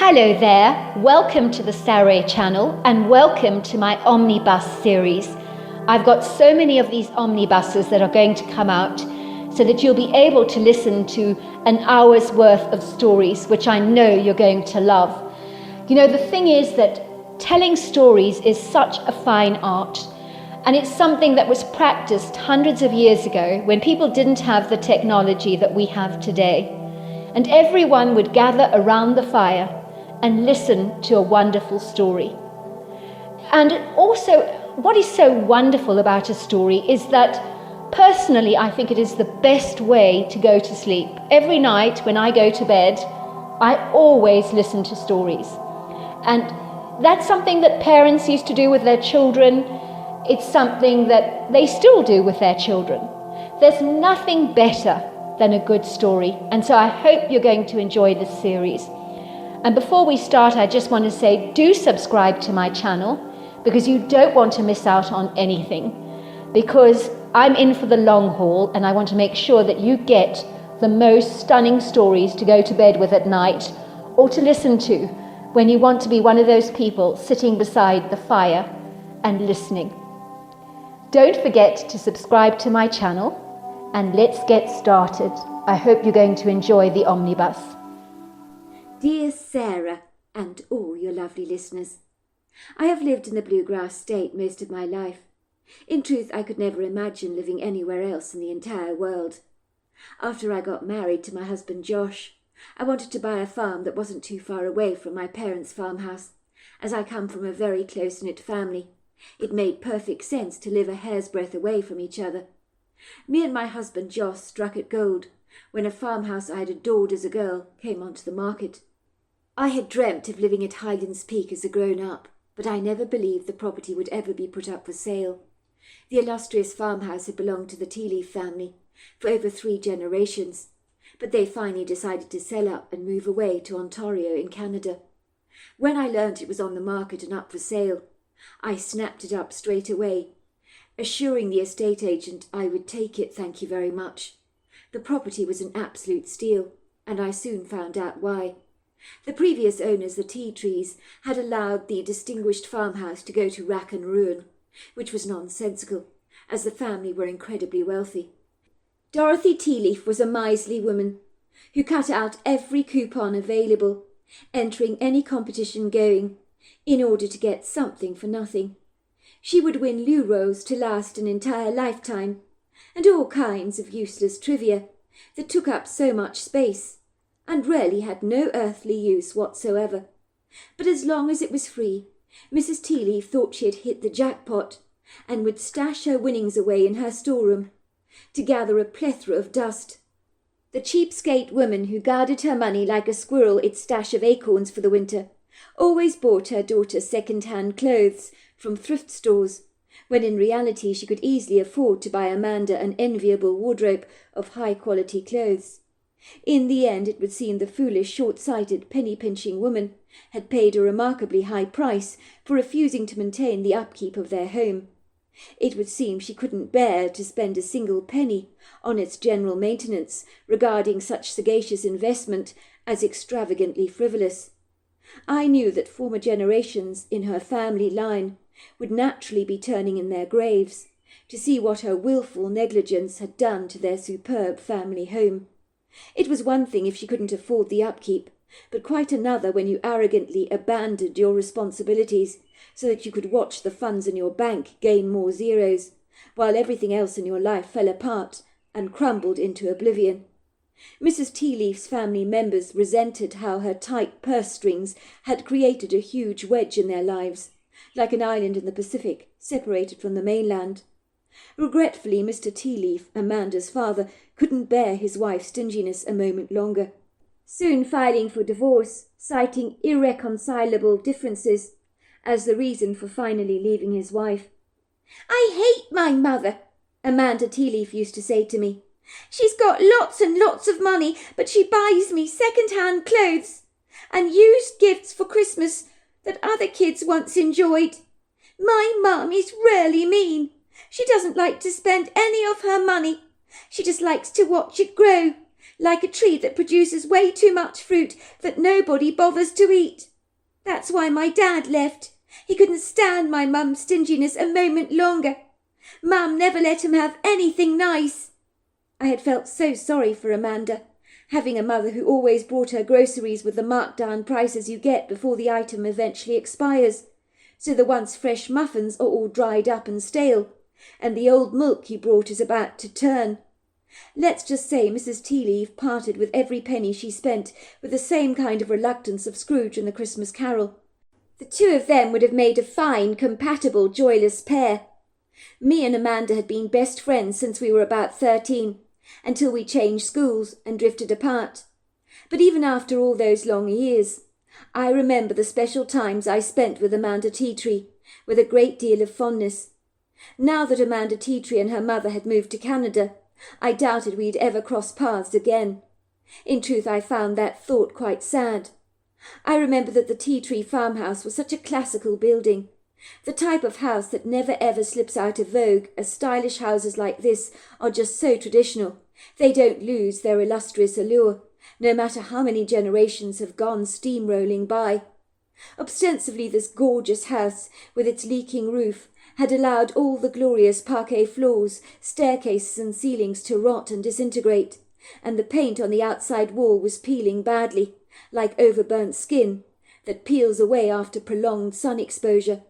Hello there, welcome to the Saroy channel and welcome to my Omnibus series. I've got so many of these omnibuses that are going to come out so that you'll be able to listen to an hour's worth of stories, which I know you're going to love. You know, the thing is that telling stories is such a fine art, and it's something that was practiced hundreds of years ago when people didn't have the technology that we have today. And everyone would gather around the fire and listen to a wonderful story. And also, what is so wonderful about a story is that personally, I think it is the best way to go to sleep. Every night when I go to bed, I always listen to stories. And that's something that parents used to do with their children. It's something that they still do with their children. There's nothing better than a good story. And so I hope you're going to enjoy this series. And before we start, I just want to say, do subscribe to my channel because you don't want to miss out on anything. Because I'm in for the long haul and I want to make sure that you get the most stunning stories to go to bed with at night or to listen to when you want to be one of those people sitting beside the fire and listening. Don't forget to subscribe to my channel and let's get started. I hope you're going to enjoy the omnibus. Dear Sarah and all your lovely listeners, I have lived in the Bluegrass State most of my life. In truth, I could never imagine living anywhere else in the entire world. After I got married to my husband Josh, I wanted to buy a farm that wasn't too far away from my parents' farmhouse. As I come from a very close-knit family, it made perfect sense to live a hair's breadth away from each other. Me and my husband Josh struck it gold when a farmhouse I had adored as a girl came onto the market. I had dreamt of living at Highlands Peak as a grown-up, but I never believed the property would ever be put up for sale. The illustrious farmhouse had belonged to the Tealeaf family for over 3 generations, but they finally decided to sell up and move away to Ontario in Canada. When I learnt it was on the market and up for sale, I snapped it up straight away, assuring the estate agent I would take it, thank you very much. The property was an absolute steal, and I soon found out why. The previous owners, the Tea Trees, had allowed the distinguished farmhouse to go to rack and ruin, which was nonsensical, as the family were incredibly wealthy. Dorothy Tealeaf was a miserly woman who cut out every coupon available, entering any competition going, in order to get something for nothing. She would win loo rolls to last an entire lifetime, and all kinds of useless trivia that took up so much space and really had no earthly use whatsoever. But as long as it was free, Mrs. Tealeaf thought she had hit the jackpot and would stash her winnings away in her storeroom to gather a plethora of dust. The cheapskate woman who guarded her money like a squirrel its stash of acorns for the winter always bought her daughter second-hand clothes from thrift stores, when in reality she could easily afford to buy Amanda an enviable wardrobe of high-quality clothes. In the end, it would seem the foolish, short-sighted, penny-pinching woman had paid a remarkably high price for refusing to maintain the upkeep of their home. It would seem she couldn't bear to spend a single penny on its general maintenance, regarding such sagacious investment as extravagantly frivolous. I knew that former generations in her family line would naturally be turning in their graves to see what her wilful negligence had done to their superb family home. It was one thing if she couldn't afford the upkeep, but quite another when you arrogantly abandoned your responsibilities so that you could watch the funds in your bank gain more zeros, while everything else in your life fell apart and crumbled into oblivion. Mrs. Tealeaf's family members resented how her tight purse strings had created a huge wedge in their lives, like an island in the Pacific separated from the mainland. Regretfully, Mr. Tealeaf, Amanda's father, couldn't bear his wife's stinginess a moment longer, soon filing for divorce, citing irreconcilable differences as the reason for finally leaving his wife. "I hate my mother," Amanda Tealeaf used to say to me. "She's got lots and lots of money, but she buys me second-hand clothes and used gifts for Christmas that other kids once enjoyed. My mum is really mean. She doesn't like to spend any of her money. She just likes to watch it grow, like a tree that produces way too much fruit that nobody bothers to eat. That's why my dad left. He couldn't stand my mum's stinginess a moment longer. Mum never let him have anything nice. I had felt so sorry for Amanda, having a mother who always brought her groceries with the marked-down prices you get before the item eventually expires, so the once fresh muffins are all dried up and stale, and the old milk you brought is about to turn. Let's just say Mrs. Tealeaf parted with every penny she spent with the same kind of reluctance of Scrooge in the Christmas Carol. The two of them would have made a fine, compatible, joyless pair. Me and Amanda had been best friends since we were about 13, until we changed schools and drifted apart. But even after all those long years, I remember the special times I spent with Amanda Teatree with a great deal of fondness. Now that Amanda Teatree and her mother had moved to Canada, I doubted we'd ever cross paths again. In truth, I found that thought quite sad. I remember that the Teatree farmhouse was such a classical building, the type of house that never ever slips out of vogue, as stylish houses like this are just so traditional. They don't lose their illustrious allure, no matter how many generations have gone steamrolling by. Ostensibly this gorgeous house, with its leaking roof, had allowed all the glorious parquet floors, staircases and ceilings to rot and disintegrate, and the paint on the outside wall was peeling badly, like overburnt skin, that peels away after prolonged sun exposure.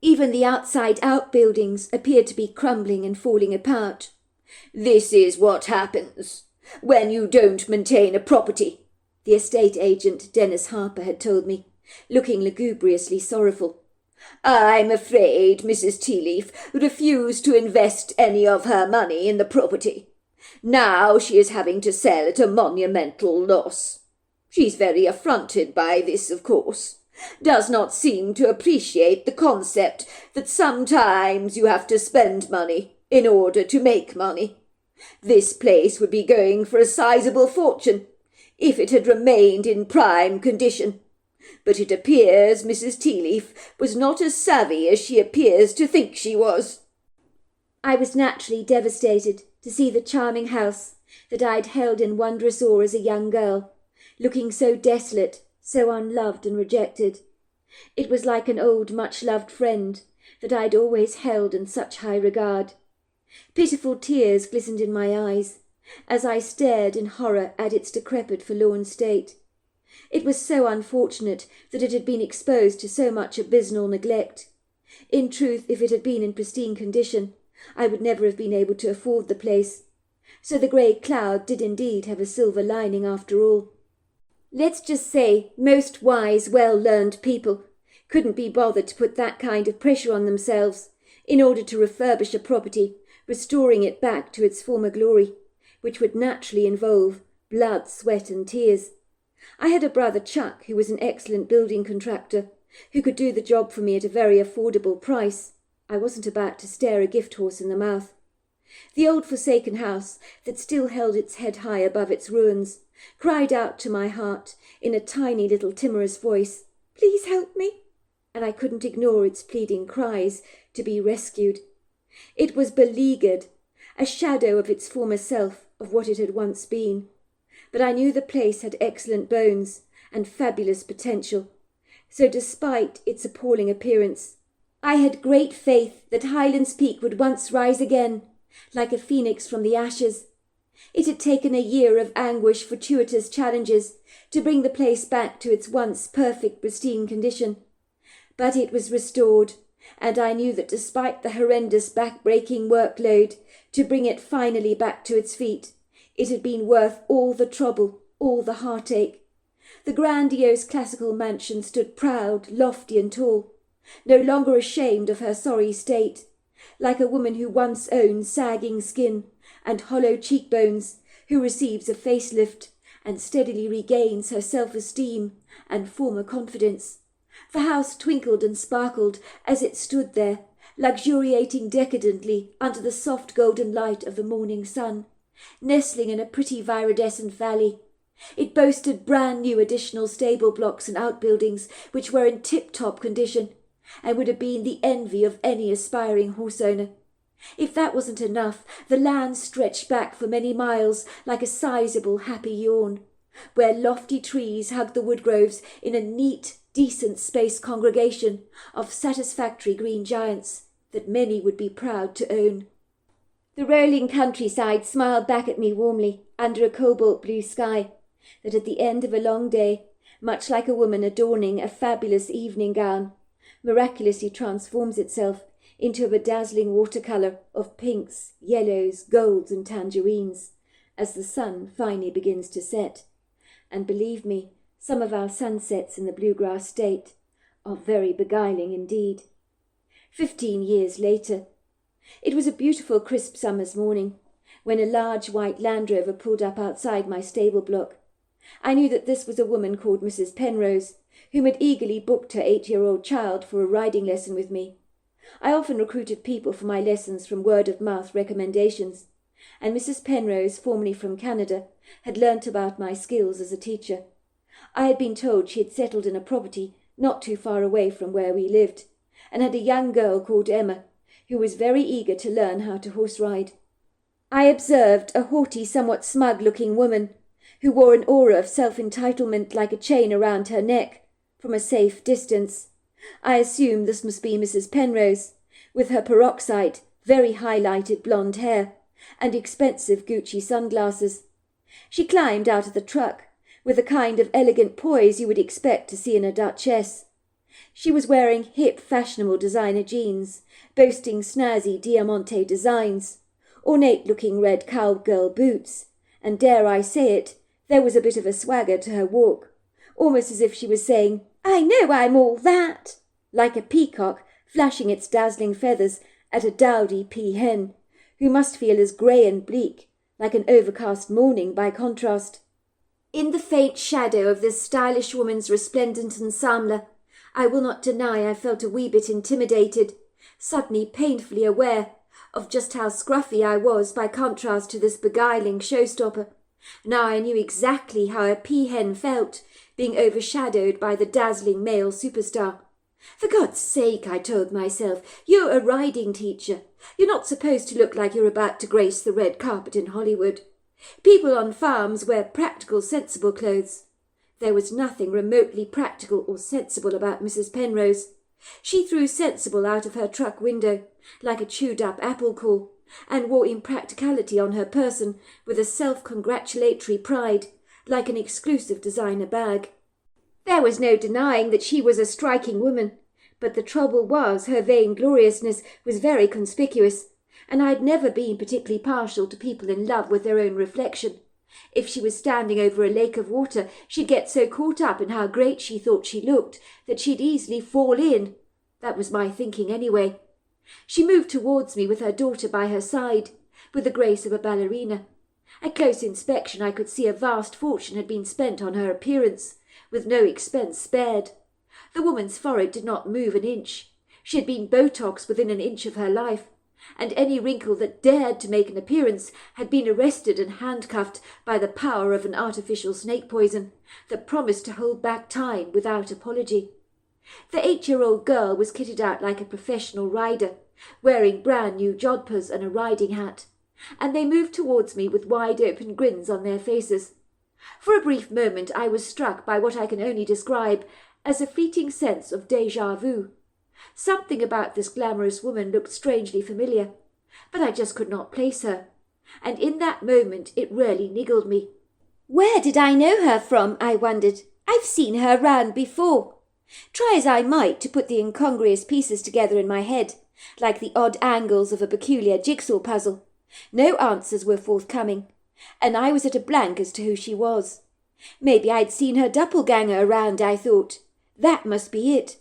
Even the outside outbuildings appeared to be crumbling and falling apart. "This is what happens when you don't maintain a property," the estate agent Dennis Harper had told me, looking lugubriously sorrowful. "I'm afraid Mrs. Tealeaf refused to invest any of her money in the property. Now she is having to sell at a monumental loss. She's very affronted by this, of course. Does not seem to appreciate the concept that sometimes you have to spend money in order to make money. This place would be going for a sizable fortune if it had remained in prime condition. But it appears Mrs. Tealeaf was not as savvy as she appears to think she was." I was naturally devastated to see the charming house that I'd held in wondrous awe as a young girl, looking so desolate, so unloved and rejected. It was like an old, much-loved friend that I'd always held in such high regard. Pitiful tears glistened in my eyes as I stared in horror at its decrepit, forlorn state. It was so unfortunate that it had been exposed to so much abysmal neglect. In truth, if it had been in pristine condition, I would never have been able to afford the place. So the grey cloud did indeed have a silver lining after all. Let's just say most wise, well-learned people couldn't be bothered to put that kind of pressure on themselves in order to refurbish a property, restoring it back to its former glory, which would naturally involve blood, sweat and tears. I had a brother Chuck who was an excellent building contractor, who could do the job for me at a very affordable price. I wasn't about to stare a gift horse in the mouth. The old forsaken house that still held its head high above its ruins cried out to my heart in a tiny little timorous voice, "Please help me," and I couldn't ignore its pleading cries to be rescued. It was beleaguered, a shadow of its former self, of what it had once been. But I knew the place had excellent bones and fabulous potential, so despite its appalling appearance, I had great faith that Highlands Peak would once rise again, like a phoenix from the ashes. It had taken a year of anguish, fortuitous challenges, to bring the place back to its once perfect, pristine condition. But it was restored, and I knew that despite the horrendous back-breaking workload to bring it finally back to its feet, it had been worth all the trouble, all the heartache. The grandiose classical mansion stood proud, lofty and tall, no longer ashamed of her sorry state, like a woman who once owned sagging skin and hollow cheekbones, who receives a facelift and steadily regains her self-esteem and former confidence. The house twinkled and sparkled as it stood there, luxuriating decadently under the soft golden light of the morning sun, nestling in a pretty viridescent valley. It boasted brand new additional stable blocks and outbuildings which were in tip-top condition, and would have been the envy of any aspiring horse owner. If that wasn't enough, the land stretched back for many miles like a sizable happy yawn, where lofty trees hugged the woodgroves in a neat, decent spaced congregation of satisfactory green giants that many would be proud to own. The rolling countryside smiled back at me warmly under a cobalt blue sky that at the end of a long day, much like a woman adorning a fabulous evening gown, miraculously transforms itself into a bedazzling watercolour of pinks, yellows, golds and tangerines as the sun finally begins to set. And believe me, some of our sunsets in the Bluegrass State are very beguiling indeed. 15 years later, it was a beautiful crisp summer's morning when a large white Land Rover pulled up outside my stable block. I knew that this was a woman called Mrs. Penrose, whom had eagerly booked her 8-year-old child for a riding lesson with me. I often recruited people for my lessons from word-of-mouth recommendations, and Mrs. Penrose, formerly from Canada, had learnt about my skills as a teacher. I had been told she had settled in a property not too far away from where we lived, and had a young girl called Emma, who was very eager to learn how to horse-ride. I observed a haughty, somewhat smug-looking woman, who wore an aura of self-entitlement like a chain around her neck, from a safe distance. I assumed this must be Mrs. Penrose, with her peroxide, very highlighted blonde hair, and expensive Gucci sunglasses. She climbed out of the truck, with the kind of elegant poise you would expect to see in a duchess. She was wearing hip, fashionable designer jeans, boasting snazzy diamante designs, ornate-looking red cowgirl boots, and dare I say it, there was a bit of a swagger to her walk, almost as if she was saying, "I know I'm all that," like a peacock flashing its dazzling feathers at a dowdy peahen, who must feel as grey and bleak, like an overcast morning by contrast. In the faint shadow of this stylish woman's resplendent ensemble, I will not deny I felt a wee bit intimidated, suddenly painfully aware of just how scruffy I was by contrast to this beguiling showstopper. Now I knew exactly how a peahen felt, being overshadowed by the dazzling male superstar. For God's sake, I told myself, you're a riding teacher. You're not supposed to look like you're about to grace the red carpet in Hollywood. People on farms wear practical, sensible clothes. There was nothing remotely practical or sensible about Mrs. Penrose. She threw sensible out of her truck window, like a chewed-up apple core, and wore impracticality on her person with a self-congratulatory pride, like an exclusive designer bag. There was no denying that she was a striking woman, but the trouble was her vaingloriousness was very conspicuous, and I'd never been particularly partial to people in love with their own reflection. If she was standing over a lake of water, she'd get so caught up in how great she thought she looked that she'd easily fall in. That was my thinking anyway. She moved towards me with her daughter by her side, with the grace of a ballerina. At close inspection I could see a vast fortune had been spent on her appearance, with no expense spared. The woman's forehead did not move an inch. She had been Botoxed within an inch of her life, and any wrinkle that dared to make an appearance had been arrested and handcuffed by the power of an artificial snake poison that promised to hold back time without apology. The 8-year-old girl was kitted out like a professional rider, wearing brand-new jodhpurs and a riding hat, and they moved towards me with wide-open grins on their faces. For a brief moment I was struck by what I can only describe as a fleeting sense of déjà vu. Something about this glamorous woman looked strangely familiar, but I just could not place her, and in that moment it really niggled me. Where did I know her from, I wondered. I've seen her round before. Try as I might to put the incongruous pieces together in my head, like the odd angles of a peculiar jigsaw puzzle. No answers were forthcoming, and I was at a blank as to who she was. Maybe I'd seen her doppelganger around, I thought. That must be it.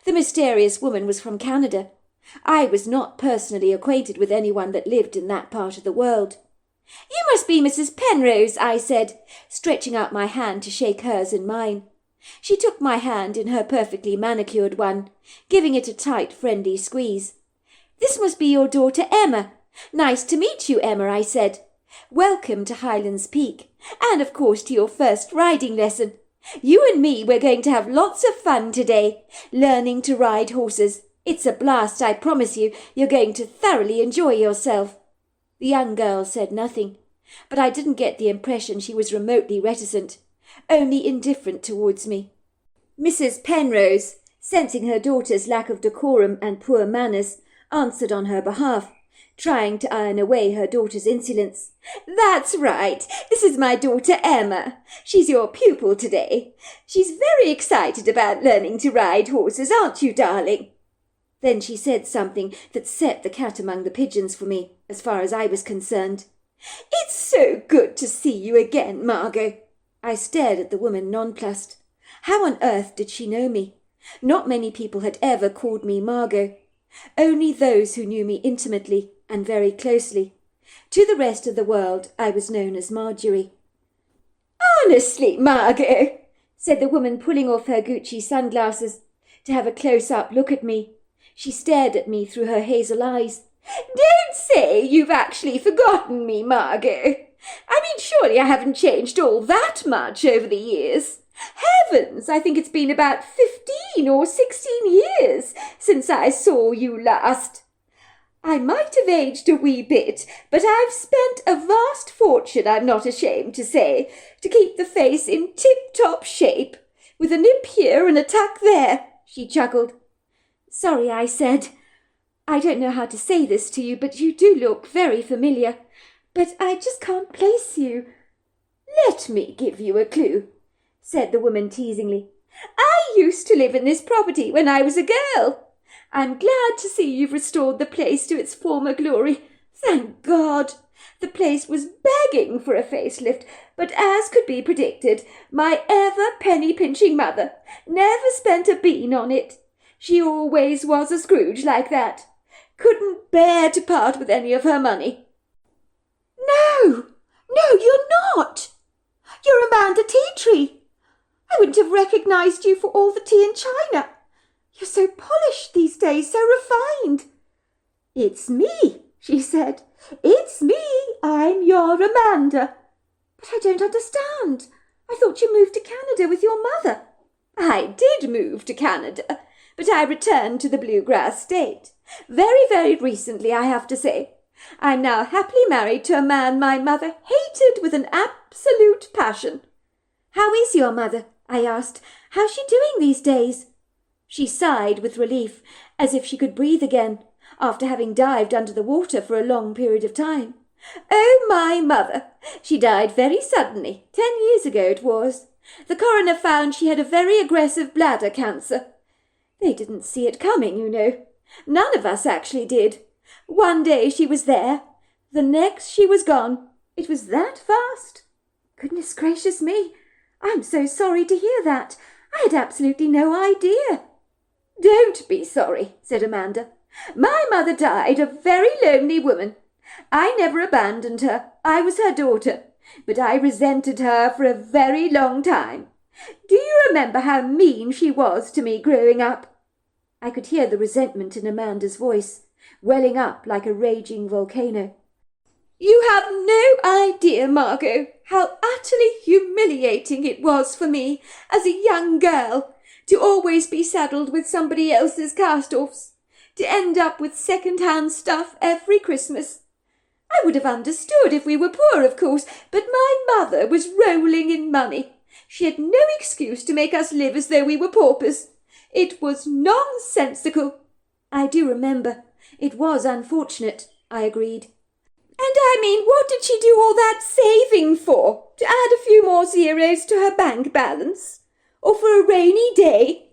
The mysterious woman was from Canada. I was not personally acquainted with anyone that lived in that part of the world. "You must be Mrs. Penrose," I said, stretching out my hand to shake hers in mine. She took my hand in her perfectly manicured one, giving it a tight, friendly squeeze. "This must be your daughter Emma. Nice to meet you, Emma," I said. "Welcome to Highlands Peak, and of course to your first riding lesson. You and me, we're going to have lots of fun today, learning to ride horses. It's a blast, I promise you. You're going to thoroughly enjoy yourself." The young girl said nothing, but I didn't get the impression she was remotely reticent, only indifferent towards me. Mrs. Penrose, sensing her daughter's lack of decorum and poor manners, answered on her behalf, trying to iron away her daughter's insolence. "That's right. This is my daughter Emma. She's your pupil today. She's very excited about learning to ride horses, aren't you, darling?" Then she said something that set the cat among the pigeons for me, as far as I was concerned. "It's so good to see you again, Margot." I stared at the woman nonplussed. How on earth did she know me? Not many people had ever called me Margot. Only those who knew me intimately and very closely. To the rest of the world I was known as Marjorie. "Honestly, Margot," said the woman, pulling off her Gucci sunglasses to have a close-up look at me. She stared at me through her hazel eyes. "Don't say you've actually forgotten me, Margot. I mean, surely I haven't changed all that much over the years. Heavens, I think it's been about 15 or 16 years since I saw you last. I might have aged a wee bit, but I've spent a vast fortune, I'm not ashamed to say, to keep the face in tip-top shape, with a nip here and a tuck there," she chuckled. "Sorry," I said. "I don't know how to say this to you, but you do look very familiar. But I just can't place you." "Let me give you a clue," said the woman teasingly. "I used to live in this property when I was a girl. I'm glad to see you've restored the place to its former glory. Thank God. The place was begging for a facelift, but as could be predicted, my ever-penny-pinching mother never spent a bean on it. She always was a Scrooge like that. Couldn't bear to part with any of her money." "No, you're not. You're Amanda Teatree. I wouldn't have recognised you for all the tea in China. You're so polished these days, so refined." "It's me," she said. "It's me. I'm your Amanda." "But I don't understand. I thought you moved to Canada with your mother." "I did move to Canada, but I returned to the Bluegrass State. Very, very recently, I have to say. I'm now happily married to a man my mother hated with an absolute passion." "How is your mother?" I asked. "How's she doing these days?" She sighed with relief, as if she could breathe again, after having dived under the water for a long period of time. "Oh, my mother! She died very suddenly. 10 years ago it was. The coroner found she had a very aggressive bladder cancer. They didn't see it coming, you know. None of us actually did. One day she was there. The next she was gone. It was that fast." "Goodness gracious me! I'm so sorry to hear that. I had absolutely no idea." "Don't be sorry," said Amanda. "My mother died a very lonely woman. I never abandoned her. I was her daughter, but I resented her for a very long time. Do you remember how mean she was to me growing up?" I could hear the resentment in Amanda's voice, welling up like a raging volcano. "You have no idea, Margot, how utterly humiliating it was for me as a young girl to always be saddled with somebody else's cast-offs, to end up with second-hand stuff every Christmas. I would have understood if we were poor, of course, but my mother was rolling in money. She had no excuse to make us live as though we were paupers. It was nonsensical." "I do remember. It was unfortunate," I agreed. "And I mean, what did she do all that saving for? To add a few more zeros to her bank balance? Or for a rainy day?"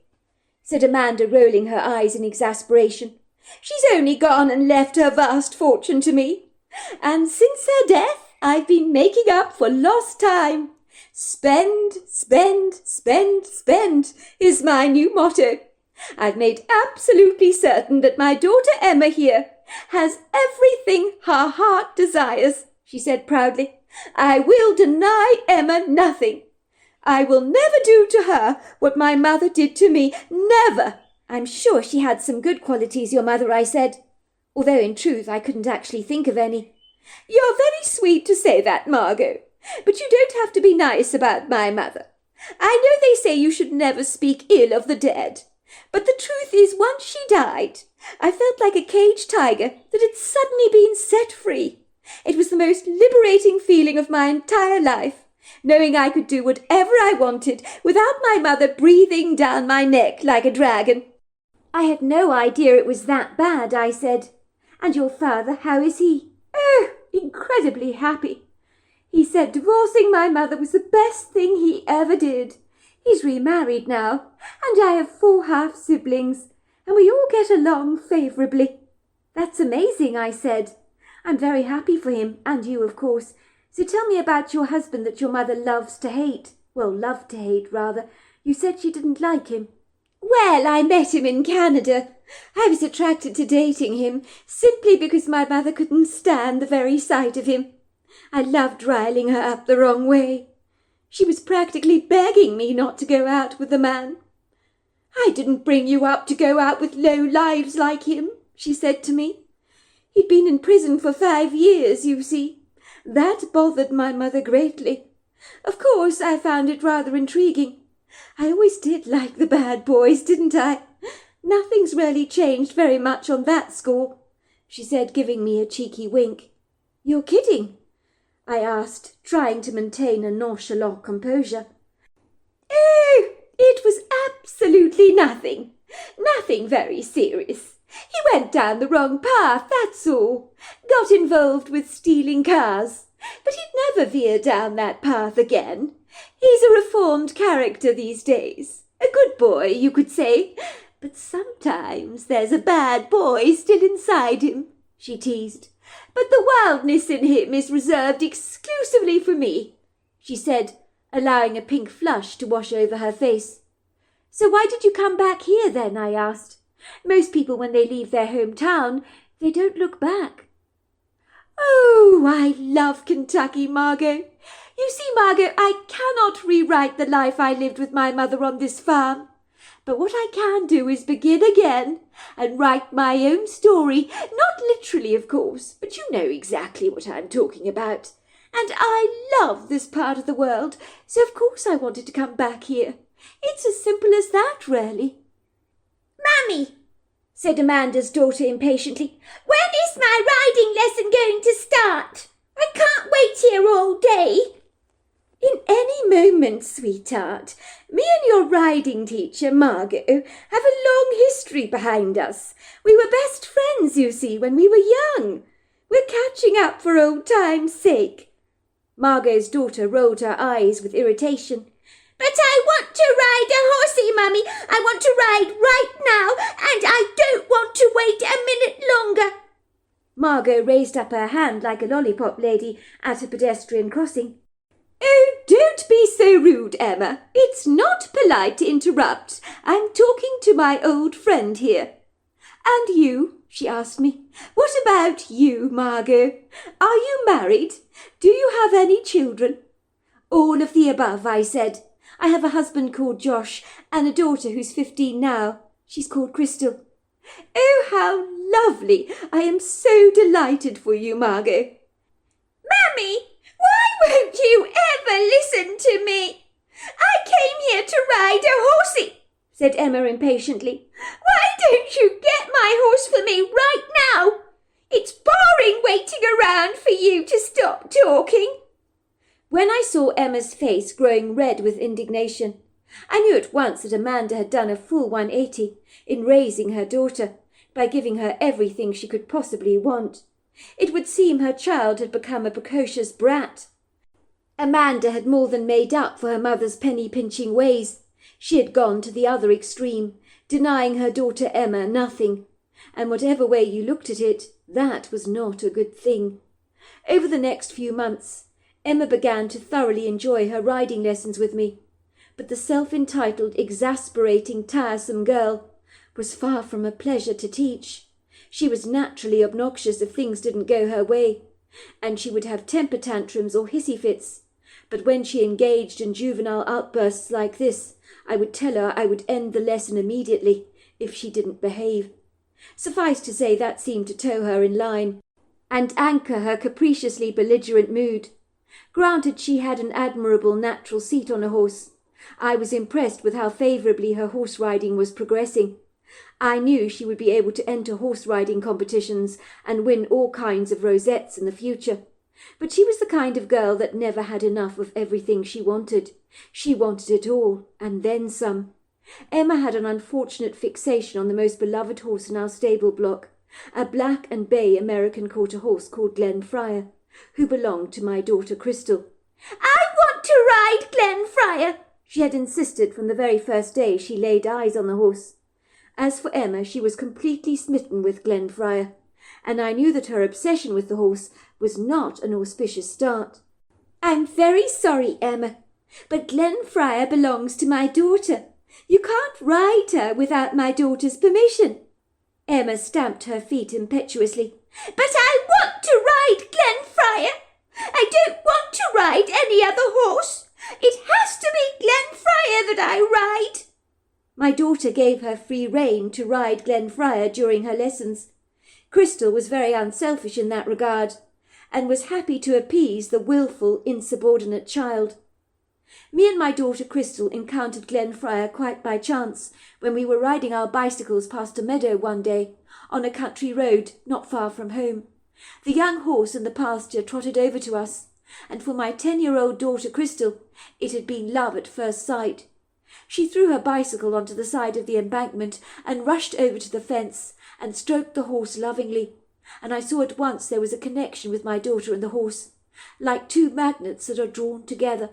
said Amanda, rolling her eyes in exasperation. "She's only gone and left her vast fortune to me. And since her death, I've been making up for lost time. Spend, spend, spend, spend is my new motto. I've made absolutely certain that my daughter Emma here has everything her heart desires," she said proudly. "I will deny Emma nothing. I will never do to her what my mother did to me. Never." "I'm sure she had some good qualities, your mother," I said, although in truth I couldn't actually think of any. "You're very sweet to say that, Margot, but you don't have to be nice about my mother. I know they say you should never speak ill of the dead, But the truth is, once she died, I felt like a caged tiger that had suddenly been set free. It was the most liberating feeling of my entire life, knowing I could do whatever I wanted without my mother breathing down my neck like a dragon. I had no idea it was that bad, I said. And your father, how is he? Oh, incredibly happy. He said divorcing my mother was the best thing he ever did. He's remarried now, and I have 4 half-siblings, and we all get along favourably. That's amazing, I said. I'm very happy for him, and you, of course. So tell me about your husband that your mother loves to hate. Well, loved to hate, rather. You said she didn't like him. Well, I met him in Canada. I was attracted to dating him simply because my mother couldn't stand the very sight of him. I loved riling her up the wrong way. She was practically begging me not to go out with the man. I didn't bring you up to go out with low lives like him, she said to me. He'd been in prison for 5 years, you see. That bothered my mother greatly. Of course, I found it rather intriguing. I always did like the bad boys, didn't I? Nothing's really changed very much on that score, she said, giving me a cheeky wink. You're kidding? I asked, trying to maintain a nonchalant composure. Oh, it was absolutely nothing. Nothing very serious. He went down the wrong path, that's all. Got involved with stealing cars. But he'd never veer down that path again. He's a reformed character these days. A good boy, you could say. But sometimes there's a bad boy still inside him, she teased. But the wildness in him is reserved exclusively for me, she said, allowing a pink flush to wash over her face. So why did you come back here then? I asked. Most people, when they leave their hometown, they don't look back. Oh, I love Kentucky, Margot. You see, Margot, I cannot rewrite the life I lived with my mother on this farm. But what I can do is begin again and write my own story, not literally, of course, but you know exactly what I'm talking about. And I love this part of the world, so of course I wanted to come back here. It's as simple as that, really. Mammy, said Amanda's daughter impatiently, when is my riding lesson going to start? I can't wait here all day. In any moment, sweetheart. Me and your riding teacher, Margot, have a long history behind us. We were best friends, you see, when we were young. We're catching up for old time's sake. Margot's daughter rolled her eyes with irritation. But I want to ride a horsey, Mummy. I want to ride right now, and I don't want to wait a minute longer. Margot raised up her hand like a lollipop lady at a pedestrian crossing. Oh, don't be so rude, Emma. It's not polite to interrupt. I'm talking to my old friend here. And you, she asked me. What about you, Margot? Are you married? Do you have any children? All of the above, I said. I have a husband called Josh and a daughter who's 15 now. She's called Crystal. Oh, how lovely. I am so delighted for you, Margot. Mammy, why won't you ever listen to me? I came here to ride a horsey, said Emma impatiently. Why don't you get my horse for me right now? It's boring waiting around for you to stop talking. When I saw Emma's face growing red with indignation, I knew at once that Amanda had done a full 180 in raising her daughter by giving her everything she could possibly want. It would seem her child had become a precocious brat. Amanda had more than made up for her mother's penny-pinching ways. She had gone to the other extreme, denying her daughter Emma nothing, and whatever way you looked at it, that was not a good thing. Over the next few months, Emma began to thoroughly enjoy her riding lessons with me, but the self-entitled, exasperating, tiresome girl was far from a pleasure to teach. She was naturally obnoxious if things didn't go her way, and she would have temper tantrums or hissy fits. But when she engaged in juvenile outbursts like this, I would tell her I would end the lesson immediately if she didn't behave. Suffice to say that seemed to tow her in line and anchor her capriciously belligerent mood. Granted, she had an admirable natural seat on a horse, I was impressed with how favourably her horse riding was progressing. I knew she would be able to enter horse riding competitions and win all kinds of rosettes in the future. But she was the kind of girl that never had enough of everything she wanted. She wanted it all, and then some. Emma had an unfortunate fixation on the most beloved horse in our stable block, a black and bay American quarter horse called Glenfriar, who belonged to my daughter Crystal. "I want to ride Glenfriar," she had insisted from the very first day she laid eyes on the horse. As for Emma, she was completely smitten with Glenfriar, and I knew that her obsession with the horse was not an auspicious start. "I'm very sorry, Emma, but Glenfriar belongs to my daughter. You can't ride her without my daughter's permission." Emma stamped her feet impetuously. "But I want to ride Glenfriar. I don't want to ride any other horse. It has to be Glenfriar that I ride." My daughter gave her free rein to ride Glenfriar during her lessons. Crystal was very unselfish in that regard, and was happy to appease the wilful, insubordinate child. Me and my daughter Crystal encountered Glenfriar quite by chance when we were riding our bicycles past a meadow one day, on a country road not far from home. The young horse in the pasture trotted over to us, and for my 10-year-old daughter Crystal, it had been love at first sight. She threw her bicycle onto the side of the embankment and rushed over to the fence and stroked the horse lovingly, and I saw at once there was a connection with my daughter and the horse, like two magnets that are drawn together.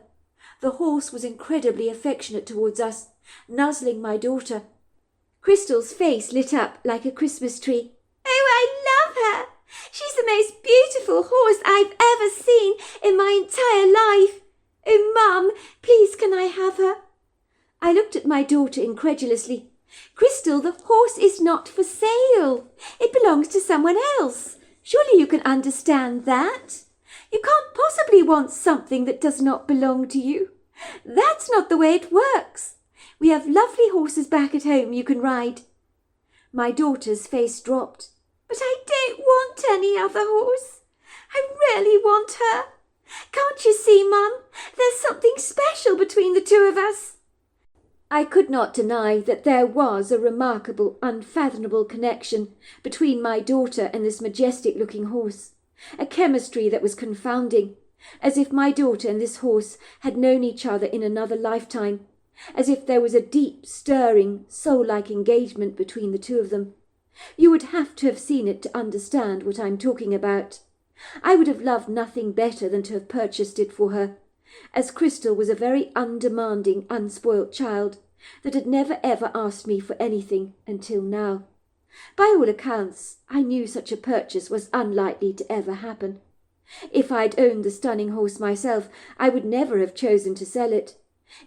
The horse was incredibly affectionate towards us, nuzzling my daughter. Crystal's face lit up like a Christmas tree. "Oh, I love her! She's the most beautiful horse I've ever seen in my entire life. Oh, Mum, please can I have her?" I looked at my daughter incredulously. "Crystal, the horse is not for sale. It belongs to someone else. Surely you can understand that? You can't possibly want something that does not belong to you. That's not the way it works. We have lovely horses back at home you can ride." My daughter's face dropped. "But I don't want any other horse. I really want her. Can't you see, Mum? There's something special between the two of us." I could not deny that there was a remarkable, unfathomable connection between my daughter and this majestic-looking horse, a chemistry that was confounding, as if my daughter and this horse had known each other in another lifetime, as if there was a deep, stirring, soul-like engagement between the two of them. You would have to have seen it to understand what I'm talking about. I would have loved nothing better than to have purchased it for her, as Crystal was a very undemanding, unspoilt child that had never ever asked me for anything until now. By all accounts, I knew such a purchase was unlikely to ever happen. If I'd owned the stunning horse myself, I would never have chosen to sell it.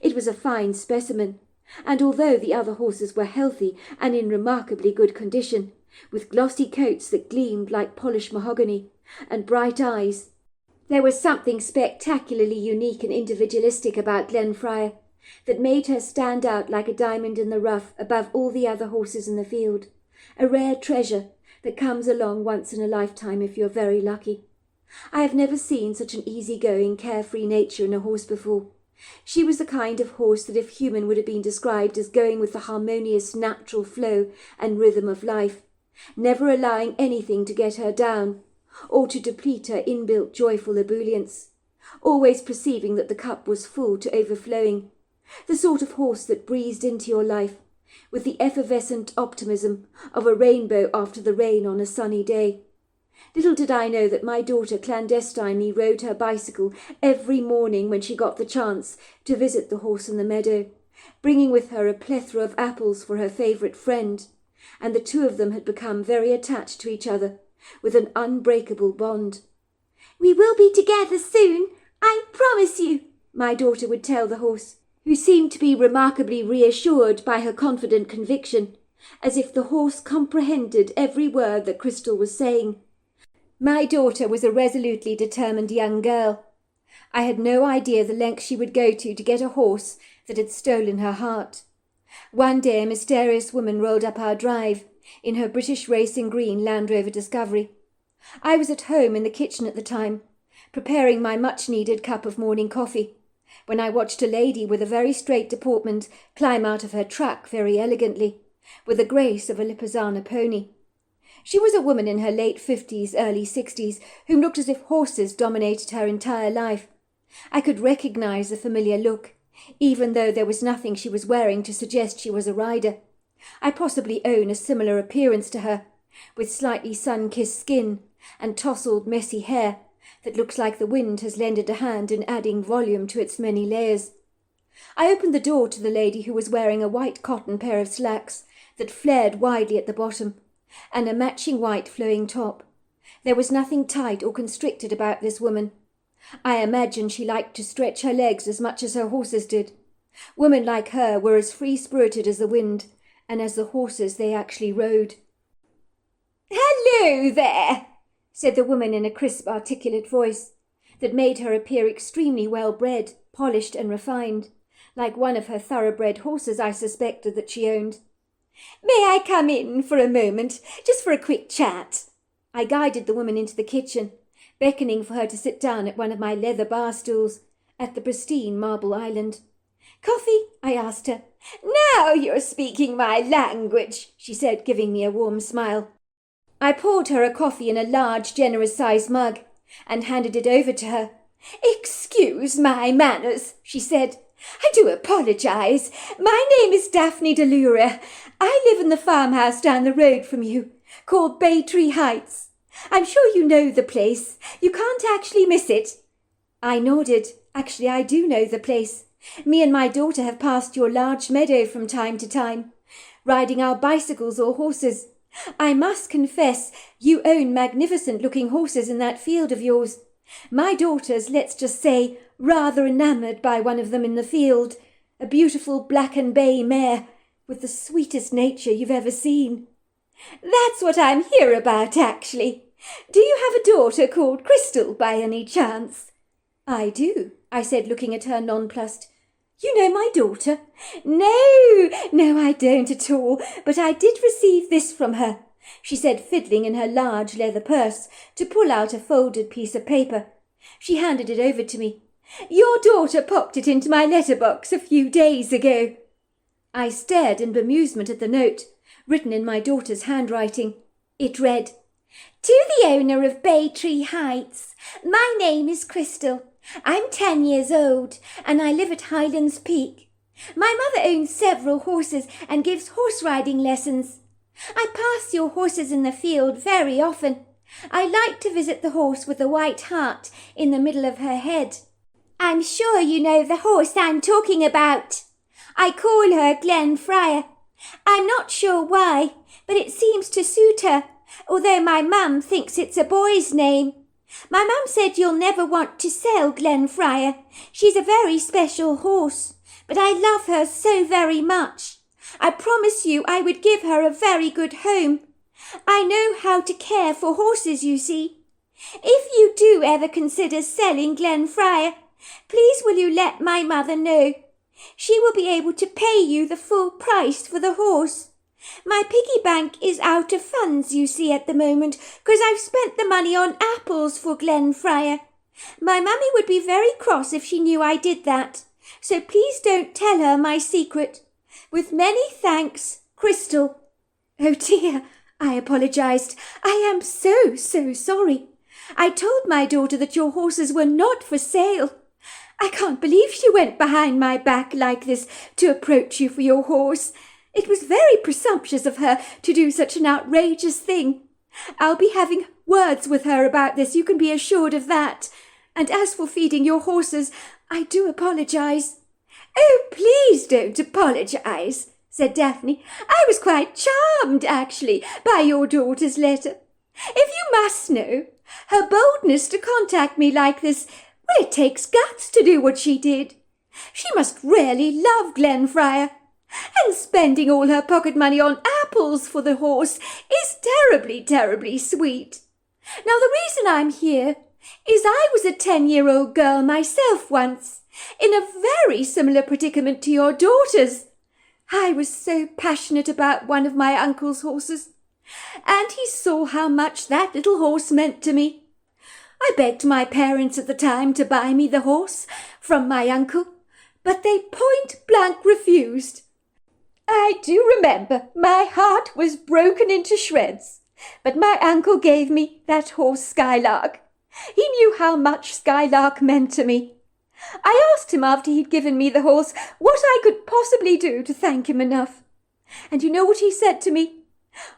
It was a fine specimen, and although the other horses were healthy and in remarkably good condition, with glossy coats that gleamed like polished mahogany, and bright eyes, there was something spectacularly unique and individualistic about Glenfriar that made her stand out like a diamond in the rough above all the other horses in the field, a rare treasure that comes along once in a lifetime if you're very lucky. I have never seen such an easy-going, carefree nature in a horse before. She was the kind of horse that if human would have been described as going with the harmonious natural flow and rhythm of life, never allowing anything to get her down, or to deplete her inbuilt joyful ebullience, always perceiving that the cup was full to overflowing, the sort of horse that breezed into your life with the effervescent optimism of a rainbow after the rain on a sunny day. Little did I know that my daughter clandestinely rode her bicycle every morning when she got the chance to visit the horse in the meadow, bringing with her a plethora of apples for her favourite friend, and the two of them had become very attached to each other, with an unbreakable bond. "We will be together soon, I promise you," my daughter would tell the horse, who seemed to be remarkably reassured by her confident conviction, as if the horse comprehended every word that Crystal was saying. My daughter was a resolutely determined young girl. I had no idea the lengths she would go to get a horse that had stolen her heart. One day a mysterious woman rolled up our drive in her British racing green Land Rover Discovery. I was at home in the kitchen at the time, preparing my much-needed cup of morning coffee, when I watched a lady with a very straight deportment climb out of her truck very elegantly, with the grace of a Lipizzaner pony. She was a woman in her late 50s, early 60s, who looked as if horses dominated her entire life. I could recognize the familiar look, even though there was nothing she was wearing to suggest she was a rider. I possibly own a similar appearance to her, with slightly sun-kissed skin and tousled messy hair that looks like the wind has lended a hand in adding volume to its many layers. I opened the door to the lady, who was wearing a white cotton pair of slacks that flared widely at the bottom, and a matching white flowing top. There was nothing tight or constricted about this woman. I imagine she liked to stretch her legs as much as her horses did. Women like her were as free-spirited as the wind, and as the horses they actually rode. "Hello there," said the woman in a crisp, articulate voice that made her appear extremely well-bred, polished and refined, like one of her thoroughbred horses I suspected that she owned. "May I come in for a moment, just for a quick chat?" I guided the woman into the kitchen, beckoning for her to sit down at one of my leather bar stools at the pristine marble island. "Coffee?" I asked her. "Now you're speaking my language," she said, giving me a warm smile. I poured her a coffee in a large, generous-sized mug and handed it over to her. "Excuse my manners," she said. "I do apologize. My name is Daphne Delura. I live in the farmhouse down the road from you, called Baytree Heights. I'm sure you know the place. You can't actually miss it." I nodded. Actually, I do know the place. Me and my daughter have passed your large meadow from time to time, riding our bicycles or horses. I must confess, you own magnificent-looking horses in that field of yours. My daughter's, let's just say, rather enamoured by one of them in the field, a beautiful black and bay mare with the sweetest nature you've ever seen." "That's what I'm here about, actually. Do you have a daughter called Crystal, by any chance?" "I do," I said, looking at her nonplussed. "You know my daughter?" No, I don't at all, but I did receive this from her," she said, fiddling in her large leather purse to pull out a folded piece of paper. She handed it over to me. "Your daughter popped it into my letterbox a few days ago." I stared in bemusement at the note, written in my daughter's handwriting. It read, "To the owner of Baytree Heights, my name is Crystal. I'm 10 years old, and I live at Highlands Peak. My mother owns several horses and gives horse riding lessons. I pass your horses in the field very often. I like to visit the horse with the white heart in the middle of her head. I'm sure you know the horse I'm talking about. I call her Glenfriar. I'm not sure why, but it seems to suit her, although my mum thinks it's a boy's name. My mum said you'll never want to sell Glenfriar. She's a very special horse, but I love her so very much. I promise you I would give her a very good home. I know how to care for horses, you see. If you do ever consider selling Glenfriar, please will you let my mother know. She will be able to pay you the full price for the horse. My piggy bank is out of funds, you see, at the moment, because I've spent the money on apples for Glenfriar. My mummy would be very cross if she knew I did that, so please don't tell her my secret. With many thanks, Crystal." "Oh dear," I apologized. "I am so sorry. I told my daughter that your horses were not for sale. I can't believe she went behind my back like this to approach you for your horse. It was very presumptuous of her to do such an outrageous thing. I'll be having words with her about this, you can be assured of that. And as for feeding your horses, I do apologize." "Oh, please don't apologize," said Daphne. "I was quite charmed, actually, by your daughter's letter. If you must know, her boldness to contact me like this, well, it takes guts to do what she did. She must really love Glenfriar. And spending all her pocket money on apples for the horse is terribly, terribly sweet. Now, the reason I'm here is I was a 10-year-old girl myself once, in a very similar predicament to your daughter's. I was so passionate about one of my uncle's horses, and he saw how much that little horse meant to me. I begged my parents at the time to buy me the horse from my uncle, but they point-blank refused. I do remember my heart was broken into shreds, but my uncle gave me that horse Skylark. He knew how much Skylark meant to me. I asked him after he'd given me the horse what I could possibly do to thank him enough. And you know what he said to me?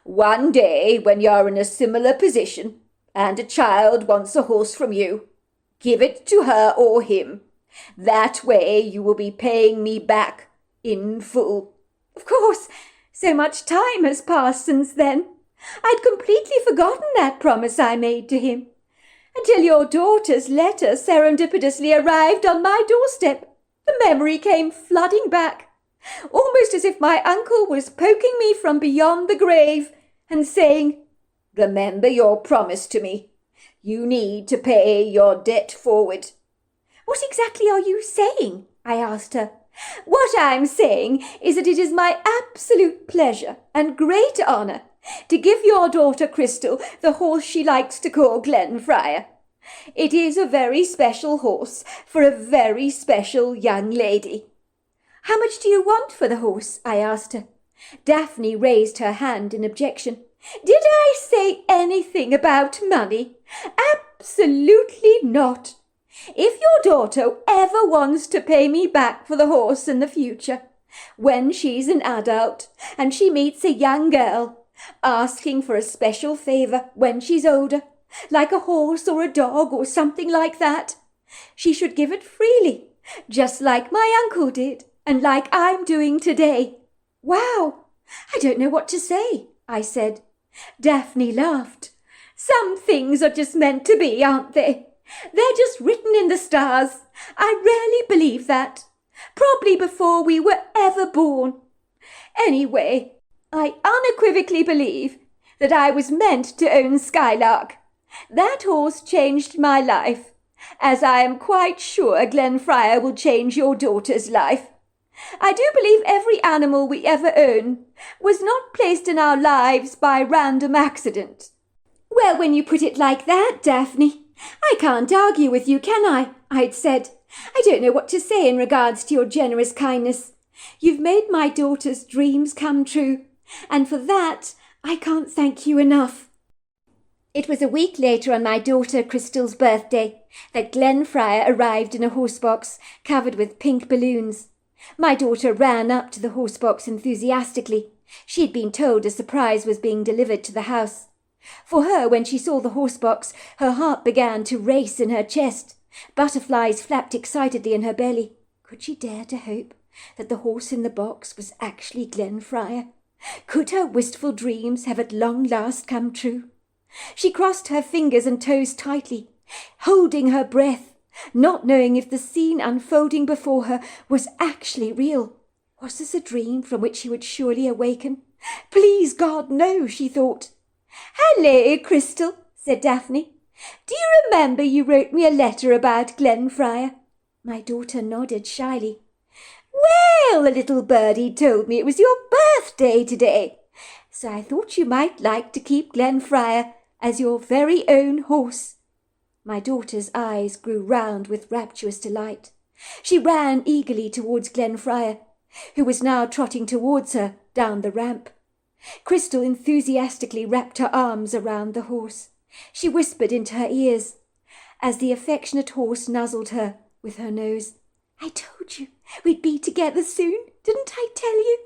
"One day, when you're in a similar position, and a child wants a horse from you, give it to her or him. That way you will be paying me back in full." Of course, so much time has passed since then. I'd completely forgotten that promise I made to him, until your daughter's letter serendipitously arrived on my doorstep. The memory came flooding back, almost as if my uncle was poking me from beyond the grave and saying, "Remember your promise to me. You need to pay your debt forward." "What exactly are you saying?" I asked her. "What I'm saying is that it is my absolute pleasure and great honour to give your daughter Crystal the horse she likes to call Glenfriar. It is a very special horse for a very special young lady." "How much do you want for the horse?" I asked her. Daphne raised her hand in objection. "Did I say anything about money? Absolutely not. If your daughter ever wants to pay me back for the horse in the future, when she's an adult and she meets a young girl asking for a special favour when she's older, like a horse or a dog or something like that, she should give it freely, just like my uncle did and like I'm doing today." "Wow, I don't know what to say," I said. Daphne laughed. "Some things are just meant to be, aren't they? They're just written in the stars. I really believe that. Probably before we were ever born. Anyway, I unequivocally believe that I was meant to own Skylark. That horse changed my life, as I am quite sure Glenfriar will change your daughter's life. I do believe every animal we ever own was not placed in our lives by random accident." "Well, when you put it like that, Daphne, I can't argue with you, can I?" I'd said. "I don't know what to say in regards to your generous kindness. You've made my daughter's dreams come true, and for that I can't thank you enough." It was a week later, on my daughter Crystal's birthday, that Glenfriar arrived in a horsebox covered with pink balloons. My daughter ran up to the horsebox enthusiastically. She had been told a surprise was being delivered to the house. For her, when she saw the horsebox, her heart began to race in her chest. Butterflies flapped excitedly in her belly. Could she dare to hope that the horse in the box was actually Glenfriar? Could her wistful dreams have at long last come true? She crossed her fingers and toes tightly, holding her breath, not knowing if the scene unfolding before her was actually real. Was this a dream from which she would surely awaken? Please God, no, she thought. "Hello, Crystal," said Daphne. "Do you remember you wrote me a letter about Glenfriar?" My daughter nodded shyly. "Well, the little birdie told me it was your birthday today, so I thought you might like to keep Glenfriar as your very own horse." My daughter's eyes grew round with rapturous delight. She ran eagerly towards Glenfriar, who was now trotting towards her down the ramp. Crystal enthusiastically wrapped her arms around the horse. She whispered into her ears, as the affectionate horse nuzzled her with her nose. "I told you we'd be together soon, didn't I tell you?"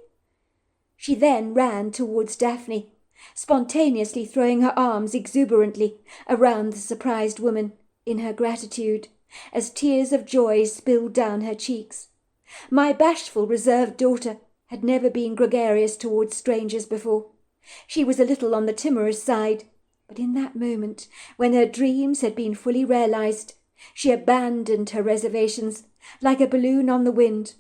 She then ran towards Daphne, spontaneously throwing her arms exuberantly around the surprised woman in her gratitude, as tears of joy spilled down her cheeks. My bashful, reserved daughter had never been gregarious towards strangers before. She was a little on the timorous side, but in that moment, when her dreams had been fully realized, she abandoned her reservations like a balloon on the wind,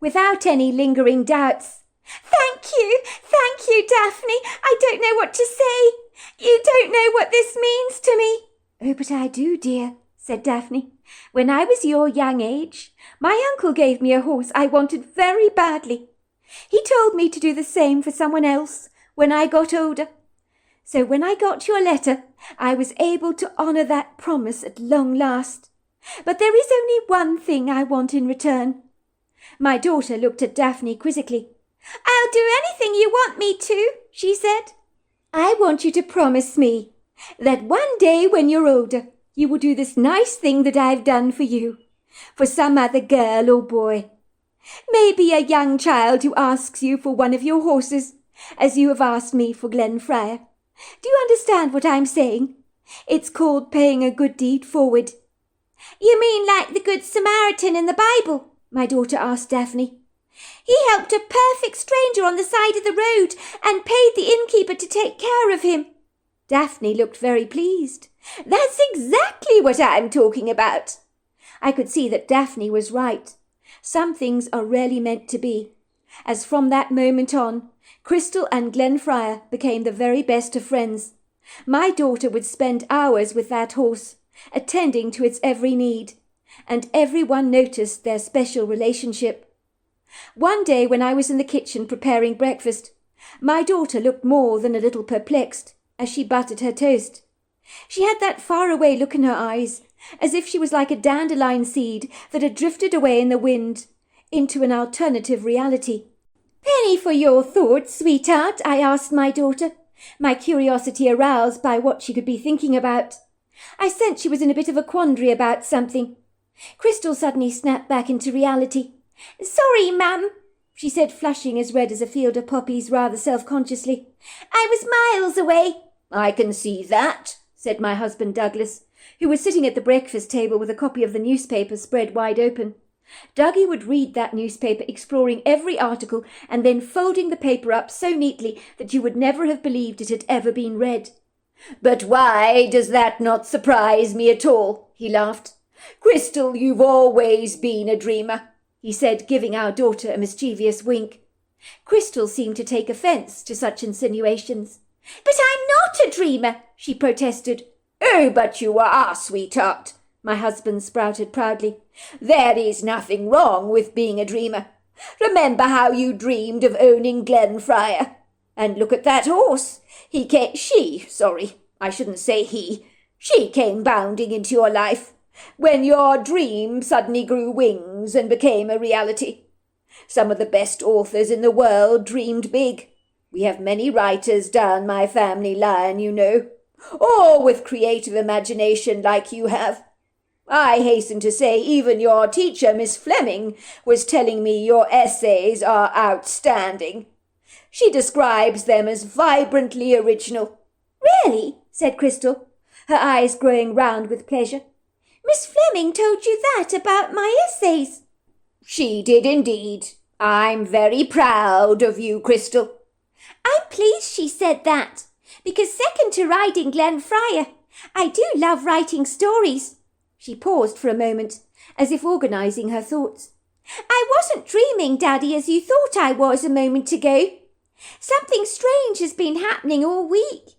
without any lingering doubts. Thank you, Daphne. I don't know what to say. You don't know what this means to me." "Oh, but I do, dear," said Daphne. "When I was your young age, my uncle gave me a horse I wanted very badly. He told me to do the same for someone else when I got older. So when I got your letter, I was able to honour that promise at long last. But there is only one thing I want in return." My daughter looked at Daphne quizzically. "I'll do anything you want me to," she said. "I want you to promise me that one day when you're older, you will do this nice thing that I've done for you, for some other girl or boy. Maybe a young child who asks you for one of your horses, as you have asked me for Glenfriar. Do you understand what I'm saying? It's called paying a good deed forward." "You mean like the Good Samaritan in the Bible?" my daughter asked Daphne. "He helped a perfect stranger on the side of the road and paid the innkeeper to take care of him." Daphne looked very pleased. "That's exactly what I'm talking about." I could see that Daphne was right. Some things are rarely meant to be, as from that moment on, Crystal and Glenfriar became the very best of friends. My daughter would spend hours with that horse, attending to its every need, and everyone noticed their special relationship. One day when I was in the kitchen preparing breakfast, my daughter looked more than a little perplexed as she buttered her toast. She had that faraway look in her eyes, as if she was like a dandelion seed that had drifted away in the wind into an alternative reality. "Penny for your thoughts, sweetheart?" I asked my daughter, my curiosity aroused by what she could be thinking about. I sensed she was in a bit of a quandary about something. Crystal suddenly snapped back into reality. "Sorry, ma'am," she said, flushing as red as a field of poppies rather self-consciously. "I was miles away." "I can see that," said my husband Douglas, who was sitting at the breakfast table with a copy of the newspaper spread wide open. Dougie would read that newspaper, exploring every article and then folding the paper up so neatly that you would never have believed it had ever been read. "But why does that not surprise me at all?" he laughed. "Crystal, you've always been a dreamer," he said, giving our daughter a mischievous wink. Crystal seemed to take offence to such insinuations. "But I'm not a dreamer," she protested. "Oh, but you are, sweetheart," my husband sprouted proudly. "There is nothing wrong with being a dreamer. Remember how you dreamed of owning Glenfriar. And look at that horse. She came bounding into your life when your dream suddenly grew wings and became a reality. Some of the best authors in the world dreamed big. We have many writers down my family line, you know, all with creative imagination like you have. I hasten to say even your teacher, Miss Fleming, was telling me your essays are outstanding. She describes them as vibrantly original." "Really?" said Crystal, her eyes growing round with pleasure. "Miss Fleming told you that about my essays?" "She did indeed. I'm very proud of you, Crystal." "I'm pleased she said that, because second to writing Glenfriar, I do love writing stories." She paused for a moment, as if organising her thoughts. "I wasn't dreaming, Daddy, as you thought I was a moment ago. Something strange has been happening all week.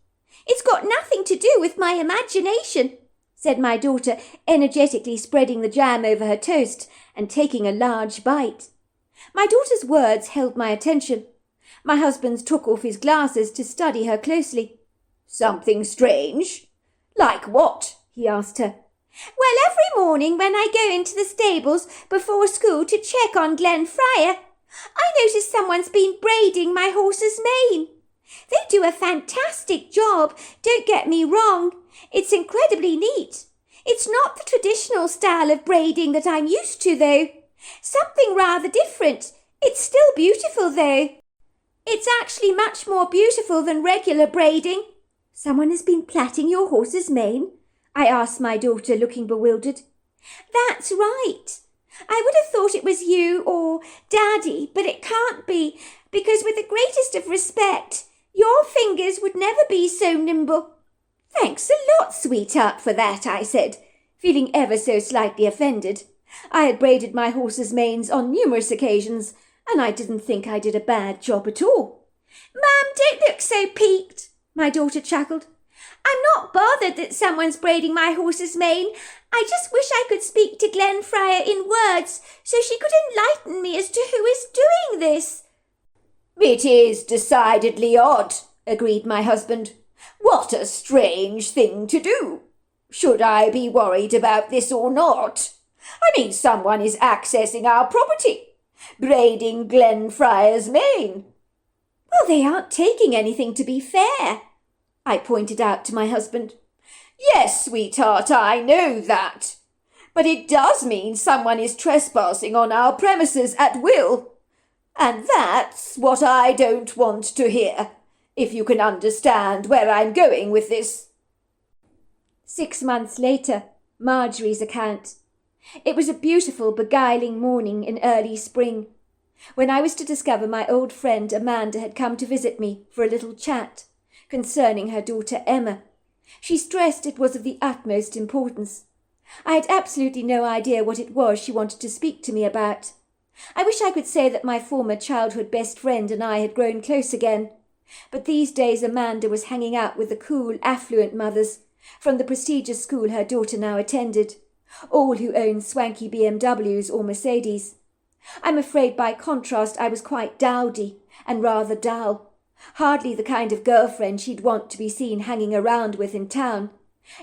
It's got nothing to do with my imagination," said my daughter, energetically spreading the jam over her toast and taking a large bite. My daughter's words held my attention. My husband took off his glasses to study her closely. "Something strange? Like what?" he asked her. "Well, every morning when I go into the stables before school to check on Glenfriar, I notice someone's been braiding my horse's mane. They do a fantastic job, don't get me wrong. It's incredibly neat. It's not the traditional style of braiding that I'm used to, though. Something rather different. It's still beautiful, though. It's actually much more beautiful than regular braiding." "Someone has been plaiting your horse's mane?" I asked my daughter, looking bewildered. "That's right. I would have thought it was you or Daddy, but it can't be, because with the greatest of respect, your fingers would never be so nimble." "Thanks a lot, sweetheart, for that," I said, feeling ever so slightly offended. I had braided my horse's manes on numerous occasions, and I didn't think I did a bad job at all. "Mum, don't look so piqued," my daughter chuckled. "I'm not bothered that someone's braiding my horse's mane. I just wish I could speak to Glenfriar in words so she could enlighten me as to who is doing this." "It is decidedly odd," agreed my husband. What a strange thing to do. Should I be worried about this or not? I mean, someone is accessing our property, braiding Glenfriars Lane. Well, they aren't taking anything, to be fair, I pointed out to my husband. Yes, sweetheart, I know that. But it does mean someone is trespassing on our premises at will. And that's what I don't want to hear, if you can understand where I'm going with this. 6 months later, Marjorie's account. It was a beautiful, beguiling morning in early spring, when I was to discover my old friend Amanda had come to visit me for a little chat concerning her daughter Emma. She stressed it was of the utmost importance. I had absolutely no idea what it was she wanted to speak to me about. I wish I could say that my former childhood best friend and I had grown close again, but these days Amanda was hanging out with the cool, affluent mothers from the prestigious school her daughter now attended, all who owned swanky BMWs or Mercedes. I'm afraid by contrast I was quite dowdy and rather dull, hardly the kind of girlfriend she'd want to be seen hanging around with in town.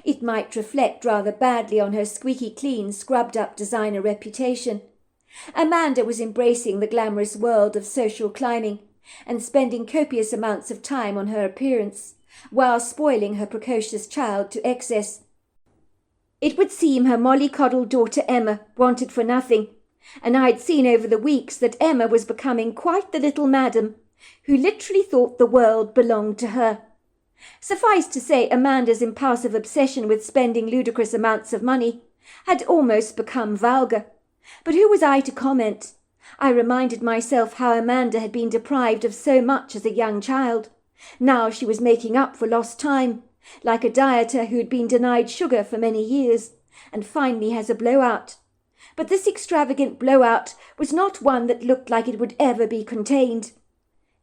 It might reflect rather badly on her squeaky clean, scrubbed-up designer reputation. Amanda was embracing the glamorous world of social climbing and spending copious amounts of time on her appearance, while spoiling her precocious child to excess. It would seem her mollycoddled daughter Emma wanted for nothing, and I'd seen over the weeks that Emma was becoming quite the little madam, who literally thought the world belonged to her. Suffice to say, Amanda's impulsive obsession with spending ludicrous amounts of money had almost become vulgar. But who was I to comment? I reminded myself how Amanda had been deprived of so much as a young child. Now she was making up for lost time, like a dieter who had been denied sugar for many years, and finally has a blowout. But this extravagant blowout was not one that looked like it would ever be contained.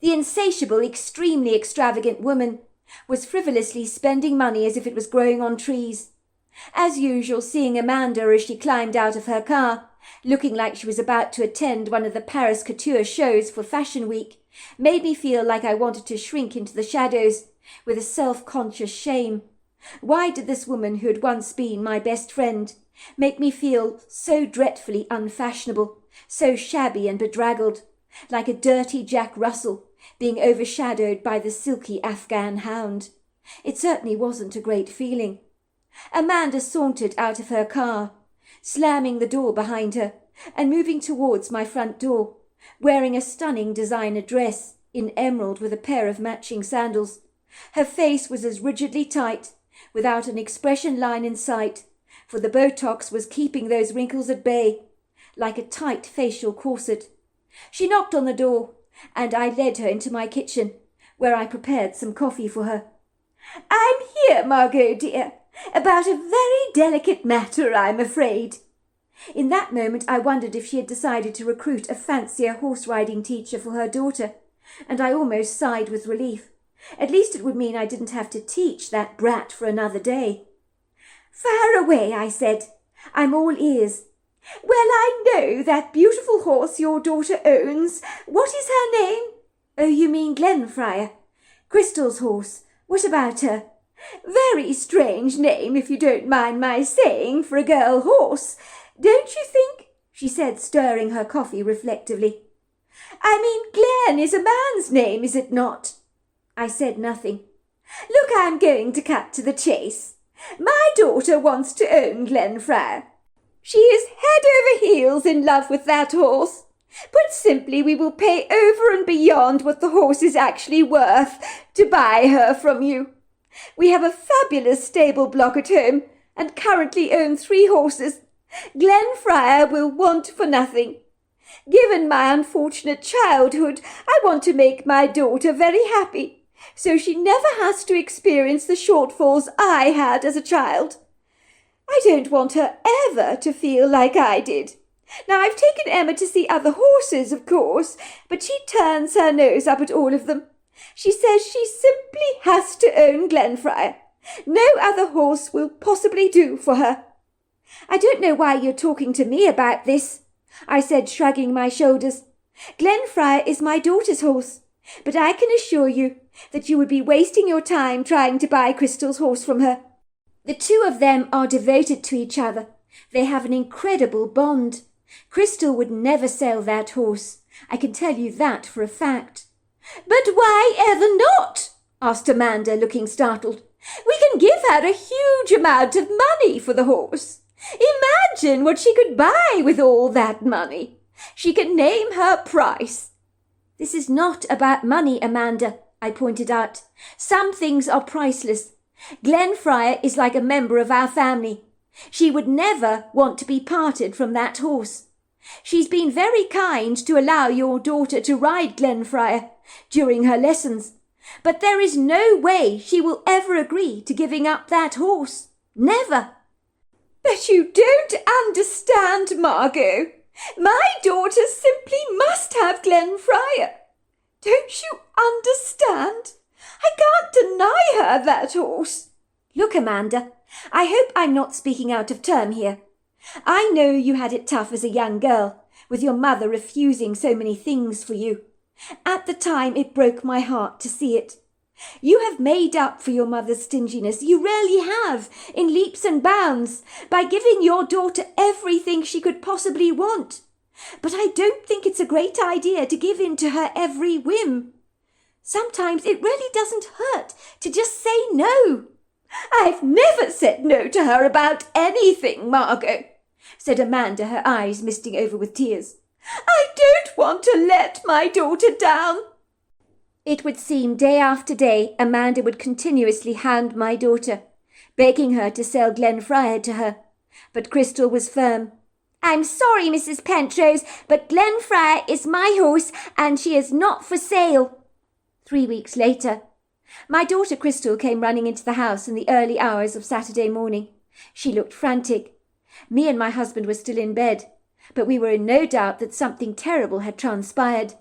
The insatiable, extremely extravagant woman was frivolously spending money as if it was growing on trees. As usual, seeing Amanda as she climbed out of her car, looking like she was about to attend one of the Paris couture shows for Fashion Week, made me feel like I wanted to shrink into the shadows with a self-conscious shame. Why did this woman, who had once been my best friend, make me feel so dreadfully unfashionable, so shabby and bedraggled, like a dirty Jack Russell being overshadowed by the silky Afghan hound? It certainly wasn't a great feeling. Amanda sauntered out of her car, slamming the door behind her and moving towards my front door, wearing a stunning designer dress in emerald with a pair of matching sandals. Her face was as rigidly tight, without an expression line in sight, for the Botox was keeping those wrinkles at bay, like a tight facial corset. She knocked on the door, and I led her into my kitchen, where I prepared some coffee for her. "I'm here, Margot dear, about a very delicate matter, I'm afraid." In that moment I wondered if she had decided to recruit a fancier horse-riding teacher for her daughter, and I almost sighed with relief. At least it would mean I didn't have to teach that brat for another day. "Fire away," I said. "I'm all ears." "Well, I know that beautiful horse your daughter owns. What is her name?" "Oh, you mean Glenfriar. Crystal's horse. What about her?" "Very strange name, if you don't mind my saying, for a girl horse, don't you think?" she said, stirring her coffee reflectively. "I mean, Glen is a man's name, is it not?" I said nothing. "Look, I'm going to cut to the chase. My daughter wants to own Glenfriar. She is head over heels in love with that horse. Put simply, we will pay over and beyond what the horse is actually worth to buy her from you. We have a fabulous stable block at home and currently own 3 horses. Glenfriar will want for nothing. Given my unfortunate childhood, I want to make my daughter very happy, so she never has to experience the shortfalls I had as a child. I don't want her ever to feel like I did. Now, I've taken Emma to see other horses, of course, but she turns her nose up at all of them. She says she simply has to own Glenfriar. No other horse will possibly do for her." "I don't know why you're talking to me about this," I said, shrugging my shoulders. "Glenfriar is my daughter's horse. But I can assure you that you would be wasting your time trying to buy Crystal's horse from her. The two of them are devoted to each other. They have an incredible bond. Crystal would never sell that horse. I can tell you that for a fact." "But why ever not?" asked Amanda, looking startled. "We can give her a huge amount of money for the horse. Imagine what she could buy with all that money. She can name her price." "This is not about money, Amanda," I pointed out. "Some things are priceless. Glenfriar is like a member of our family. She would never want to be parted from that horse. She's been very kind to allow your daughter to ride Glenfriar during her lessons, but there is no way she will ever agree to giving up that horse. Never." "But you don't understand, Margot. My daughter simply must have Glenfriar. Don't you understand? I can't deny her that horse." "Look, Amanda, I hope I'm not speaking out of turn here. I know you had it tough as a young girl, with your mother refusing so many things for you. At the time, it broke my heart to see it. You have made up for your mother's stinginess, you really have, in leaps and bounds, by giving your daughter everything she could possibly want. But I don't think it's a great idea to give in to her every whim. Sometimes it really doesn't hurt to just say no." "I've never said no to her about anything, Margot," said Amanda, her eyes misting over with tears. "I don't want to let my daughter down." It would seem day after day Amanda would continuously hound my daughter, begging her to sell Glenfriar to her. But Crystal was firm. "I'm sorry, Mrs. Pentrose, but Glenfriar is my horse and she is not for sale." 3 weeks later, my daughter Crystal came running into the house in the early hours of Saturday morning. She looked frantic. Me and my husband were still in bed, but we were in no doubt that something terrible had transpired,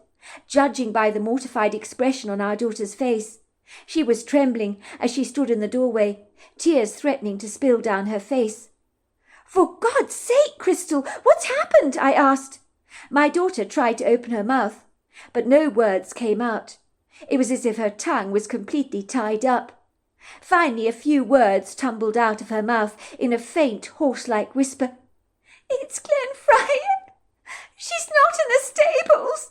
judging by the mortified expression on our daughter's face. She was trembling as she stood in the doorway, tears threatening to spill down her face. "For God's sake, Crystal, what's happened?" I asked. My daughter tried to open her mouth, but no words came out. It was as if her tongue was completely tied up. Finally, a few words tumbled out of her mouth in a faint, horse-like whisper. "It's Glenfriar. She's not in the stables.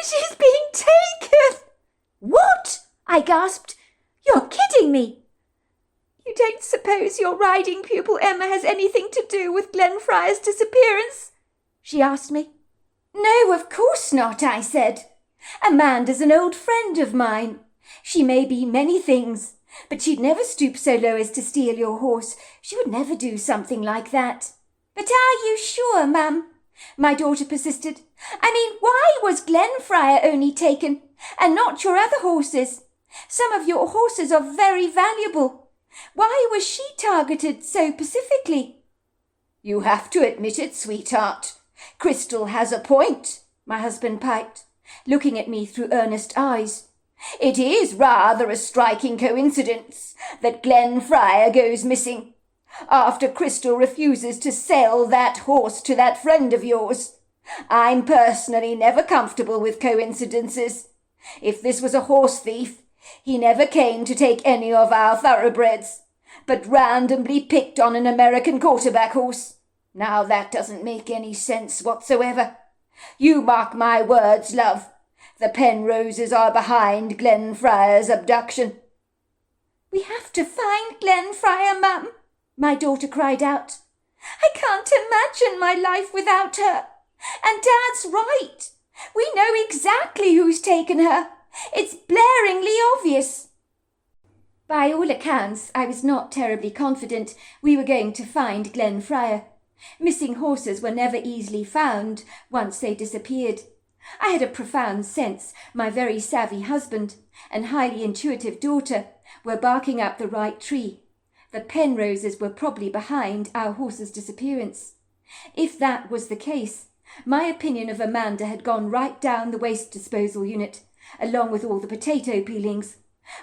She's being taken." "What?" I gasped. "You're kidding me." "You don't suppose your riding pupil Emma has anything to do with Glenfriar's disappearance?" she asked me. "No, of course not," I said. "Amanda's an old friend of mine. She may be many things, but she'd never stoop so low as to steal your horse. She would never do something like that." "But are you sure, Mum?" my daughter persisted. "I mean, why was Glenfriar only taken, and not your other horses? Some of your horses are very valuable. Why was she targeted so specifically?" "You have to admit it, sweetheart. Crystal has a point," my husband piped, looking at me through earnest eyes. "It is rather a striking coincidence that Glenfriar goes missing after Crystal refuses to sell that horse to that friend of yours. I'm personally never comfortable with coincidences. If this was a horse thief, he never came to take any of our thoroughbreds, but randomly picked on an American quarterback horse. Now that doesn't make any sense whatsoever. You mark my words, love. The Penroses are behind Glenfriar's abduction." "We have to find Glenfriar, Mum," my daughter cried out. "I can't imagine my life without her. And Dad's right. We know exactly who's taken her. It's blaringly obvious." By all accounts, I was not terribly confident we were going to find Glenfriar. Missing horses were never easily found once they disappeared. I had a profound sense my very savvy husband and highly intuitive daughter were barking up the right tree. The Penroses were probably behind our horse's disappearance. If that was the case, my opinion of Amanda had gone right down the waste disposal unit, along with all the potato peelings.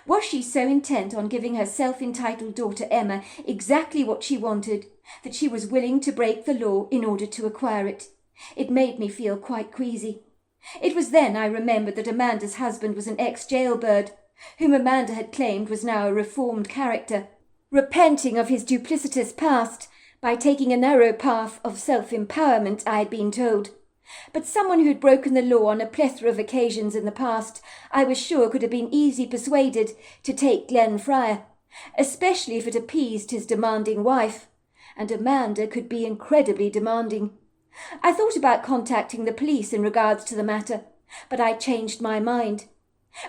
Was she so intent on giving her self-entitled daughter Emma exactly what she wanted that she was willing to break the law in order to acquire it? It made me feel quite queasy. It was then I remembered that Amanda's husband was an ex-jailbird, whom Amanda had claimed was now a reformed character, repenting of his duplicitous past by taking a narrow path of self-empowerment, I had been told. But someone who had broken the law on a plethora of occasions in the past, I was sure could have been easily persuaded to take Glenfriar, especially if it appeased his demanding wife. And Amanda could be incredibly demanding. I thought about contacting the police in regards to the matter, but I changed my mind.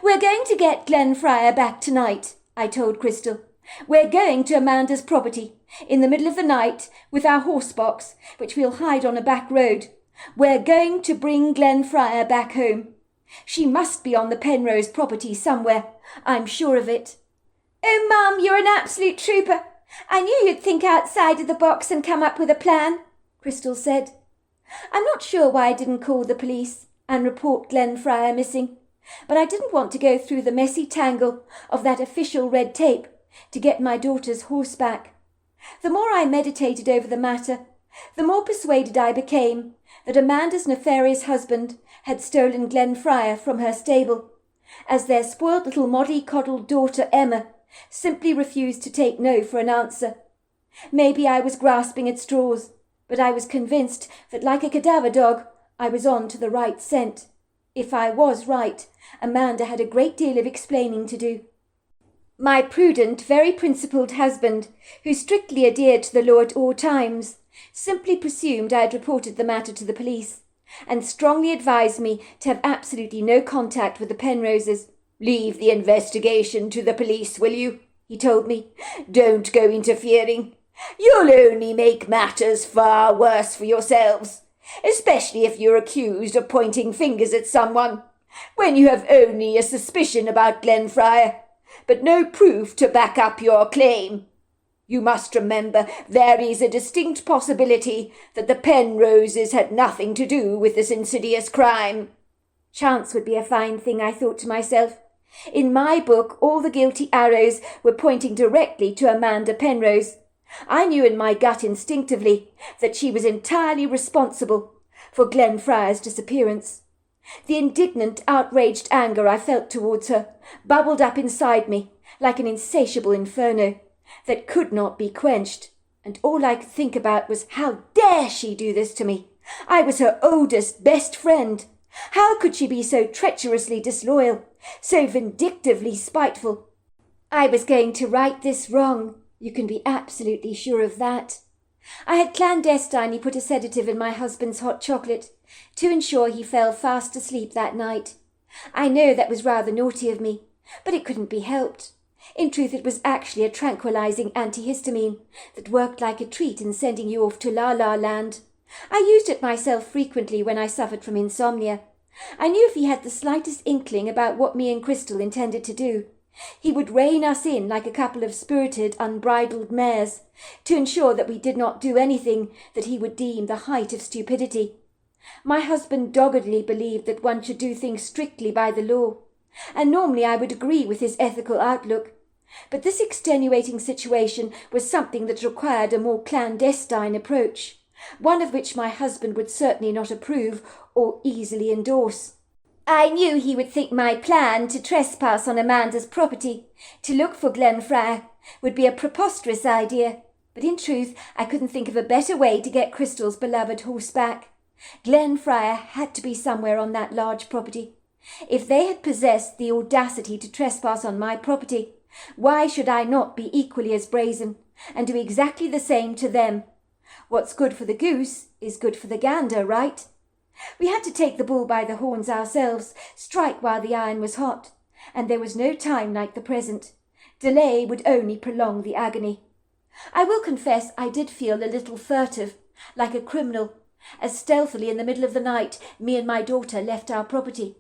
"We're going to get Glenfriar back tonight," I told Crystal. "We're going to Amanda's property, in the middle of the night, with our horse box, which we'll hide on a back road. We're going to bring Glenfriar back home. She must be on the Penrose property somewhere. I'm sure of it." "Oh, Mum, you're an absolute trooper. I knew you'd think outside of the box and come up with a plan," Crystal said. I'm not sure why I didn't call the police and report Glenfriar missing, but I didn't want to go through the messy tangle of that official red tape to get my daughter's horse back. The more I meditated over the matter, the more persuaded I became that Amanda's nefarious husband had stolen Glenfriar from her stable, as their spoiled little molly-coddled daughter Emma simply refused to take no for an answer. Maybe I was grasping at straws, but I was convinced that, like a cadaver dog, I was on to the right scent. If I was right, Amanda had a great deal of explaining to do. My prudent, very principled husband, who strictly adhered to the law at all times, simply presumed I had reported the matter to the police, and strongly advised me to have absolutely no contact with the Penroses. "Leave the investigation to the police, will you?" he told me. "Don't go interfering. You'll only make matters far worse for yourselves, especially if you're accused of pointing fingers at someone, when you have only a suspicion about Glenfriar, but no proof to back up your claim. You must remember there is a distinct possibility that the Penroses had nothing to do with this insidious crime." Chance would be a fine thing, I thought to myself. In my book, all the guilty arrows were pointing directly to Amanda Penrose. I knew in my gut instinctively that she was entirely responsible for Glenfriar's disappearance. The indignant, outraged anger I felt towards her bubbled up inside me like an insatiable inferno that could not be quenched, and all I could think about was, how dare she do this to me? I was her oldest, best friend. How could she be so treacherously disloyal, so vindictively spiteful? I was going to right this wrong. You can be absolutely sure of that. I had clandestinely put a sedative in my husband's hot chocolate to ensure he fell fast asleep that night. I know that was rather naughty of me, but it couldn't be helped. In truth, it was actually a tranquilizing antihistamine that worked like a treat in sending you off to La-La Land. I used it myself frequently when I suffered from insomnia. I knew if he had the slightest inkling about what me and Crystal intended to do, he would rein us in like a couple of spirited, unbridled mares, to ensure that we did not do anything that he would deem the height of stupidity. My husband doggedly believed that one should do things strictly by the law, and normally I would agree with his ethical outlook. But this extenuating situation was something that required a more clandestine approach, one of which my husband would certainly not approve or easily endorse. I knew he would think my plan to trespass on Amanda's property, to look for Glenfriar, would be a preposterous idea, but in truth I couldn't think of a better way to get Crystal's beloved horse back. Glenfriar had to be somewhere on that large property. If they had possessed the audacity to trespass on my property, why should I not be equally as brazen, and do exactly the same to them? What's good for the goose is good for the gander, right? We had to take the bull by the horns ourselves, strike while the iron was hot, and there was no time like the present. Delay would only prolong the agony. I will confess I did feel a little furtive, like a criminal, as stealthily in the middle of the night me and my daughter left our property.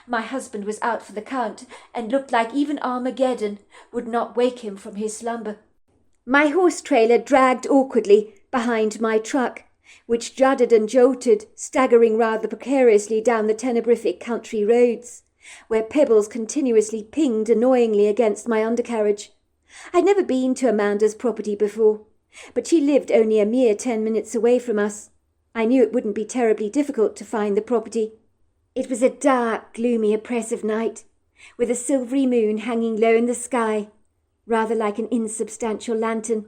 My husband was out for the count, and looked like even Armageddon would not wake him from his slumber. My horse-trailer dragged awkwardly behind my truck, which juddered and jolted, staggering rather precariously down the tenebrific country roads, where pebbles continuously pinged annoyingly against my undercarriage. I'd never been to Amanda's property before, but she lived only a mere 10 minutes away from us. I knew it wouldn't be terribly difficult to find the property. It was a dark, gloomy, oppressive night, with a silvery moon hanging low in the sky, rather like an insubstantial lantern.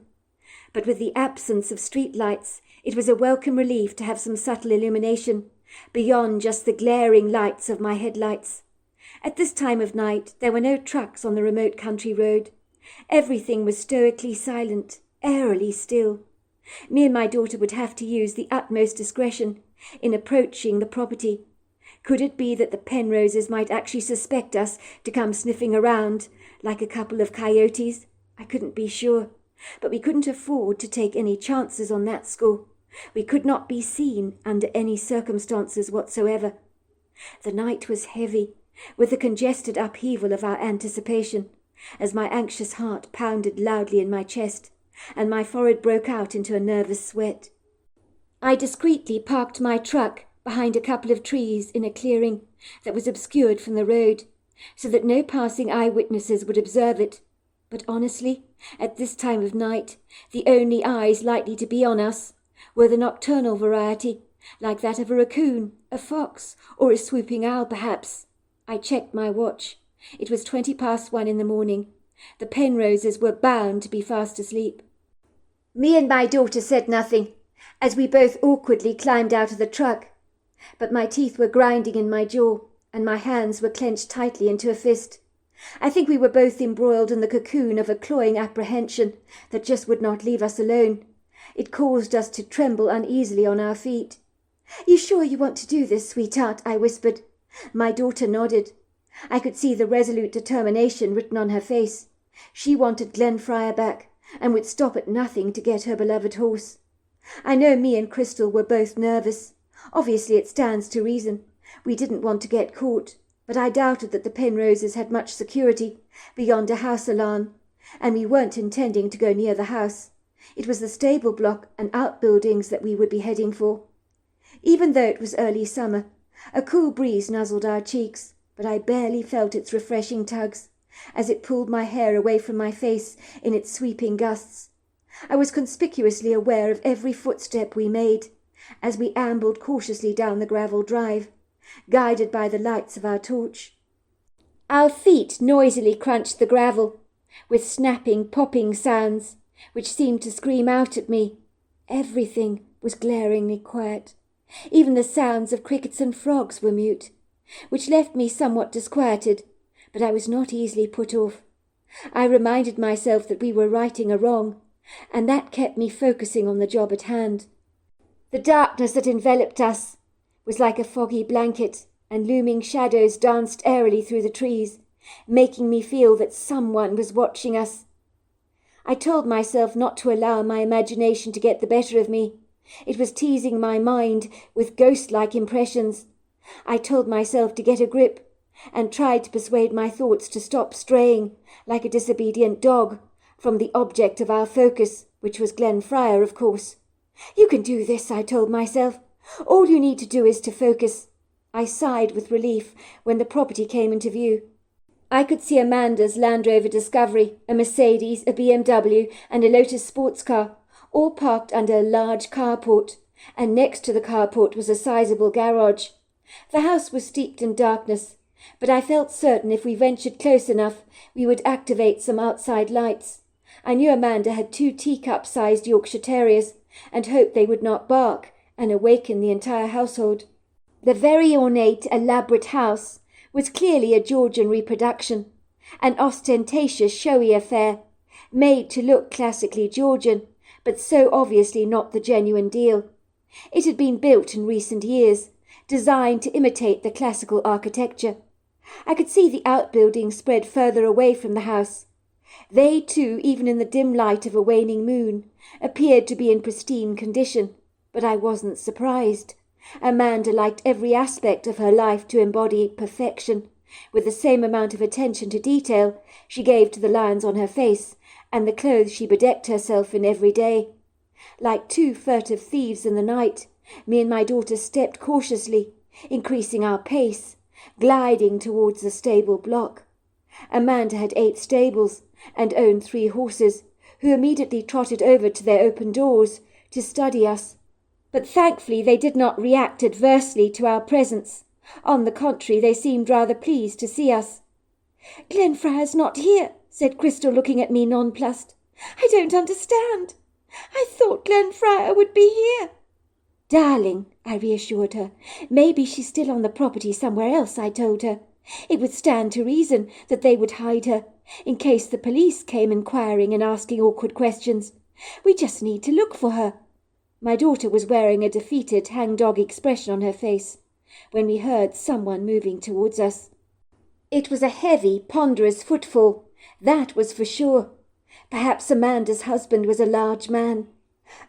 But with the absence of street lights, it was a welcome relief to have some subtle illumination, beyond just the glaring lights of my headlights. At this time of night, there were no trucks on the remote country road. Everything was stoically silent, airily still. Me and my daughter would have to use the utmost discretion in approaching the property. Could it be that the Penroses might actually suspect us to come sniffing around like a couple of coyotes? I couldn't be sure, but we couldn't afford to take any chances on that score. We could not be seen under any circumstances whatsoever. The night was heavy, with the congested upheaval of our anticipation, as my anxious heart pounded loudly in my chest, and my forehead broke out into a nervous sweat. I discreetly parked my truck behind a couple of trees in a clearing that was obscured from the road, so that no passing eyewitnesses would observe it. But honestly, at this time of night, the only eyes likely to be on us were the nocturnal variety, like that of a raccoon, a fox, or a swooping owl, perhaps. I checked my watch. It was 1:20 in the morning. The Penroses were bound to be fast asleep. Me and my daughter said nothing, as we both awkwardly climbed out of the truck, but my teeth were grinding in my jaw, and my hands were clenched tightly into a fist. I think we were both embroiled in the cocoon of a cloying apprehension that just would not leave us alone. It caused us to tremble uneasily on our feet. "You sure you want to do this, sweetheart?" I whispered. My daughter nodded. I could see the resolute determination written on her face. She wanted Glenfriar back, and would stop at nothing to get her beloved horse. I know me and Crystal were both nervous. Obviously it stands to reason. We didn't want to get caught, but I doubted that the Penroses had much security beyond a house alarm, and we weren't intending to go near the house. It was the stable block and outbuildings that we would be heading for. Even though it was early summer, a cool breeze nuzzled our cheeks, but I barely felt its refreshing tugs, as it pulled my hair away from my face in its sweeping gusts. I was conspicuously aware of every footstep we made, as we ambled cautiously down the gravel drive, guided by the lights of our torch. Our feet noisily crunched the gravel, with snapping, popping sounds, which seemed to scream out at me. Everything was glaringly quiet. Even the sounds of crickets and frogs were mute, which left me somewhat disquieted, but I was not easily put off. I reminded myself that we were righting a wrong, and that kept me focusing on the job at hand. The darkness that enveloped us was like a foggy blanket, and looming shadows danced airily through the trees, making me feel that someone was watching us. I told myself not to allow my imagination to get the better of me. It was teasing my mind with ghost-like impressions. I told myself to get a grip, and tried to persuade my thoughts to stop straying, like a disobedient dog, from the object of our focus, which was Glenfriar, of course. "You can do this," I told myself. "All you need to do is to focus." I sighed with relief when the property came into view. I could see Amanda's Land Rover Discovery, a Mercedes, a BMW, and a Lotus sports car, all parked under a large carport, and next to the carport was a sizable garage. The house was steeped in darkness, but I felt certain if we ventured close enough we would activate some outside lights. I knew Amanda had 2 teacup-sized Yorkshire Terriers, and hoped they would not bark and awaken the entire household. The very ornate, elaborate house was clearly a Georgian reproduction, an ostentatious, showy affair, made to look classically Georgian, but so obviously not the genuine deal. It had been built in recent years, designed to imitate the classical architecture. I could see the outbuildings spread further away from the house. They, too, even in the dim light of a waning moon, appeared to be in pristine condition, but I wasn't surprised. Amanda liked every aspect of her life to embody perfection, with the same amount of attention to detail she gave to the lines on her face and the clothes she bedecked herself in every day. Like 2 furtive thieves in the night, me and my daughter stepped cautiously, increasing our pace, gliding towards the stable block. Amanda had 8 stables and owned 3 horses, who immediately trotted over to their open doors to study us. But thankfully they did not react adversely to our presence. On the contrary, they seemed rather pleased to see us. "Glenfriar's not here," said Crystal, looking at me nonplussed. "I don't understand. I thought Glenfriar would be here." "Darling," I reassured her. "Maybe she's still on the property somewhere else," I told her. It would stand to reason that they would hide her, in case the police came inquiring and asking awkward questions. We just need to look for her. My daughter was wearing a defeated hangdog expression on her face when we heard someone moving towards us. It was a heavy, ponderous footfall, that was for sure. Perhaps Amanda's husband was a large man.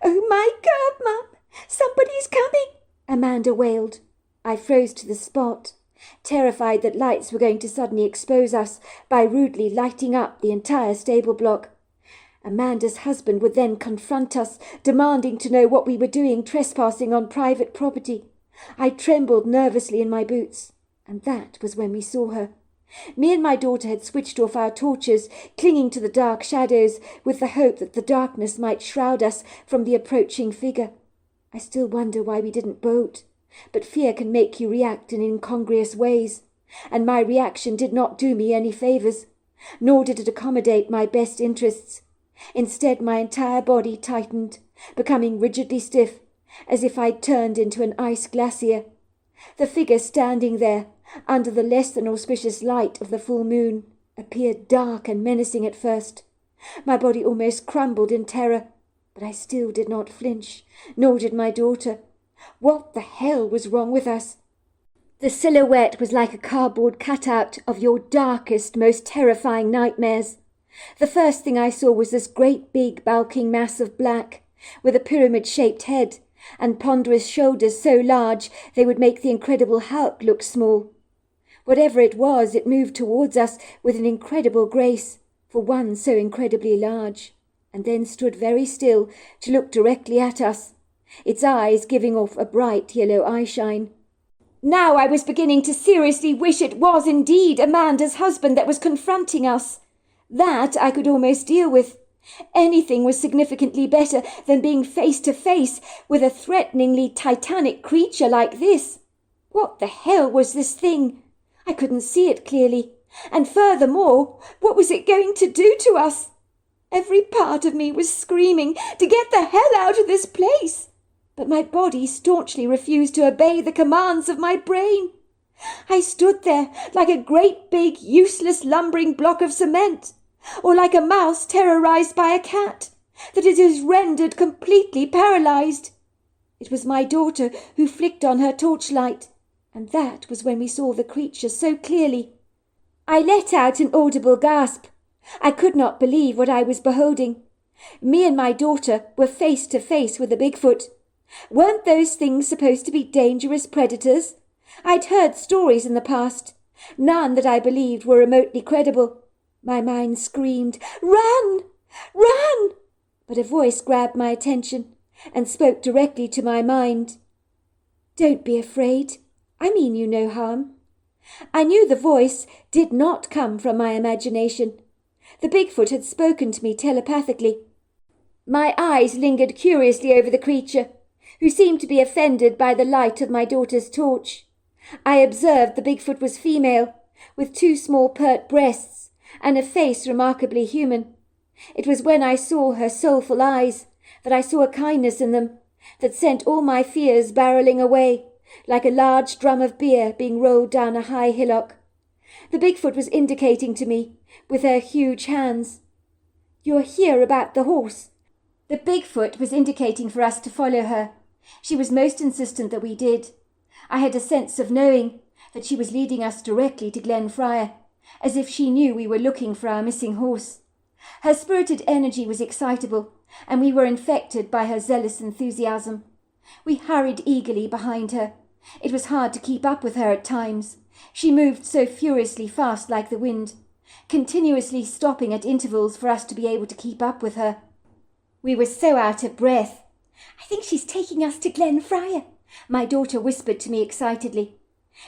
"Oh, my God, Mum! Somebody's coming!" Amanda wailed. I froze to the spot, terrified that lights were going to suddenly expose us by rudely lighting up the entire stable block. Amanda's husband would then confront us, demanding to know what we were doing trespassing on private property. I trembled nervously in my boots, and that was when we saw her. Me and my daughter had switched off our torches, clinging to the dark shadows with the hope that the darkness might shroud us from the approaching figure. I still wonder why we didn't bolt, but fear can make you react in incongruous ways, and my reaction did not do me any favours, nor did it accommodate my best interests. Instead, my entire body tightened, becoming rigidly stiff, as if I'd turned into an ice glacier. The figure standing there, under the less than auspicious light of the full moon, appeared dark and menacing at first. My body almost crumbled in terror, but I still did not flinch, nor did my daughter. What the hell was wrong with us? The silhouette was like a cardboard cutout of your darkest, most terrifying nightmares. The first thing I saw was this great big bulking mass of black, with a pyramid-shaped head, and ponderous shoulders so large they would make the Incredible Hulk look small. Whatever it was, it moved towards us with an incredible grace, for one so incredibly large, and then stood very still to look directly at us, its eyes giving off a bright yellow eyeshine. Now I was beginning to seriously wish it was indeed Amanda's husband that was confronting us. That I could almost deal with. Anything was significantly better than being face to face with a threateningly titanic creature like this. What the hell was this thing? I couldn't see it clearly. And furthermore, what was it going to do to us? Every part of me was screaming to get the hell out of this place. But my body staunchly refused to obey the commands of my brain. I stood there like a great big useless lumbering block of cement, or like a mouse terrorized by a cat, that it is rendered completely paralyzed. It was my daughter who flicked on her torchlight, and that was when we saw the creature so clearly. I let out an audible gasp. I could not believe what I was beholding. Me and my daughter were face to face with a Bigfoot. Weren't those things supposed to be dangerous predators? I'd heard stories in the past, none that I believed were remotely credible. My mind screamed, "Run! Run!" But a voice grabbed my attention and spoke directly to my mind. "Don't be afraid. I mean you no harm." I knew the voice did not come from my imagination. The Bigfoot had spoken to me telepathically. My eyes lingered curiously over the creature, who seemed to be offended by the light of my daughter's torch. I observed the Bigfoot was female, with 2 small pert breasts, and a face remarkably human. It was when I saw her soulful eyes that I saw a kindness in them that sent all my fears barrelling away, like a large drum of beer being rolled down a high hillock. The Bigfoot was indicating to me, with her huge hands. "You're here about the horse." The Bigfoot was indicating for us to follow her. She was most insistent that we did. I had a sense of knowing that she was leading us directly to Glenfriar, as if she knew we were looking for our missing horse. Her spirited energy was excitable, and we were infected by her zealous enthusiasm. We hurried eagerly behind her. It was hard to keep up with her at times. She moved so furiously fast like the wind, continuously stopping at intervals for us to be able to keep up with her. We were so out of breath. "I think she's taking us to Glenfriar," my daughter whispered to me excitedly.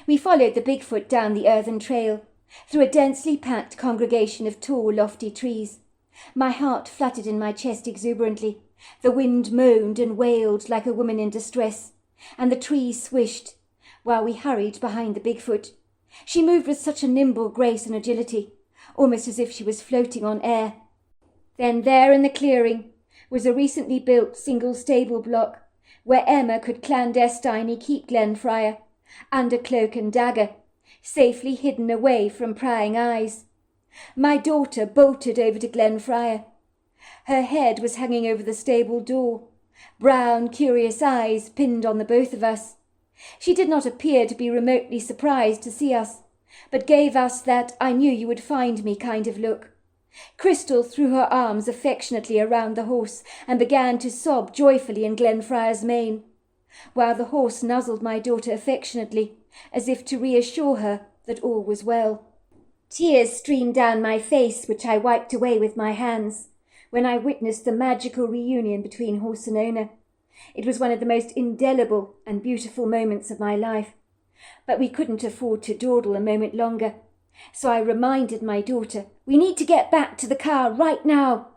We followed the Bigfoot down the earthen trail, through a densely packed congregation of tall, lofty trees. My heart fluttered in my chest exuberantly. The wind moaned and wailed like a woman in distress, and the trees swished, while we hurried behind the Bigfoot. She moved with such a nimble grace and agility, almost as if she was floating on air. Then there in the clearing was a recently built single stable block where Emma could clandestinely keep Glenfriar, under cloak and dagger, safely hidden away from prying eyes. My daughter bolted over to Glenfriar. Her head was hanging over the stable door, brown, curious eyes pinned on the both of us. She did not appear to be remotely surprised to see us, but gave us that "I knew you would find me" kind of look. Crystal threw her arms affectionately around the horse and began to sob joyfully in Glenfriar's mane, while the horse nuzzled my daughter affectionately, as if to reassure her that all was well. Tears streamed down my face, which I wiped away with my hands, when I witnessed the magical reunion between horse and owner. It was one of the most indelible and beautiful moments of my life, but we couldn't afford to dawdle a moment longer, so I reminded my daughter, "We need to get back to the car right now."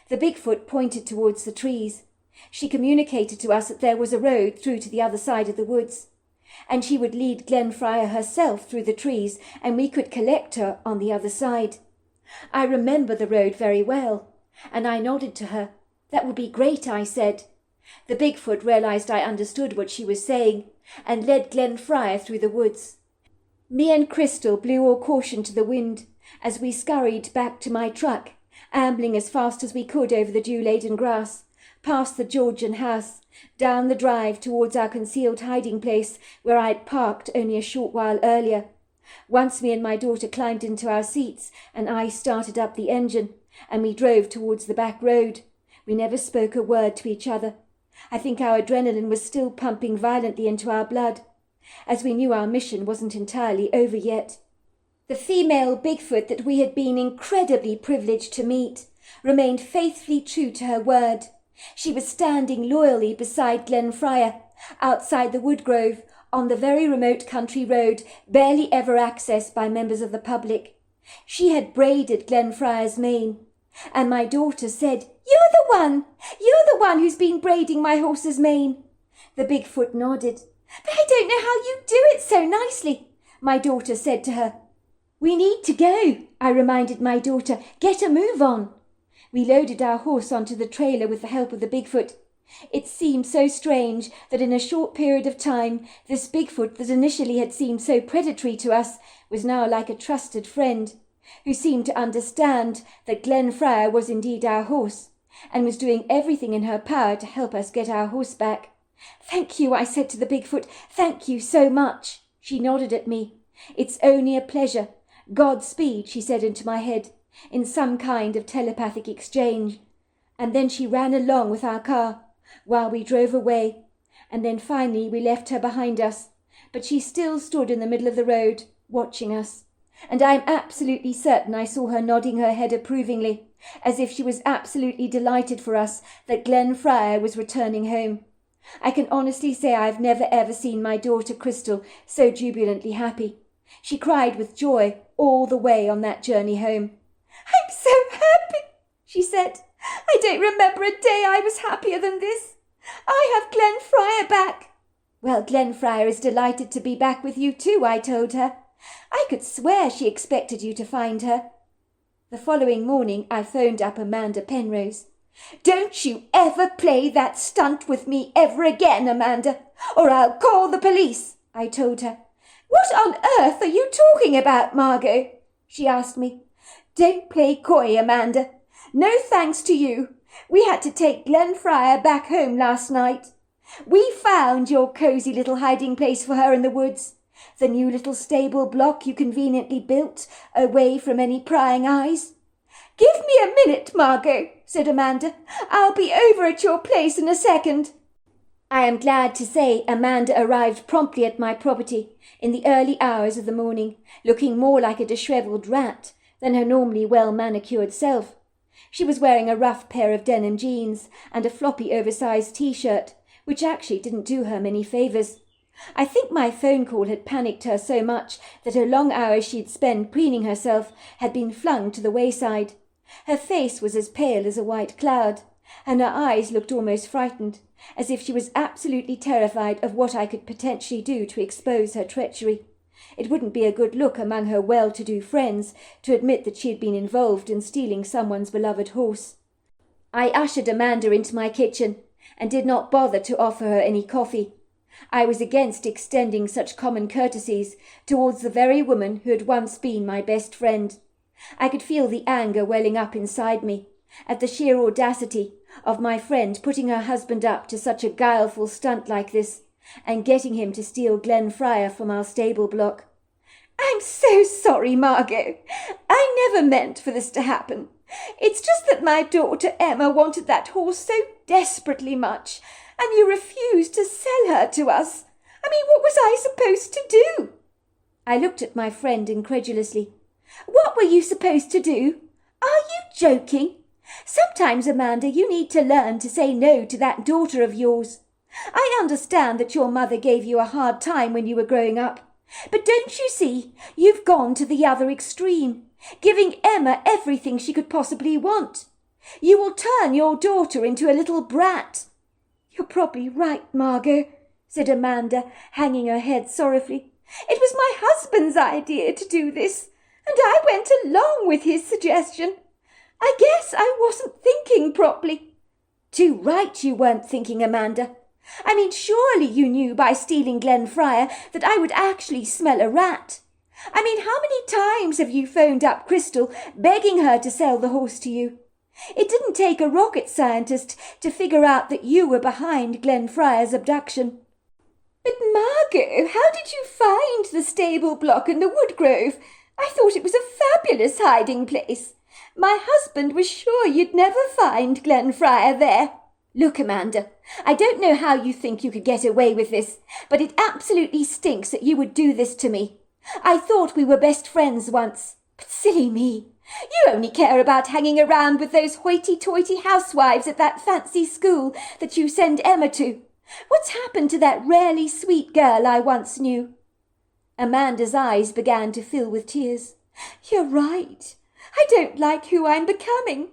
The Bigfoot pointed towards the trees. She communicated to us that there was a road through to the other side of the woods, and she would lead Glenfriar herself through the trees, and we could collect her on the other side. I remember the road very well, and I nodded to her. "That would be great," I said. The Bigfoot realized I understood what she was saying, and led Glenfriar through the woods. Me and Crystal blew all caution to the wind as we scurried back to my truck, ambling as fast as we could over the dew-laden grass, past the Georgian house, down the drive towards our concealed hiding place where I'd parked only a short while earlier. Once me and my daughter climbed into our seats and I started up the engine, and we drove towards the back road. We never spoke a word to each other. I think our adrenaline was still pumping violently into our blood, as we knew our mission wasn't entirely over yet. The female Bigfoot that we had been incredibly privileged to meet remained faithfully true to her word. She was standing loyally beside Glenfriar, outside the wood grove, on the very remote country road, barely ever accessed by members of the public. She had braided Glenfriar's mane, and my daughter said, You're the one who's been braiding my horse's mane." The Bigfoot nodded. "But I don't know how you do it so nicely," my daughter said to her. "We need to go," I reminded my daughter. "Get a move on." We loaded our horse onto the trailer with the help of the Bigfoot. It seemed so strange that in a short period of time this Bigfoot that initially had seemed so predatory to us was now like a trusted friend, who seemed to understand that Glenfriar was indeed our horse, and was doing everything in her power to help us get our horse back. "Thank you," I said to the Bigfoot. "Thank you so much." She nodded at me. "It's only a pleasure. Godspeed," she said into my head, in some kind of telepathic exchange. And then she ran along with our car, while we drove away, and then finally we left her behind us, but she still stood in the middle of the road, watching us, and I'm absolutely certain I saw her nodding her head approvingly, as if she was absolutely delighted for us that Glenfriar was returning home. I can honestly say I've never ever seen my daughter Crystal so jubilantly happy. She cried with joy all the way on that journey home. "I'm so happy," she said. "I don't remember a day I was happier than this. I have Glenfriar back." "Well, Glenfriar is delighted to be back with you too," I told her. "I could swear she expected you to find her." The following morning I phoned up Amanda Penrose. "Don't you ever play that stunt with me ever again, Amanda, or I'll call the police," I told her. "What on earth are you talking about, Margot?" she asked me. "Don't play coy, Amanda. No thanks to you. We had to take Glenfriar back home last night. We found your cosy little hiding place for her in the woods, the new little stable block you conveniently built, away from any prying eyes." "Give me a minute, Margot," said Amanda. "I'll be over at your place in a second." I am glad to say Amanda arrived promptly at my property in the early hours of the morning, looking more like a dishevelled rat than her normally well-manicured self. She was wearing a rough pair of denim jeans and a floppy oversized T-shirt, which actually didn't do her many favours. I think my phone call had panicked her so much that her long hours she'd spent preening herself had been flung to the wayside. Her face was as pale as a white cloud, and her eyes looked almost frightened, as if she was absolutely terrified of what I could potentially do to expose her treachery. It wouldn't be a good look among her well-to-do friends to admit that she had been involved in stealing someone's beloved horse. I ushered Amanda into my kitchen and did not bother to offer her any coffee. I was against extending such common courtesies towards the very woman who had once been my best friend. I could feel the anger welling up inside me at the sheer audacity of my friend putting her husband up to such a guileful stunt like this and getting him to steal Glenfriar from our stable block. "I'm so sorry, Margot. I never meant for this to happen. It's just that my daughter Emma wanted that horse so desperately much, and you refused to sell her to us. I mean, what was I supposed to do?" I looked at my friend incredulously. "What were you supposed to do? Are you joking? Sometimes, Amanda, you need to learn to say no to that daughter of yours. I understand that your mother gave you a hard time when you were growing up, but don't you see, you've gone to the other extreme, giving Emma everything she could possibly want. You will turn your daughter into a little brat." "You're probably right, Margot," said Amanda, hanging her head sorrowfully. "It was my husband's idea to do this, and I went along with his suggestion. I guess I wasn't thinking properly." "Too right you weren't thinking, Amanda. I mean, surely you knew by stealing Glenfriar that I would actually smell a rat. I mean, how many times have you phoned up Crystal begging her to sell the horse to you? It didn't take a rocket scientist to figure out that you were behind Glenfriar's abduction." "But Margot, how did you find the stable block in the wood grove? I thought it was a fabulous hiding place. My husband was sure you'd never find Glenfriar there." "Look, Amanda, I don't know how you think you could get away with this, but it absolutely stinks that you would do this to me. I thought we were best friends once. But silly me, you only care about hanging around with those hoity-toity housewives at that fancy school that you send Emma to. What's happened to that rarely sweet girl I once knew?" Amanda's eyes began to fill with tears. "You're right. I don't like who I'm becoming.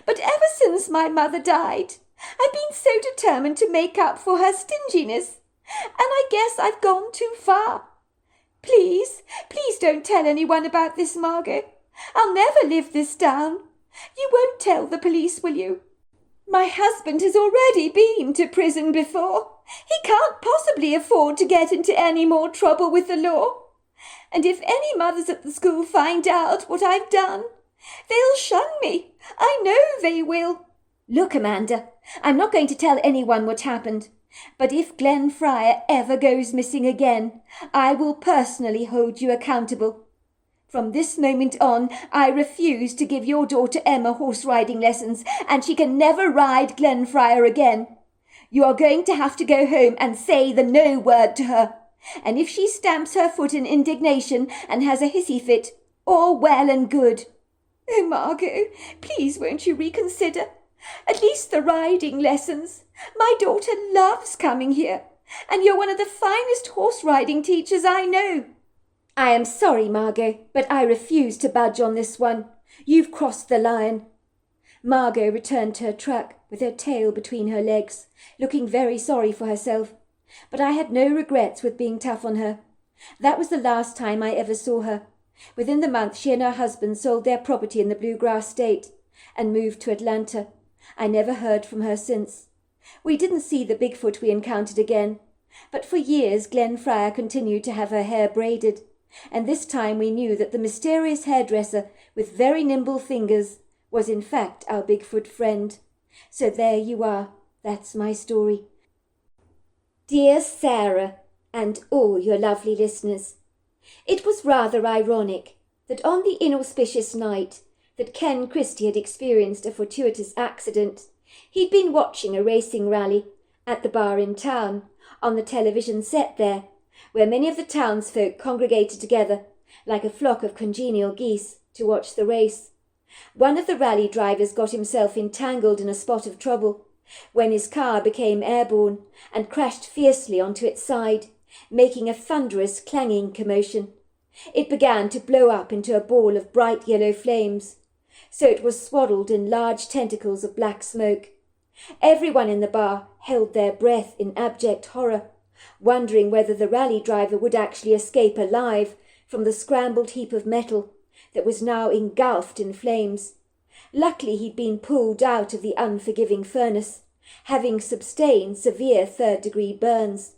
But ever since my mother died, I've been so determined to make up for her stinginess, and I guess I've gone too far. Please, please don't tell anyone about this, Margot. I'll never live this down. You won't tell the police, will you? My husband has already been to prison before. He can't possibly afford to get into any more trouble with the law. And if any mothers at the school find out what I've done, they'll shun me. I know they will." "Look, Amanda, I'm not going to tell anyone what happened. But if Glenfriar ever goes missing again, I will personally hold you accountable. From this moment on, I refuse to give your daughter Emma horse-riding lessons, and she can never ride Glenfriar again. You are going to have to go home and say the no word to her. And if she stamps her foot in indignation and has a hissy fit, all well and good." "Oh, Margot, please won't you reconsider? At least the riding lessons. My daughter loves coming here, and you're one of the finest horse-riding teachers I know." "I am sorry, Margot, but I refuse to budge on this one. You've crossed the line." Margot returned to her truck with her tail between her legs, looking very sorry for herself. But I had no regrets with being tough on her. That was the last time I ever saw her. Within the month, she and her husband sold their property in the Bluegrass State and moved to Atlanta. I never heard from her since. We didn't see the Bigfoot we encountered again, but for years Glenfriar continued to have her hair braided, and this time we knew that the mysterious hairdresser with very nimble fingers was in fact our Bigfoot friend. So there you are. That's my story. Dear Sarah, and all your lovely listeners, it was rather ironic that on the inauspicious night that Ken Christie had experienced a fortuitous accident, he'd been watching a racing rally at the bar in town, on the television set there, where many of the townsfolk congregated together, like a flock of congenial geese, to watch the race. One of the rally drivers got himself entangled in a spot of trouble, when his car became airborne and crashed fiercely onto its side, making a thunderous clanging commotion. It began to blow up into a ball of bright yellow flames, so it was swaddled in large tentacles of black smoke. Everyone in the bar held their breath in abject horror, wondering whether the rally driver would actually escape alive from the scrambled heap of metal that was now engulfed in flames. Luckily he'd been pulled out of the unforgiving furnace, having sustained severe third-degree burns.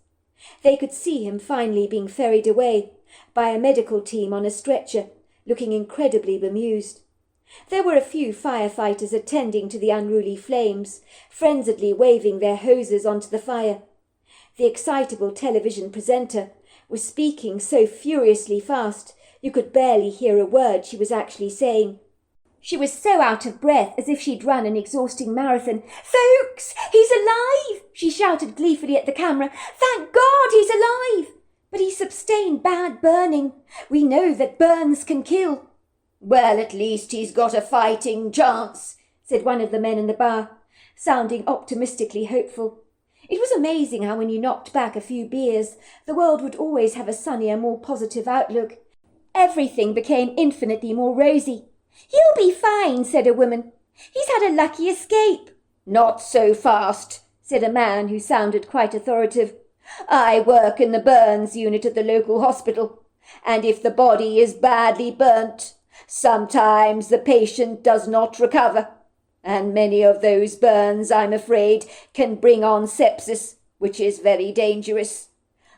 They could see him finally being ferried away by a medical team on a stretcher, looking incredibly bemused. There were a few firefighters attending to the unruly flames, frenziedly waving their hoses onto the fire. The excitable television presenter was speaking so furiously fast you could barely hear a word she was actually saying. She was so out of breath as if she'd run an exhausting marathon. "Folks, he's alive!" she shouted gleefully at the camera. "Thank God he's alive! But he sustained bad burning. We know that burns can kill." "Well, at least he's got a fighting chance," said one of the men in the bar, sounding optimistically hopeful. It was amazing how when you knocked back a few beers, the world would always have a sunnier, more positive outlook. Everything became infinitely more rosy. "He'll be fine," said a woman. "He's had a lucky escape." "Not so fast," said a man who sounded quite authoritative. "I work in the burns unit at the local hospital, and if the body is badly burnt, sometimes the patient does not recover, and many of those burns, I'm afraid, can bring on sepsis, which is very dangerous.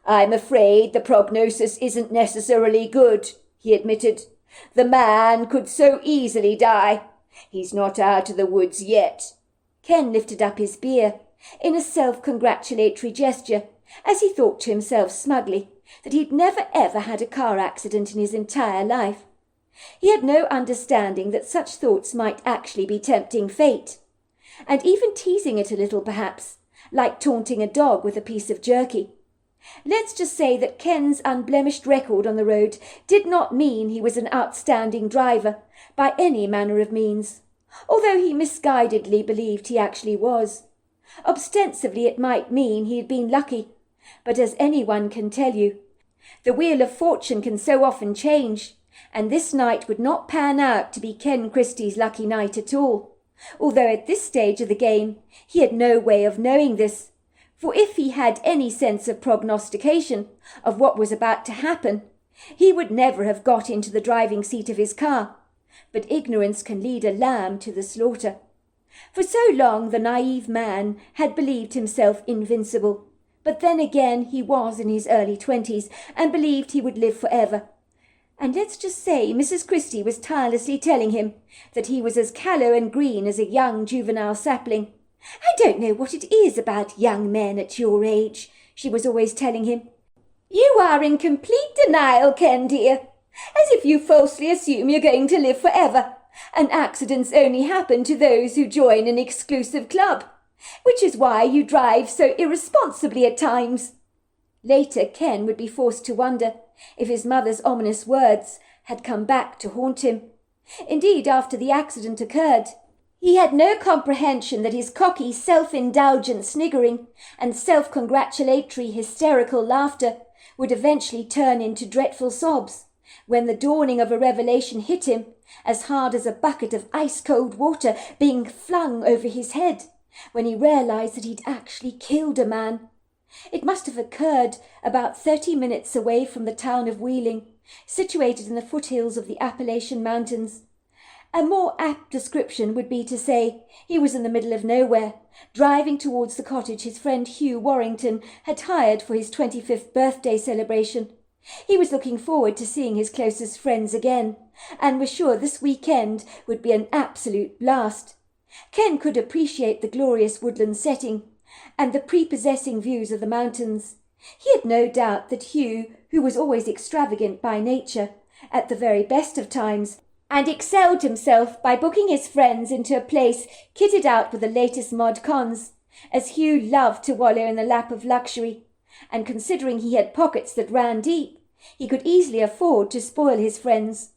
I'm afraid the prognosis isn't necessarily good," he admitted. "The man could so easily die. He's not out of the woods yet." Ken lifted up his beer in a self-congratulatory gesture as he thought to himself smugly that he'd never ever had a car accident in his entire life. He had no understanding that such thoughts might actually be tempting fate, and even teasing it a little perhaps, like taunting a dog with a piece of jerky. Let's just say that Ken's unblemished record on the road did not mean he was an outstanding driver by any manner of means, although he misguidedly believed he actually was. Ostensibly it might mean he had been lucky, but as anyone can tell you, the wheel of fortune can so often change, and this night would not pan out to be Ken Christie's lucky night at all, although at this stage of the game he had no way of knowing this. For if he had any sense of prognostication of what was about to happen, he would never have got into the driving seat of his car. But ignorance can lead a lamb to the slaughter. For so long the naive man had believed himself invincible, but then again he was in his early 20s and believed he would live forever. And let's just say Mrs. Christie was tirelessly telling him that he was as callow and green as a young juvenile sapling. "I don't know what it is about young men at your age," she was always telling him. "You are in complete denial, Ken dear, as if you falsely assume you're going to live forever, and accidents only happen to those who join an exclusive club, which is why you drive so irresponsibly at times." Later, Ken would be forced to wonder if his mother's ominous words had come back to haunt him. Indeed, after the accident occurred, he had no comprehension that his cocky, self-indulgent sniggering and self-congratulatory hysterical laughter would eventually turn into dreadful sobs when the dawning of a revelation hit him as hard as a bucket of ice-cold water being flung over his head, when he realized that he'd actually killed a man. It must have occurred about 30 minutes away from the town of Wheeling, situated in the foothills of the Appalachian Mountains. A more apt description would be to say he was in the middle of nowhere, driving towards the cottage his friend Hugh Warrington had hired for his 25th birthday celebration. He was looking forward to seeing his closest friends again, and was sure this weekend would be an absolute blast. Ken could appreciate the glorious woodland setting and the prepossessing views of the mountains. He had no doubt that Hugh, who was always extravagant by nature, at the very best of times, and excelled himself by booking his friends into a place kitted out with the latest mod cons, as Hugh loved to wallow in the lap of luxury, and considering he had pockets that ran deep, he could easily afford to spoil his friends.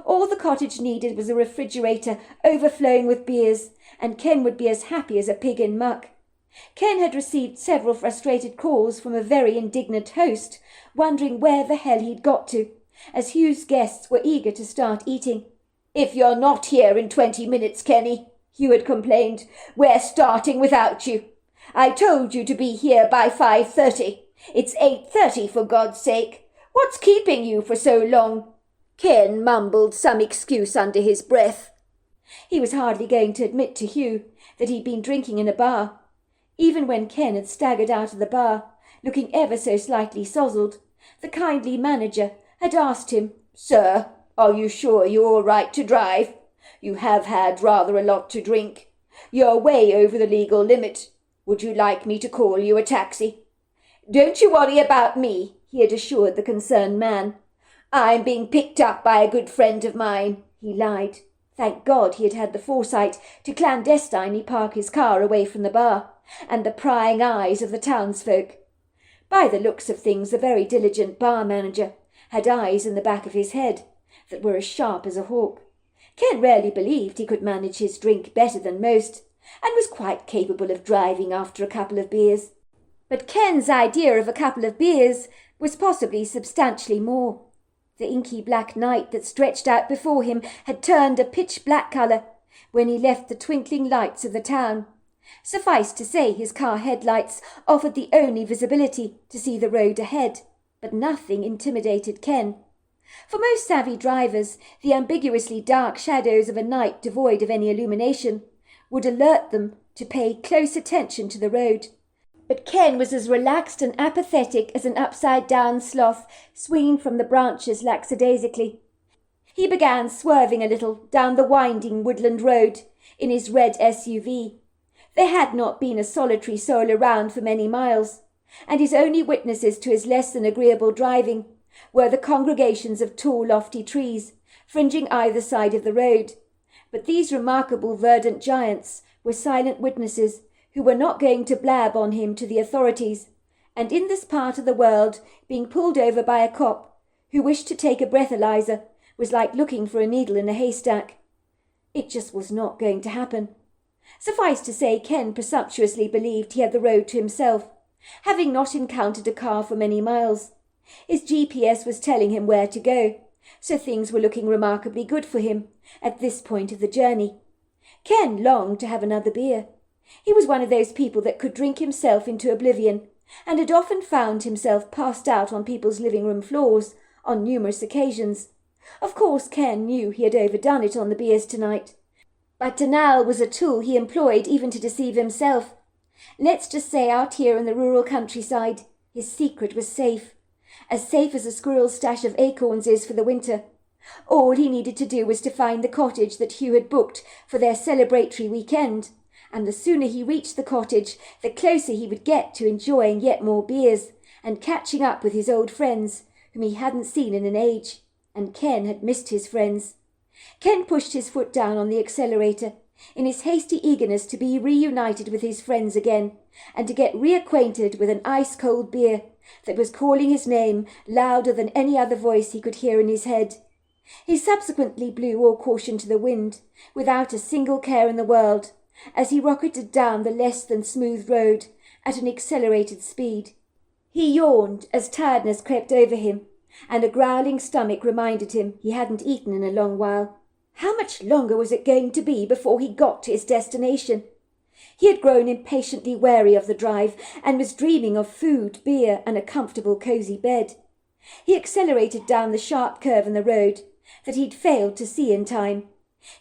All the cottage needed was a refrigerator overflowing with beers, and Ken would be as happy as a pig in muck. Ken had received several frustrated calls from a very indignant host, wondering where the hell he'd got to, as Hugh's guests were eager to start eating. "If you're not here in 20 minutes, Kenny," Hugh had complained. "We're starting without you. I told you to be here by 5:30. It's 8:30, for God's sake. What's keeping you for so long?" Ken mumbled some excuse under his breath. He was hardly going to admit to Hugh that he'd been drinking in a bar. Even when Ken had staggered out of the bar, looking ever so slightly sozzled, the kindly manager had asked him, "Sir, are you sure you're all right to drive? You have had rather a lot to drink. You're way over the legal limit. Would you like me to call you a taxi?" "Don't you worry about me," he had assured the concerned man. "I'm being picked up by a good friend of mine." He lied. Thank God he had had the foresight to clandestinely park his car away from the bar and the prying eyes of the townsfolk. By the looks of things, the very diligent bar manager had eyes in the back of his head that were as sharp as a hawk. Ken rarely believed he could manage his drink better than most, and was quite capable of driving after a couple of beers. But Ken's idea of a couple of beers was possibly substantially more. The inky black night that stretched out before him had turned a pitch-black colour when he left the twinkling lights of the town. Suffice to say, his car headlights offered the only visibility to see the road ahead, but nothing intimidated Ken. For most savvy drivers, the ambiguously dark shadows of a night devoid of any illumination would alert them to pay close attention to the road. But Ken was as relaxed and apathetic as an upside-down sloth swinging from the branches lackadaisically. He began swerving a little down the winding woodland road in his red SUV. There had not been a solitary soul around for many miles, and his only witnesses to his less than agreeable driving were the congregations of tall, lofty trees fringing either side of the road. But these remarkable verdant giants were silent witnesses who were not going to blab on him to the authorities, and in this part of the world, being pulled over by a cop who wished to take a breathalyzer was like looking for a needle in a haystack. It just was not going to happen. Suffice to say, Ken presumptuously believed he had the road to himself, having not encountered a car for many miles. His GPS was telling him where to go, so things were looking remarkably good for him at this point of the journey. Ken longed to have another beer. He was one of those people that could drink himself into oblivion, and had often found himself passed out on people's living-room floors on numerous occasions. Of course, Ken knew he had overdone it on the beers tonight, but denial was a tool he employed even to deceive himself. Let's just say out here in the rural countryside, his secret was safe as a squirrel's stash of acorns is for the winter. All he needed to do was to find the cottage that Hugh had booked for their celebratory weekend, and the sooner he reached the cottage, the closer he would get to enjoying yet more beers and catching up with his old friends, whom he hadn't seen in an age, and Ken had missed his friends. Ken pushed his foot down on the accelerator in his hasty eagerness to be reunited with his friends again, and to get reacquainted with an ice-cold beer that was calling his name louder than any other voice he could hear in his head. He subsequently blew all caution to the wind, without a single care in the world, as he rocketed down the less than smooth road at an accelerated speed. He yawned as tiredness crept over him, and a growling stomach reminded him he hadn't eaten in a long while. How much longer was it going to be before he got to his destination? He had grown impatiently weary of the drive, and was dreaming of food, beer, and a comfortable, cosy bed. He accelerated down the sharp curve in the road that he'd failed to see in time.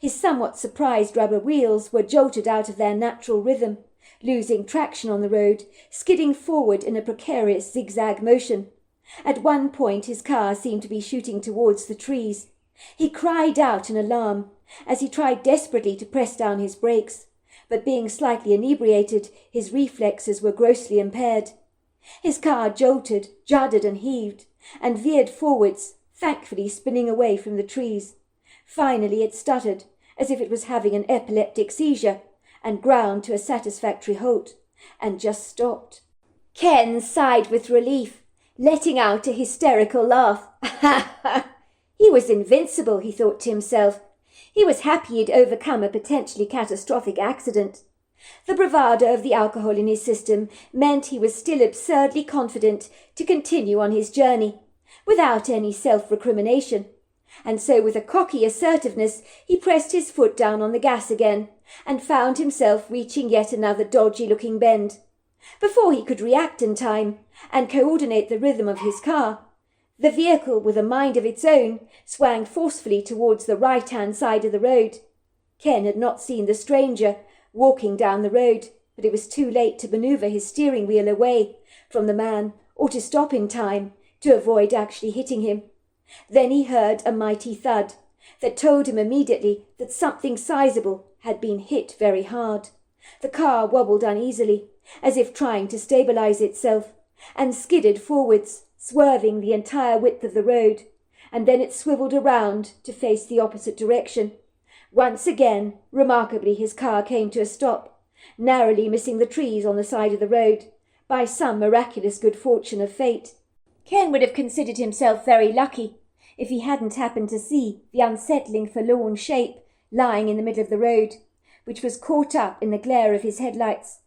His somewhat surprised rubber wheels were jolted out of their natural rhythm, losing traction on the road, skidding forward in a precarious zigzag motion. At one point his car seemed to be shooting towards the trees. He cried out in alarm as he tried desperately to press down his brakes, but being slightly inebriated, his reflexes were grossly impaired. His car jolted, juddered and heaved, and veered forwards, thankfully spinning away from the trees. Finally it stuttered, as if it was having an epileptic seizure, and ground to a satisfactory halt, and just stopped. Ken sighed with relief, letting out a hysterical laugh. He was invincible, he thought to himself. He was happy he'd overcome a potentially catastrophic accident. The bravado of the alcohol in his system meant he was still absurdly confident to continue on his journey, without any self-recrimination. and so with a cocky assertiveness he pressed his foot down on the gas again, and found himself reaching yet another dodgy-looking bend. Before he could react in time and coordinate the rhythm of his car, the vehicle, with a mind of its own, swung forcefully towards the right-hand side of the road. Ken had not seen the stranger walking down the road, but it was too late to manoeuvre his steering wheel away from the man or to stop in time to avoid actually hitting him. Then he heard a mighty thud that told him immediately that something sizable had been hit very hard. The car wobbled uneasily, as if trying to stabilize itself, and skidded forwards, swerving the entire width of the road, and then it swiveled around to face the opposite direction. Once again, remarkably, his car came to a stop, narrowly missing the trees on the side of the road, by some miraculous good fortune of fate. Ken would have considered himself very lucky if he hadn't happened to see the unsettling forlorn shape lying in the middle of the road, which was caught up in the glare of his headlights.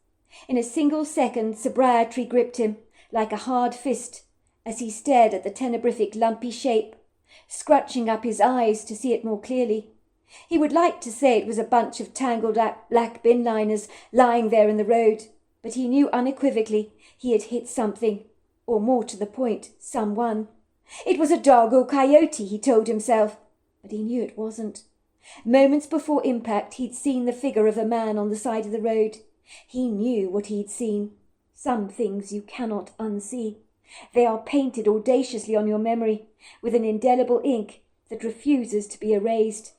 In a single second sobriety gripped him like a hard fist as he stared at the tenebrific lumpy shape, scrunching up his eyes to see it more clearly. He would like to say it was a bunch of tangled black bin liners lying there in the road, but he knew unequivocally he had hit something, or more to the point, someone. It was a dog or coyote, he told himself, but he knew it wasn't. Moments before impact he'd seen the figure of a man on the side of the road. He knew what he'd seen. Some things you cannot unsee. They are painted audaciously on your memory with an indelible ink that refuses to be erased.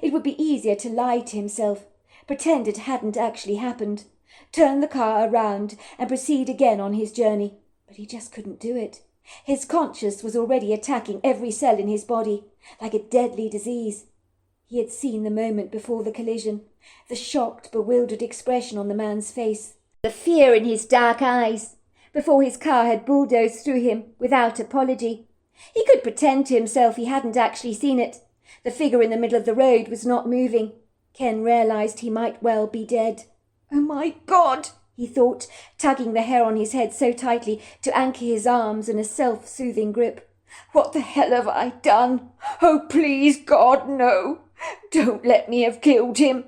It would be easier to lie to himself, pretend it hadn't actually happened, turn the car around and proceed again on his journey, but he just couldn't do it. His conscience was already attacking every cell in his body, like a deadly disease. He had seen the moment before the collision, the shocked, bewildered expression on the man's face, the fear in his dark eyes, before his car had bulldozed through him without apology. He could pretend to himself he hadn't actually seen it. The figure in the middle of the road was not moving. Ken realized he might well be dead. "Oh, my God!" he thought, tugging the hair on his head so tightly to anchor his arms in a self-soothing grip. "What the hell have I done? Oh, please, God, no! Don't let me have killed him!"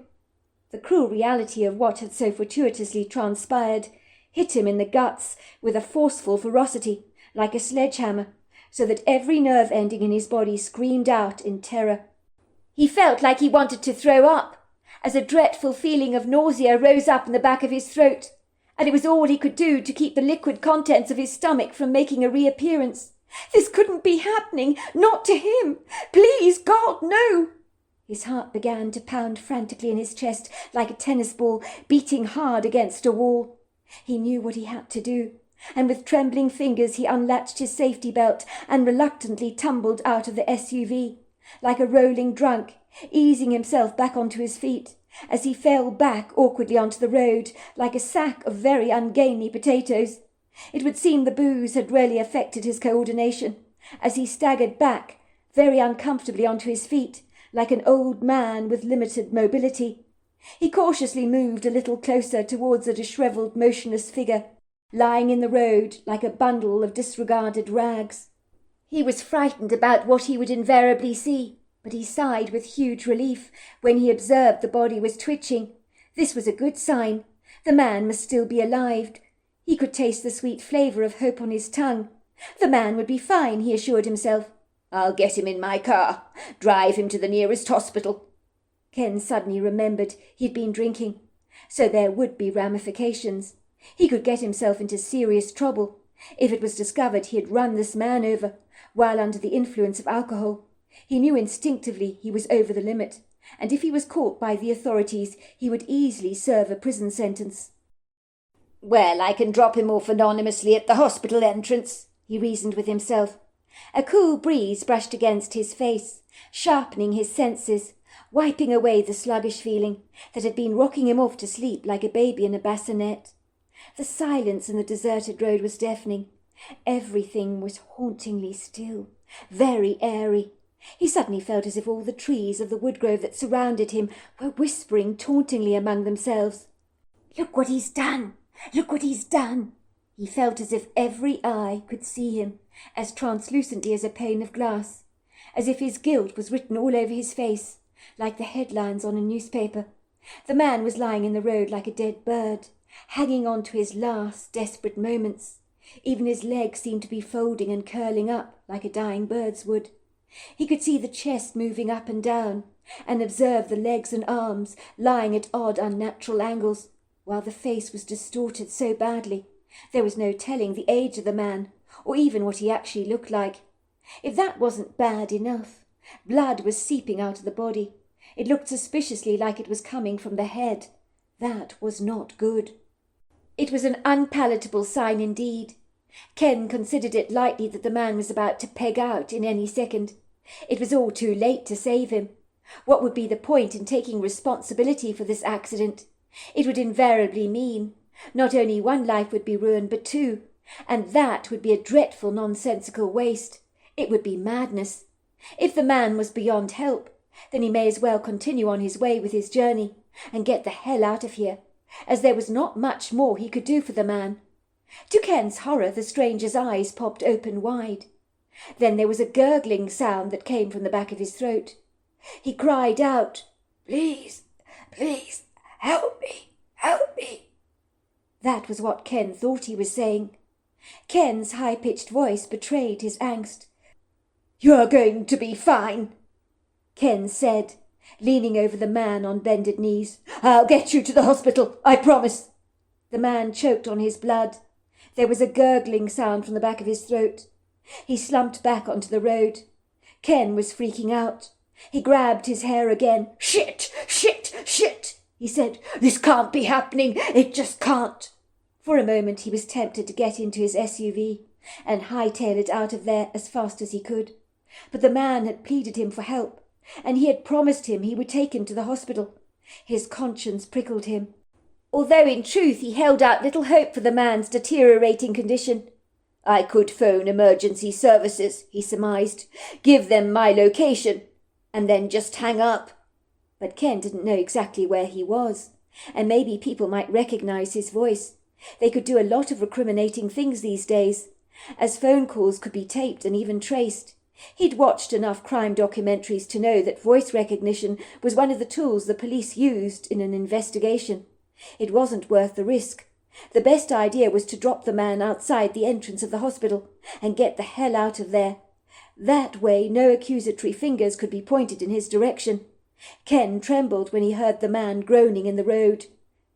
The cruel reality of what had so fortuitously transpired hit him in the guts with a forceful ferocity, like a sledgehammer, so that every nerve ending in his body screamed out in terror. He felt like he wanted to throw up, as a dreadful feeling of nausea rose up in the back of his throat, and it was all he could do to keep the liquid contents of his stomach from making a reappearance. This couldn't be happening, not to him. Please, God, no! His heart began to pound frantically in his chest like a tennis ball beating hard against a wall. He knew what he had to do, and with trembling fingers he unlatched his safety belt and reluctantly tumbled out of the SUV, like a rolling drunk, easing himself back onto his feet, as he fell back awkwardly onto the road like a sack of very ungainly potatoes. It would seem the booze had really affected his coordination, as he staggered back very uncomfortably onto his feet, like an old man with limited mobility. He cautiously moved a little closer towards a dishevelled, motionless figure, lying in the road like a bundle of disregarded rags. He was frightened about what he would invariably see, but he sighed with huge relief when he observed the body was twitching. This was a good sign. The man must still be alive. He could taste the sweet flavour of hope on his tongue. The man would be fine, he assured himself. "I'll get him in my car, drive him to the nearest hospital." Ken suddenly remembered he'd been drinking, so there would be ramifications. He could get himself into serious trouble if it was discovered he had run this man over while under the influence of alcohol. He knew instinctively he was over the limit, and if he was caught by the authorities he would easily serve a prison sentence. "Well, I can drop him off anonymously at the hospital entrance," he reasoned with himself. A cool breeze brushed against his face, sharpening his senses, wiping away the sluggish feeling that had been rocking him off to sleep like a baby in a bassinet. The silence in the deserted road was deafening. Everything was hauntingly still, very airy. He suddenly felt as if all the trees of the woodgrove that surrounded him were whispering tauntingly among themselves. "Look what he's done! Look what he's done!" He felt as if every eye could see him, as translucently as a pane of glass, as if his guilt was written all over his face, like the headlines on a newspaper. The man was lying in the road like a dead bird, hanging on to his last desperate moments. Even his legs seemed to be folding and curling up like a dying bird's would. He could see the chest moving up and down, and observe the legs and arms lying at odd, unnatural angles, while the face was distorted so badly there was no telling the age of the man, or even what he actually looked like. If that wasn't bad enough, blood was seeping out of the body. It looked suspiciously like it was coming from the head. That was not good. It was an unpalatable sign indeed. Ken considered it likely that the man was about to peg out in any second. It was all too late to save him. What would be the point in taking responsibility for this accident? It would invariably mean not only one life would be ruined, but two, and that would be a dreadful nonsensical waste. It would be madness. If the man was beyond help, then he may as well continue on his way with his journey and get the hell out of here, as there was not much more he could do for the man. To Ken's horror, the stranger's eyes popped open wide. Then there was a gurgling sound that came from the back of his throat. He cried out, "Please, please, help me, help me." That was what Ken thought he was saying. Ken's high-pitched voice betrayed his angst. "You're going to be fine," Ken said, leaning over the man on bended knees. "I'll get you to the hospital, I promise." The man choked on his blood. There was a gurgling sound from the back of his throat. He slumped back onto the road. Ken was freaking out. He grabbed his hair again. "Shit, shit, shit," he said. "This can't be happening. It just can't." For a moment he was tempted to get into his SUV and hightail it out of there as fast as he could. But the man had pleaded him for help, and he had promised him he would take him to the hospital. His conscience prickled him, although in truth he held out little hope for the man's deteriorating condition. "I could phone emergency services," he surmised, "give them my location, and then just hang up." But Ken didn't know exactly where he was, and maybe people might recognize his voice. They could do a lot of recriminating things these days, as phone calls could be taped and even traced. He'd watched enough crime documentaries to know that voice recognition was one of the tools the police used in an investigation. It wasn't worth the risk. The best idea was to drop the man outside the entrance of the hospital and get the hell out of there. That way no accusatory fingers could be pointed in his direction. Ken trembled when he heard the man groaning in the road.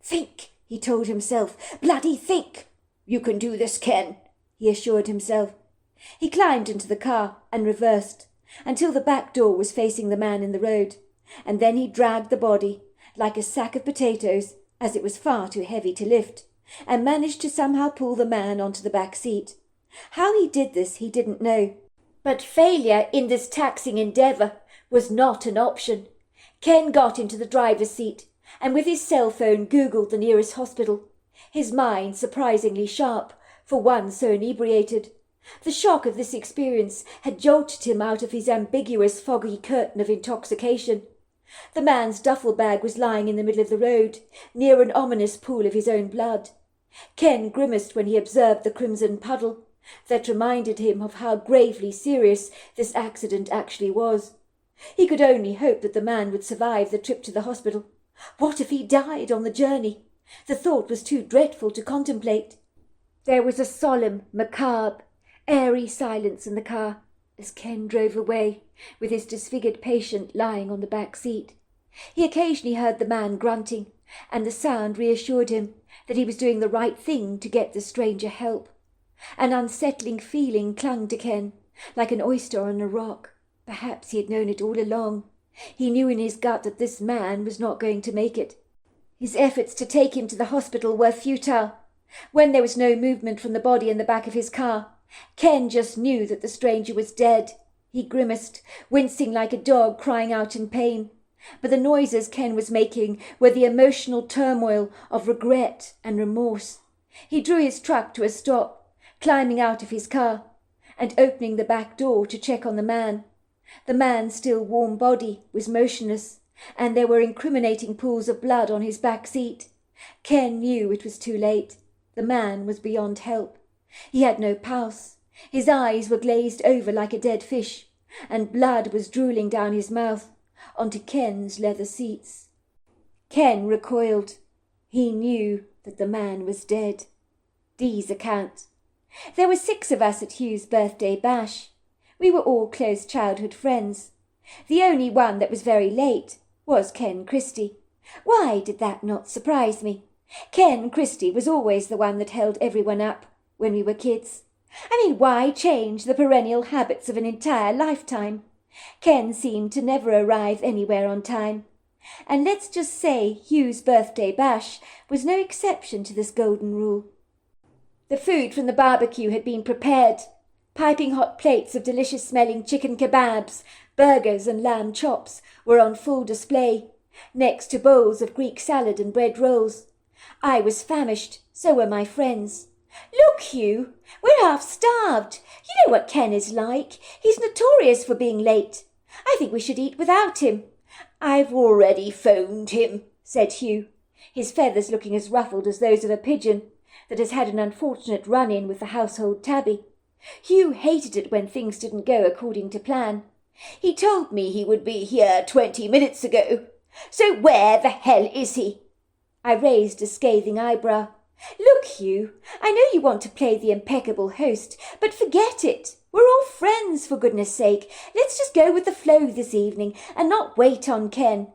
"Think," he told himself. "Bloody think." "You can do this, Ken," he assured himself. He climbed into the car and reversed until the back door was facing the man in the road, and then he dragged the body, like a sack of potatoes, as it was far too heavy to lift, and managed to somehow pull the man onto the back seat. How he did this he didn't know, but failure in this taxing endeavour was not an option. Ken got into the driver's seat and with his cell phone Googled the nearest hospital, his mind surprisingly sharp for one so inebriated. The shock of this experience had jolted him out of his ambiguous foggy curtain of intoxication. The man's duffel bag was lying in the middle of the road, near an ominous pool of his own blood. Ken grimaced when he observed the crimson puddle. That reminded him of how gravely serious this accident actually was. He could only hope that the man would survive the trip to the hospital. What if he died on the journey? The thought was too dreadful to contemplate. There was a solemn, macabre, airy silence in the car as Ken drove away, with his disfigured patient lying on the back seat. He occasionally heard the man grunting, and the sound reassured him that he was doing the right thing to get the stranger help. An unsettling feeling clung to Ken, like an oyster on a rock. Perhaps he had known it all along. He knew in his gut that this man was not going to make it. His efforts to take him to the hospital were futile. When there was no movement from the body in the back of his car, Ken just knew that the stranger was dead. He grimaced, wincing like a dog crying out in pain. But the noises Ken was making were the emotional turmoil of regret and remorse. He drew his truck to a stop, climbing out of his car, and opening the back door to check on the man. The man's still warm body was motionless, and there were incriminating pools of blood on his back seat. Ken knew it was too late. The man was beyond help. He had no pulse. His eyes were glazed over like a dead fish, and blood was drooling down his mouth onto Ken's leather seats. Ken recoiled. He knew that the man was dead. Dee's account. There were 6 of us at Hugh's birthday bash. We were all close childhood friends. The only one that was very late was Ken Christie. Why did that not surprise me? Ken Christie was always the one that held everyone up when we were kids. I mean, why change the perennial habits of an entire lifetime? Ken seemed to never arrive anywhere on time. And let's just say Hugh's birthday bash was no exception to this golden rule. The food from the barbecue had been prepared. Piping hot plates of delicious-smelling chicken kebabs, burgers and lamb chops were on full display, next to bowls of Greek salad and bread rolls. I was famished, so were my friends. "Look, Hugh, we're half-starved. You know what Ken is like. He's notorious for being late. I think we should eat without him." "I've already phoned him," said Hugh, his feathers looking as ruffled as those of a pigeon that has had an unfortunate run-in with the household tabby. Hugh hated it when things didn't go according to plan. "He told me he would be here 20 minutes ago. So where the hell is he?" I raised a scathing eyebrow. "Look, Hugh, I know you want to play the impeccable host, but forget it. We're all friends, for goodness sake. Let's just go with the flow this evening and not wait on Ken.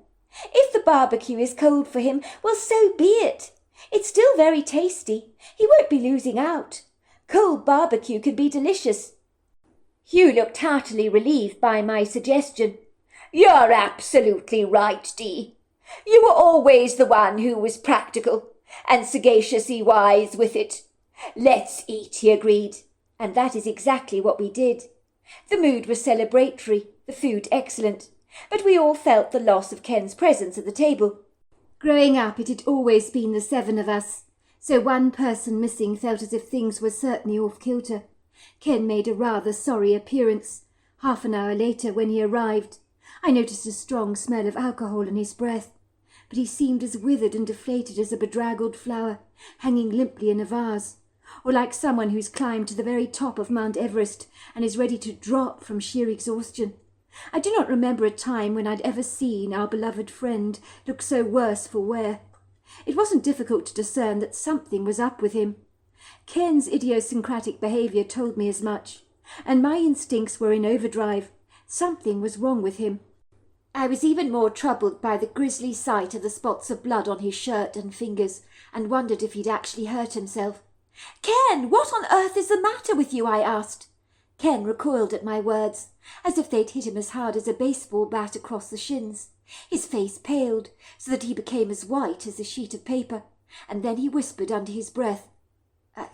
If the barbecue is cold for him, well, so be it. It's still very tasty. He won't be losing out. Cold barbecue can be delicious." Hugh looked heartily relieved by my suggestion. "You're absolutely right, Dee. You were always the one who was practical and sagaciously wise with it. Let's eat," he agreed. And that is exactly what we did. The mood was celebratory, the food excellent, but we all felt the loss of Ken's presence at the table. Growing up, it had always been the 7 of us, so one person missing felt as if things were certainly off-kilter. Ken made a rather sorry appearance. Half an hour later, when he arrived, I noticed a strong smell of alcohol in his breath, but he seemed as withered and deflated as a bedraggled flower hanging limply in a vase, or like someone who's climbed to the very top of Mount Everest and is ready to drop from sheer exhaustion. I do not remember a time when I'd ever seen our beloved friend look so worse for wear. It wasn't difficult to discern that something was up with him. Ken's idiosyncratic behaviour told me as much, and my instincts were in overdrive. Something was wrong with him. I was even more troubled by the grisly sight of the spots of blood on his shirt and fingers, and wondered if he'd actually hurt himself. "Ken, what on earth is the matter with you?" I asked. Ken recoiled at my words, as if they'd hit him as hard as a baseball bat across the shins. His face paled, so that he became as white as a sheet of paper, and then he whispered under his breath,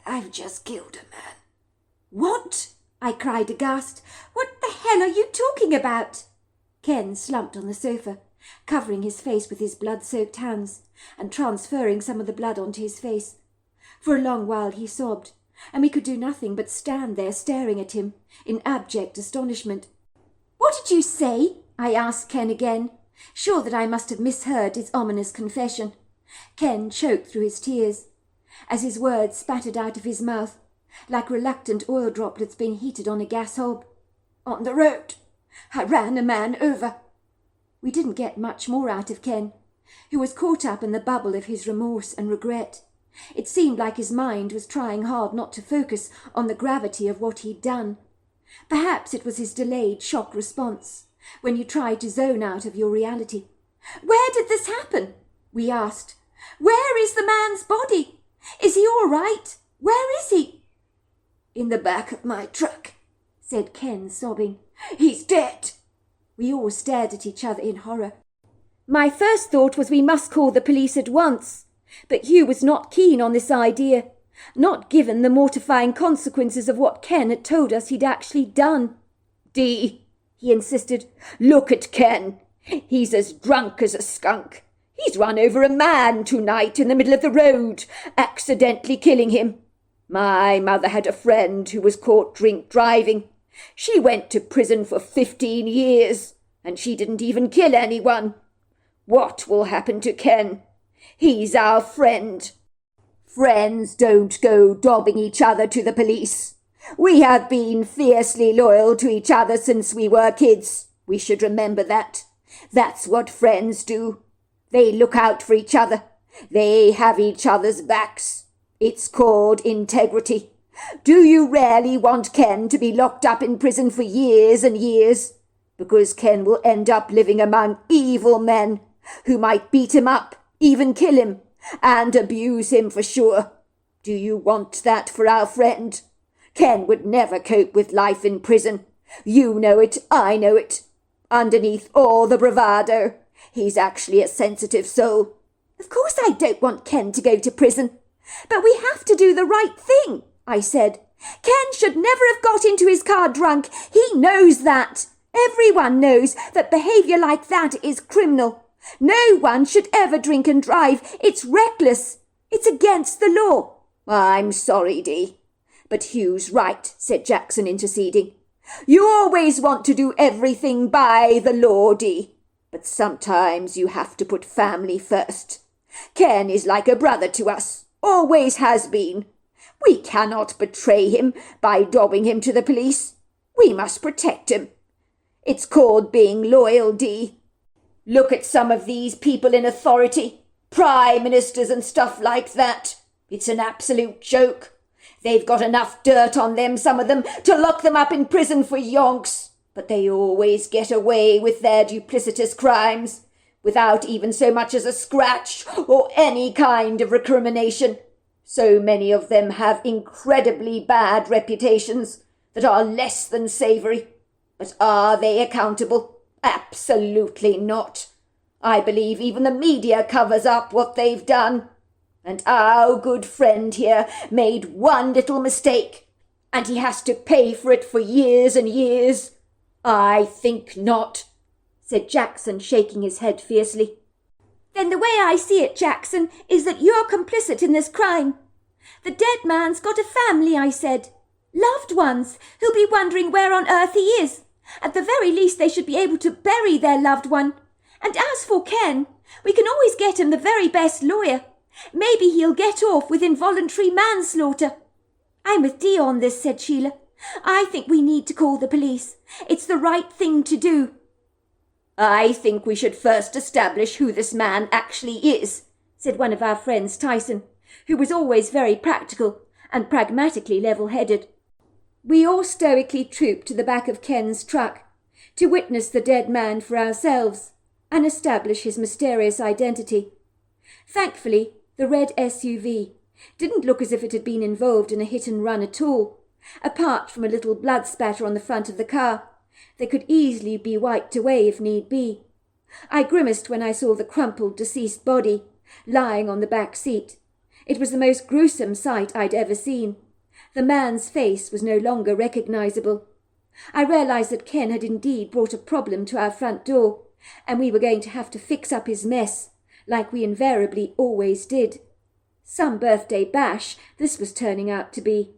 I've just killed a man." "What?" I cried aghast. "What the hell are you talking about?" Ken slumped on the sofa, covering his face with his blood-soaked hands, and transferring some of the blood onto his face. For a long while he sobbed, and we could do nothing but stand there staring at him in abject astonishment. "What did you say?" I asked Ken again, sure that I must have misheard his ominous confession. Ken choked through his tears, as his words spattered out of his mouth, like reluctant oil droplets being heated on a gas hob. "On the road. I ran a man over." We didn't get much more out of Ken, who was caught up in the bubble of his remorse and regret. It seemed like his mind was trying hard not to focus on the gravity of what he'd done. Perhaps it was his delayed shock response, when you try to zone out of your reality. "Where did this happen?" we asked. "Where is the man's body? Is he all right? Where is he?" "In the back of my truck," said Ken, sobbing. "He's dead." We all stared at each other in horror. My first thought was we must call the police at once, but Hugh was not keen on this idea, not given the mortifying consequences of what Ken had told us he'd actually done. "Dee," he insisted, "look at Ken. He's as drunk as a skunk. He's run over a man tonight in the middle of the road, accidentally killing him. My mother had a friend who was caught drink driving. She went to prison for 15 years, and she didn't even kill anyone. What will happen to Ken? He's our friend. Friends don't go dobbing each other to the police. We have been fiercely loyal to each other since we were kids. We should remember that. That's what friends do. They look out for each other. They have each other's backs. It's called integrity. Do you really want Ken to be locked up in prison for years and years? Because Ken will end up living among evil men who might beat him up, even kill him, and abuse him for sure. Do you want that for our friend? Ken would never cope with life in prison. You know it, I know it. Underneath all the bravado, he's actually a sensitive soul. Of course I don't want Ken to go to prison. But we have to do the right thing, I said. Ken should never have got into his car drunk. He knows that. Everyone knows that behaviour like that is criminal. No one should ever drink and drive. It's reckless. It's against the law. I'm sorry, Dee. But Hugh's right, said Jackson, interceding. You always want to do everything by the law, Dee. But sometimes you have to put family first. Ken is like a brother to us. Always has been. We cannot betray him by dobbing him to the police. We must protect him. It's called being loyal, Dee. Look at some of these people in authority, prime ministers and stuff like that. It's an absolute joke. They've got enough dirt on them, some of them, to lock them up in prison for yonks. But they always get away with their duplicitous crimes, without even so much as a scratch or any kind of recrimination. So many of them have incredibly bad reputations that are less than savoury. But are they accountable? Absolutely not. I believe even the media covers up what they've done. And our good friend here made one little mistake, and he has to pay for it for years and years. I think not, said Jackson, shaking his head fiercely. Then the way I see it, Jackson, is that you're complicit in this crime. The dead man's got a family, I said. Loved ones, who'll be wondering where on earth he is. At the very least they should be able to bury their loved one. And as for Ken, we can always get him the very best lawyer. Maybe he'll get off with involuntary manslaughter. I'm with Dee on this, said Sheila. I think we need to call the police. It's the right thing to do. I think we should first establish who this man actually is, said one of our friends, Tyson, who was always very practical and pragmatically level-headed. We all stoically trooped to the back of Ken's truck to witness the dead man for ourselves and establish his mysterious identity. Thankfully, the red SUV didn't look as if it had been involved in a hit-and-run at all, apart from a little blood spatter on the front of the car that could easily be wiped away if need be. I grimaced when I saw the crumpled, deceased body lying on the back seat. It was the most gruesome sight I'd ever seen. The man's face was no longer recognizable. I realized that Ken had indeed brought a problem to our front door, and we were going to have to fix up his mess, like we invariably always did. Some birthday bash this was turning out to be.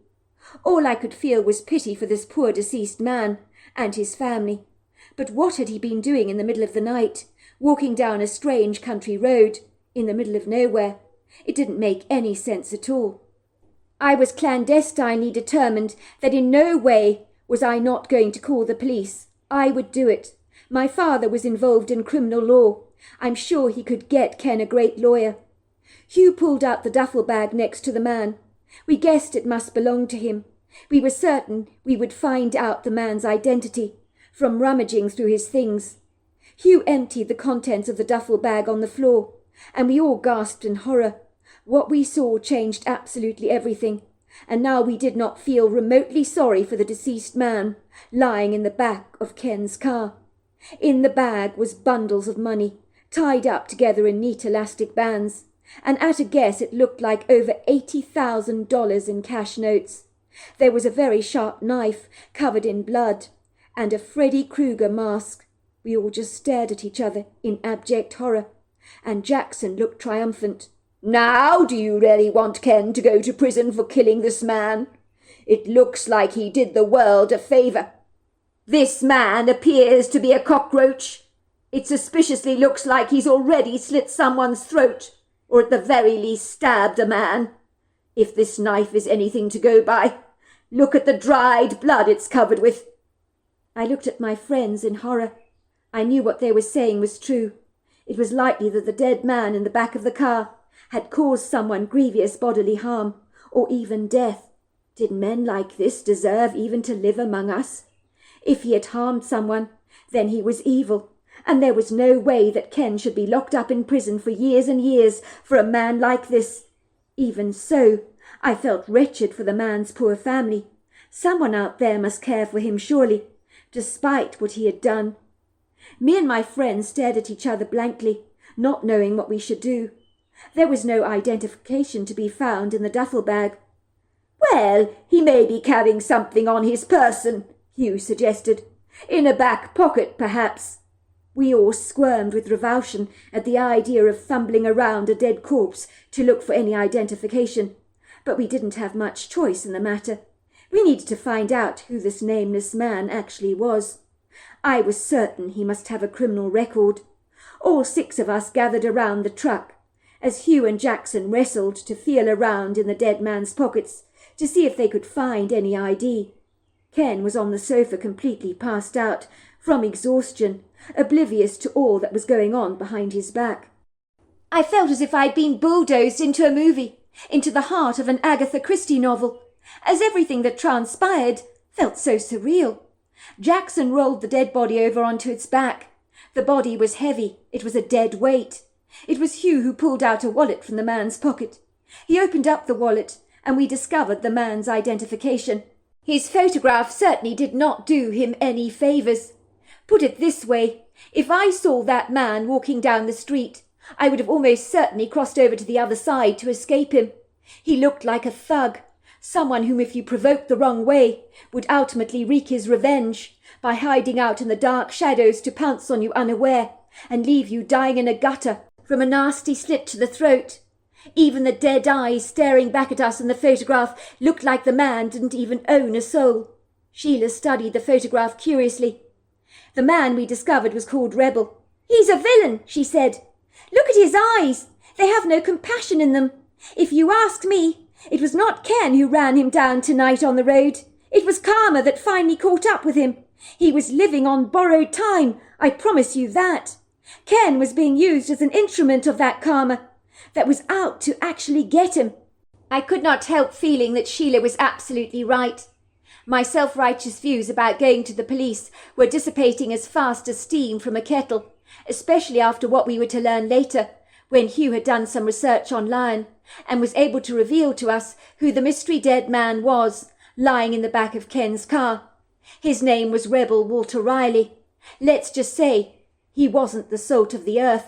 All I could feel was pity for this poor deceased man and his family. But what had he been doing in the middle of the night, walking down a strange country road, in the middle of nowhere? It didn't make any sense at all. I was clandestinely determined that in no way was I not going to call the police. I would do it. My father was involved in criminal law. I'm sure he could get Ken a great lawyer. Hugh pulled out the duffel bag next to the man. We guessed it must belong to him. We were certain we would find out the man's identity from rummaging through his things. Hugh emptied the contents of the duffel bag on the floor, and we all gasped in horror. What we saw changed absolutely everything, and now we did not feel remotely sorry for the deceased man lying in the back of Ken's car. In the bag was bundles of money, tied up together in neat elastic bands, and at a guess it looked like over $80,000 in cash notes. There was a very sharp knife covered in blood, and a Freddy Krueger mask. We all just stared at each other in abject horror, and Jackson looked triumphant. Now do you really want Ken to go to prison for killing this man? It looks like he did the world a favour. This man appears to be a cockroach. It suspiciously looks like he's already slit someone's throat, or at the very least stabbed a man. If this knife is anything to go by, Look at the dried blood it's covered with." I looked at my friends in horror. I knew what they were saying was true. It was likely that the dead man in the back of the car had caused someone grievous bodily harm, or even death. Did men like this deserve even to live among us? If he had harmed someone, then he was evil, and there was no way that Ken should be locked up in prison for years and years for a man like this. Even so, I felt wretched for the man's poor family. Someone out there must care for him surely, despite what he had done. Me and my friends stared at each other blankly, not knowing what we should do. There was no identification to be found in the duffel bag. "Well, he may be carrying something on his person," Hugh suggested. "In a back pocket, perhaps." We all squirmed with revulsion at the idea of fumbling around a dead corpse to look for any identification, but we didn't have much choice in the matter. We needed to find out who this nameless man actually was. I was certain he must have a criminal record. All 6 of us gathered around the truck, as Hugh and Jackson wrestled to feel around in the dead man's pockets to see if they could find any ID. Ken was on the sofa completely passed out from exhaustion, oblivious to all that was going on behind his back. I felt as if I'd been bulldozed into a movie, into the heart of an Agatha Christie novel, as everything that transpired felt so surreal. Jackson rolled the dead body over onto its back. The body was heavy. It was a dead weight. It was Hugh who pulled out a wallet from the man's pocket. He opened up the wallet, and we discovered the man's identification. His photograph certainly did not do him any favours. Put it this way, if I saw that man walking down the street, I would have almost certainly crossed over to the other side to escape him. He looked like a thug, someone whom if you provoked the wrong way would ultimately wreak his revenge by hiding out in the dark shadows to pounce on you unaware and leave you dying in a gutter from a nasty slit to the throat. Even the dead eyes staring back at us in the photograph looked like the man didn't even own a soul. Sheila studied the photograph curiously. The man we discovered was called Rebel. "He's a villain," she said. "Look at his eyes. They have no compassion in them. If you ask me, it was not Ken who ran him down tonight on the road. It was karma that finally caught up with him. He was living on borrowed time, I promise you that. Ken was being used as an instrument of that karma that was out to actually get him." I could not help feeling that Sheila was absolutely right. My self-righteous views about going to the police were dissipating as fast as steam from a kettle, especially after what we were to learn later, when Hugh had done some research online and was able to reveal to us who the mystery dead man was, lying in the back of Ken's car. His name was Rebel Walter Riley. Let's just say he wasn't the salt of the earth.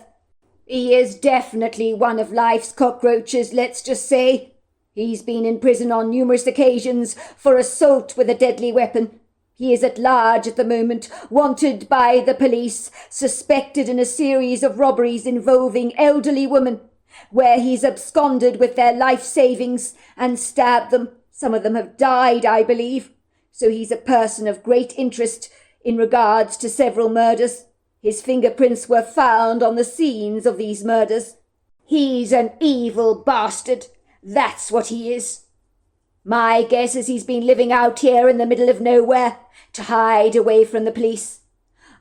"He is definitely one of life's cockroaches, let's just say. He's been in prison on numerous occasions for assault with a deadly weapon. He is at large at the moment, wanted by the police, suspected in a series of robberies involving elderly women, where he's absconded with their life savings and stabbed them. Some of them have died, I believe. So he's a person of great interest in regards to several murders. His fingerprints were found on the scenes of these murders. He's an evil bastard. That's what he is. My guess is he's been living out here in the middle of nowhere to hide away from the police.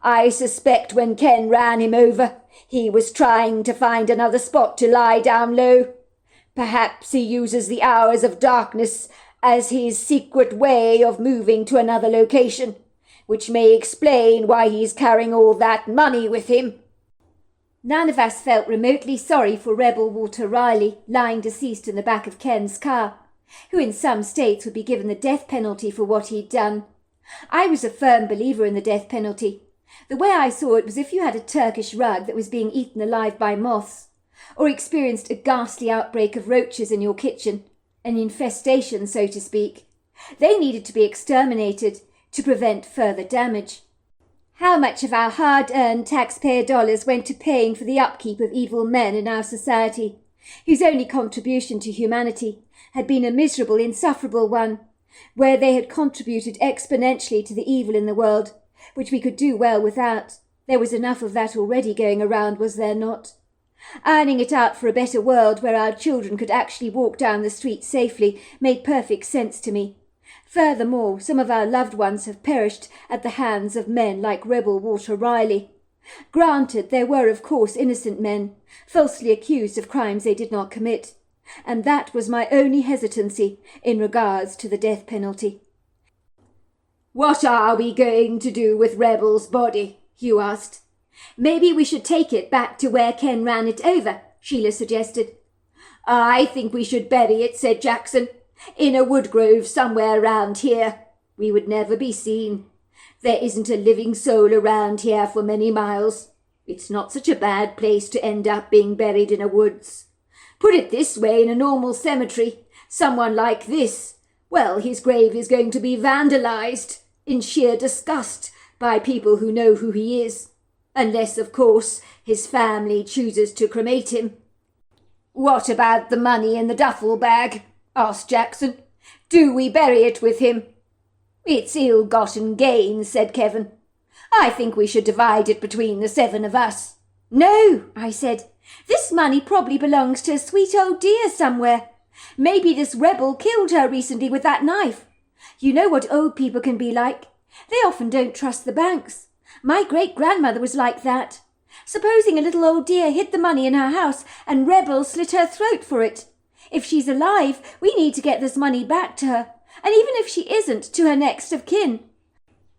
I suspect when Ken ran him over, he was trying to find another spot to lie down low. Perhaps he uses the hours of darkness as his secret way of moving to another location, which may explain why he's carrying all that money with him." None of us felt remotely sorry for Rebel Walter Riley, lying deceased in the back of Ken's car, who in some states would be given the death penalty for what he'd done. I was a firm believer in the death penalty. The way I saw it was if you had a Turkish rug that was being eaten alive by moths, or experienced a ghastly outbreak of roaches in your kitchen, an infestation, so to speak. They needed to be exterminated to prevent further damage. How much of our hard-earned taxpayer dollars went to paying for the upkeep of evil men in our society, whose only contribution to humanity had been a miserable, insufferable one, where they had contributed exponentially to the evil in the world, which we could do well without. There was enough of that already going around, was there not? Ironing it out for a better world where our children could actually walk down the street safely made perfect sense to me. Furthermore, some of our loved ones have perished at the hands of men like rebel Walter Riley. Granted, there were of course innocent men, falsely accused of crimes they did not commit, and that was my only hesitancy in regards to the death penalty. "What are we going to do with Rebel's body?" Hugh asked. "Maybe we should take it back to where Ken ran it over," Sheila suggested. "I think we should bury it," said Jackson, "in a wood grove somewhere around here. We would never be seen. There isn't a living soul around here for many miles. It's not such a bad place to end up being buried in a woods. Put it this way, in a normal cemetery, someone like this, well, his grave is going to be vandalized in sheer disgust by people who know who he is, unless, of course, his family chooses to cremate him." "What about the money in the duffel bag?" asked Jackson. "Do we bury it with him?" "It's ill-gotten gain," said Kevin. "I think we should divide it between the 7 of us." "No," I said. "This money probably belongs to a sweet old dear somewhere. Maybe this rebel killed her recently with that knife. You know what old people can be like. They often don't trust the banks. My great-grandmother was like that. Supposing a little old dear hid the money in her house and rebels slit her throat for it. If she's alive, we need to get this money back to her, and even if she isn't, to her next of kin.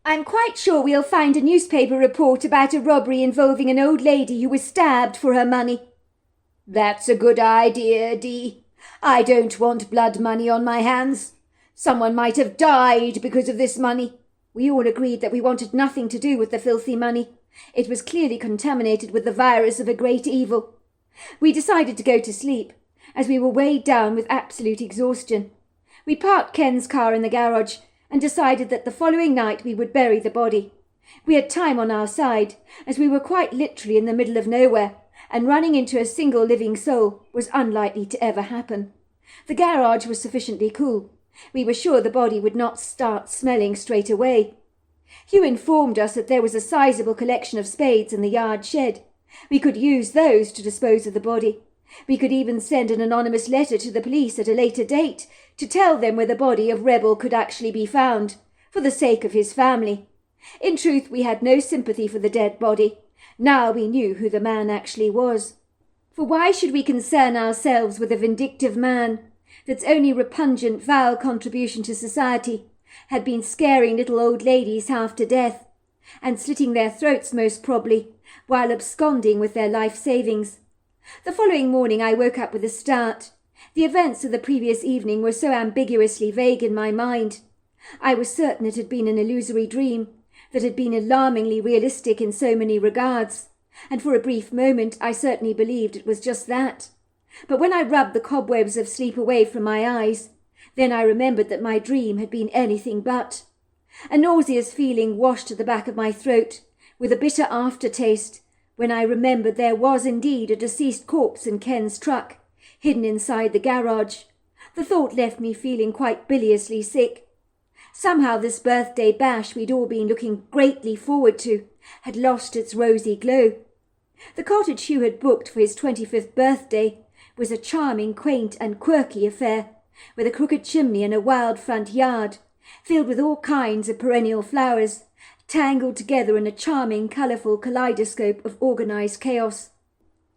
I'm quite sure we'll find a newspaper report about a robbery involving an old lady who was stabbed for her money." "That's a good idea, Dee. I don't want blood money on my hands. Someone might have died because of this money." We all agreed that we wanted nothing to do with the filthy money. It was clearly contaminated with the virus of a great evil. We decided to go to sleep, as we were weighed down with absolute exhaustion. We parked Ken's car in the garage and decided that the following night we would bury the body. We had time on our side, as we were quite literally in the middle of nowhere, and running into a single living soul was unlikely to ever happen. The garage was sufficiently cool. We were sure the body would not start smelling straight away. Hugh informed us that there was a sizable collection of spades in the yard shed. We could use those to dispose of the body. We could even send an anonymous letter to the police at a later date to tell them where the body of Rebel could actually be found, for the sake of his family. In truth, we had no sympathy for the dead body. Now we knew who the man actually was. For why should we concern ourselves with a vindictive man that's only repugnant, vile contribution to society had been scaring little old ladies half to death, and slitting their throats most probably, while absconding with their life savings? The following morning I woke up with a start. The events of the previous evening were so ambiguously vague in my mind. I was certain it had been an illusory dream, that had been alarmingly realistic in so many regards, and for a brief moment I certainly believed it was just that. But when I rubbed the cobwebs of sleep away from my eyes, then I remembered that my dream had been anything but. A nauseous feeling washed at the back of my throat, with a bitter aftertaste, when I remembered there was indeed a deceased corpse in Ken's truck, hidden inside the garage. The thought left me feeling quite biliously sick. Somehow this birthday bash we'd all been looking greatly forward to had lost its rosy glow. The cottage Hugh had booked for his 25th birthday was a charming, quaint and quirky affair, with a crooked chimney and a wild front yard, filled with all kinds of perennial flowers, tangled together in a charming, colourful kaleidoscope of organised chaos.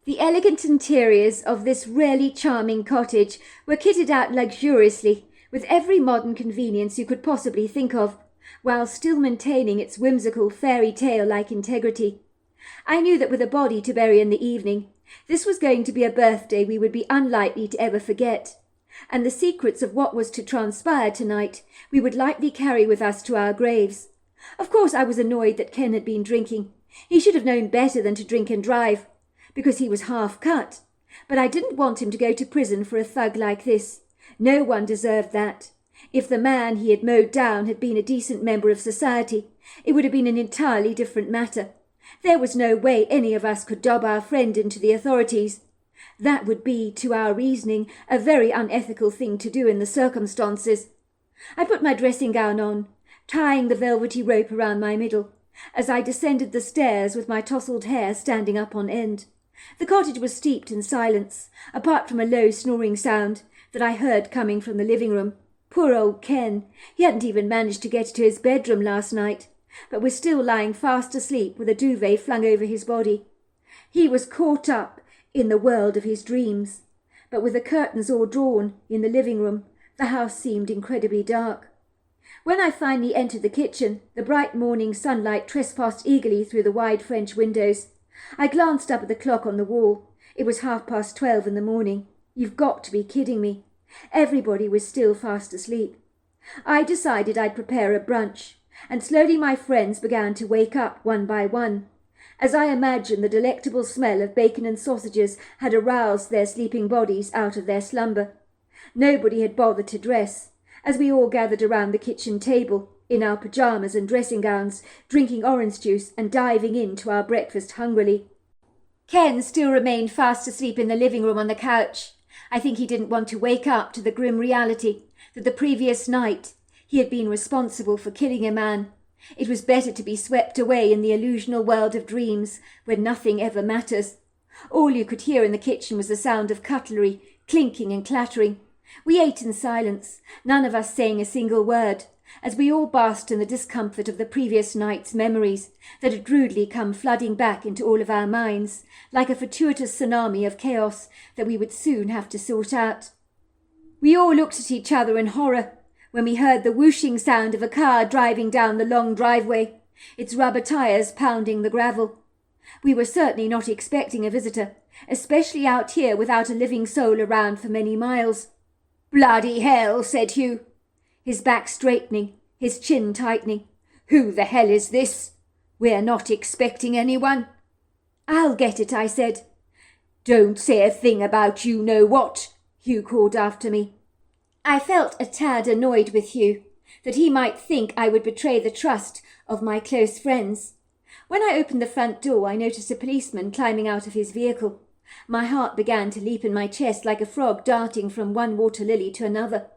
The elegant interiors of this really charming cottage were kitted out luxuriously, with every modern convenience you could possibly think of, while still maintaining its whimsical fairy tale-like integrity. I knew that with a body to bury in the evening, this was going to be a birthday we would be unlikely to ever forget, and the secrets of what was to transpire tonight we would likely carry with us to our graves. Of course I was annoyed that Ken had been drinking. He should have known better than to drink and drive, because he was half cut. But I didn't want him to go to prison for a thug like this. No one deserved that. If the man he had mowed down had been a decent member of society, it would have been an entirely different matter. There was no way any of us could dob our friend into the authorities. That would be, to our reasoning, a very unethical thing to do in the circumstances. I put my dressing gown on, tying the velvety rope around my middle, as I descended the stairs with my tousled hair standing up on end. The cottage was steeped in silence, apart from a low snoring sound that I heard coming from the living room. Poor old Ken. He hadn't even managed to get to his bedroom last night, but was still lying fast asleep with a duvet flung over his body. He was caught up in the world of his dreams, but with the curtains all drawn in the living room, the house seemed incredibly dark. When I finally entered the kitchen, the bright morning sunlight trespassed eagerly through the wide French windows. I glanced up at the clock on the wall. It was 12:30 in the morning. You've got to be kidding me. Everybody was still fast asleep. I decided I'd prepare a brunch, and slowly my friends began to wake up one by one. As I imagined, the delectable smell of bacon and sausages had aroused their sleeping bodies out of their slumber. Nobody had bothered to dress, as we all gathered around the kitchen table, in our pyjamas and dressing gowns, drinking orange juice and diving into our breakfast hungrily. Ken still remained fast asleep in the living room on the couch. I think he didn't want to wake up to the grim reality that the previous night he had been responsible for killing a man. It was better to be swept away in the illusional world of dreams, where nothing ever matters. All you could hear in the kitchen was the sound of cutlery, clinking and clattering. We ate in silence, none of us saying a single word, as we all basked in the discomfort of the previous night's memories that had rudely come flooding back into all of our minds, like a fortuitous tsunami of chaos that we would soon have to sort out. We all looked at each other in horror when we heard the whooshing sound of a car driving down the long driveway, its rubber tires pounding the gravel. We were certainly not expecting a visitor, especially out here without a living soul around for many miles. "Bloody hell," said Hugh, his back straightening, his chin tightening. "Who the hell is this? We're not expecting anyone." "I'll get it," I said. "Don't say a thing about you-know-what," Hugh called after me. I felt a tad annoyed with Hugh, that he might think I would betray the trust of my close friends. When I opened the front door, I noticed a policeman climbing out of his vehicle. My heart began to leap in my chest like a frog darting from one water lily to another.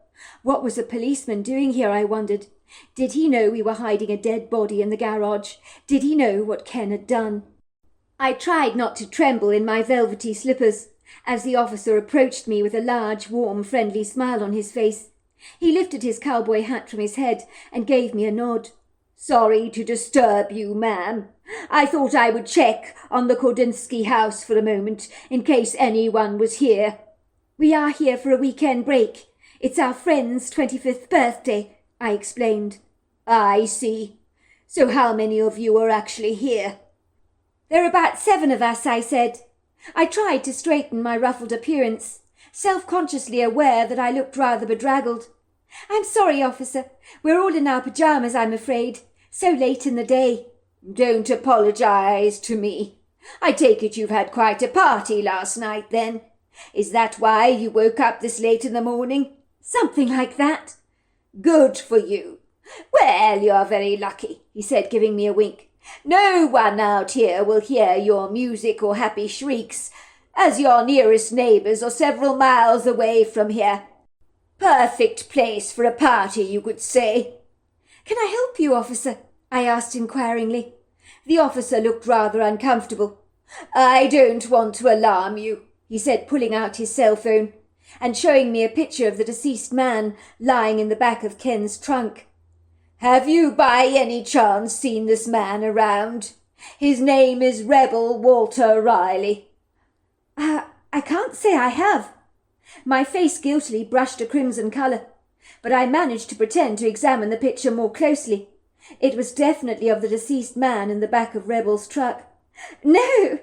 What was a policeman doing here, I wondered? Did he know we were hiding a dead body in the garage? Did he know what Ken had done? I tried not to tremble in my velvety slippers as the officer approached me with a large, warm, friendly smile on his face. He lifted his cowboy hat from his head and gave me a nod. "Sorry to disturb you, ma'am. I thought I would check on the Kordinsky house for a moment, in case anyone was here." "We are here for a weekend break. It's our friend's 25th birthday," I explained. "I see. So how many of you are actually here?" "There are about 7 of us," I said. I tried to straighten my ruffled appearance, self-consciously aware that I looked rather bedraggled. "I'm sorry, officer. We're all in our pyjamas, I'm afraid. So late in the day." "Don't apologize to me. I take it you've had quite a party last night, then. Is that why you woke up this late in the morning?" "Something like that." "Good for you. Well, you're very lucky," he said, giving me a wink. "No one out here will hear your music or happy shrieks, as your nearest neighbours are several miles away from here. Perfect place for a party, you could say." "Can I help you, officer?" I asked inquiringly. The officer looked rather uncomfortable. "I don't want to alarm you," he said, pulling out his cell phone and showing me a picture of the deceased man lying in the back of Ken's trunk. "Have you by any chance seen this man around? His name is Rebel Walter Riley." I can't say I have." My face guiltily brushed a crimson colour, but I managed to pretend to examine the picture more closely. It was definitely of the deceased man in the back of Rebel's truck. No,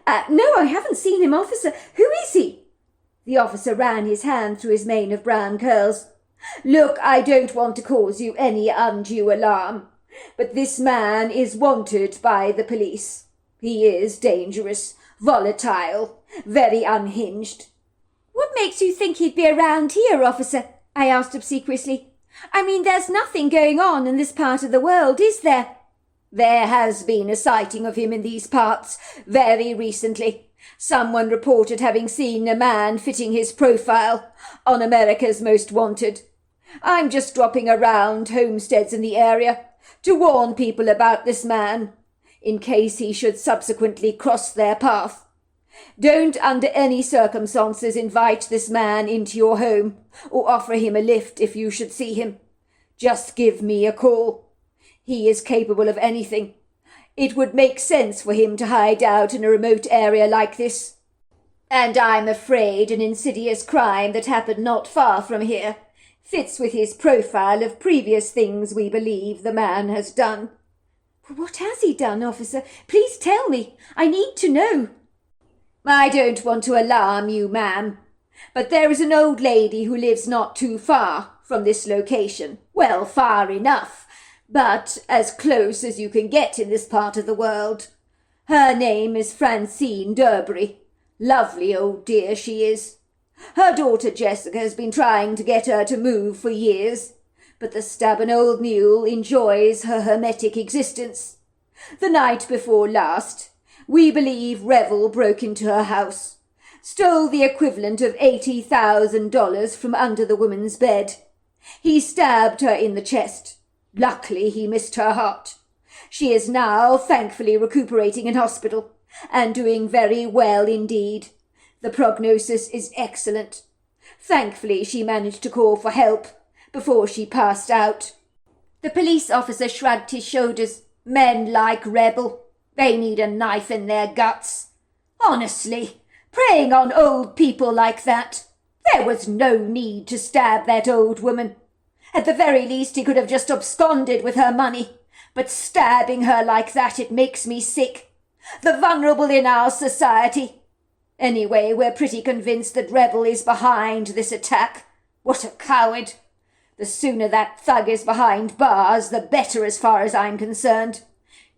I haven't seen him, officer. Who is he?" The officer ran his hand through his mane of brown curls. "Look, I don't want to cause you any undue alarm, but this man is wanted by the police. He is dangerous, volatile, very unhinged." "What makes you think he'd be around here, officer?" I asked obsequiously. "I mean, there's nothing going on in this part of the world, is there?" "There has been a sighting of him in these parts very recently. Someone reported having seen a man fitting his profile on America's Most Wanted. I'm just dropping around homesteads in the area to warn people about this man, in case he should subsequently cross their path. Don't under any circumstances invite this man into your home or offer him a lift if you should see him. Just give me a call. He is capable of anything. It would make sense for him to hide out in a remote area like this. And I'm afraid an insidious crime that happened not far from here fits with his profile of previous things we believe the man has done." "What has he done, officer? Please tell me. I need to know." "I don't want to alarm you, ma'am, but there is an old lady who lives not too far from this location. Well, far enough, but as close as you can get in this part of the world. Her name is Francine Durbury. Lovely old dear she is. Her daughter Jessica has been trying to get her to move for years, but the stubborn old mule enjoys her hermetic existence. The night before last, we believe Revel broke into her house, stole the equivalent of $80,000 from under the woman's bed. He stabbed her in the chest. Luckily, he missed her heart. She is now thankfully recuperating in hospital and doing very well indeed. The prognosis is excellent. Thankfully, she managed to call for help before she passed out." The police officer shrugged his shoulders. "Men like Rebel. They need a knife in their guts. Honestly, preying on old people like that. There was no need to stab that old woman. At the very least, he could have just absconded with her money. But stabbing her like that, it makes me sick. The vulnerable in our society. Anyway, we're pretty convinced that Rebel is behind this attack. What a coward. The sooner that thug is behind bars, the better as far as I'm concerned.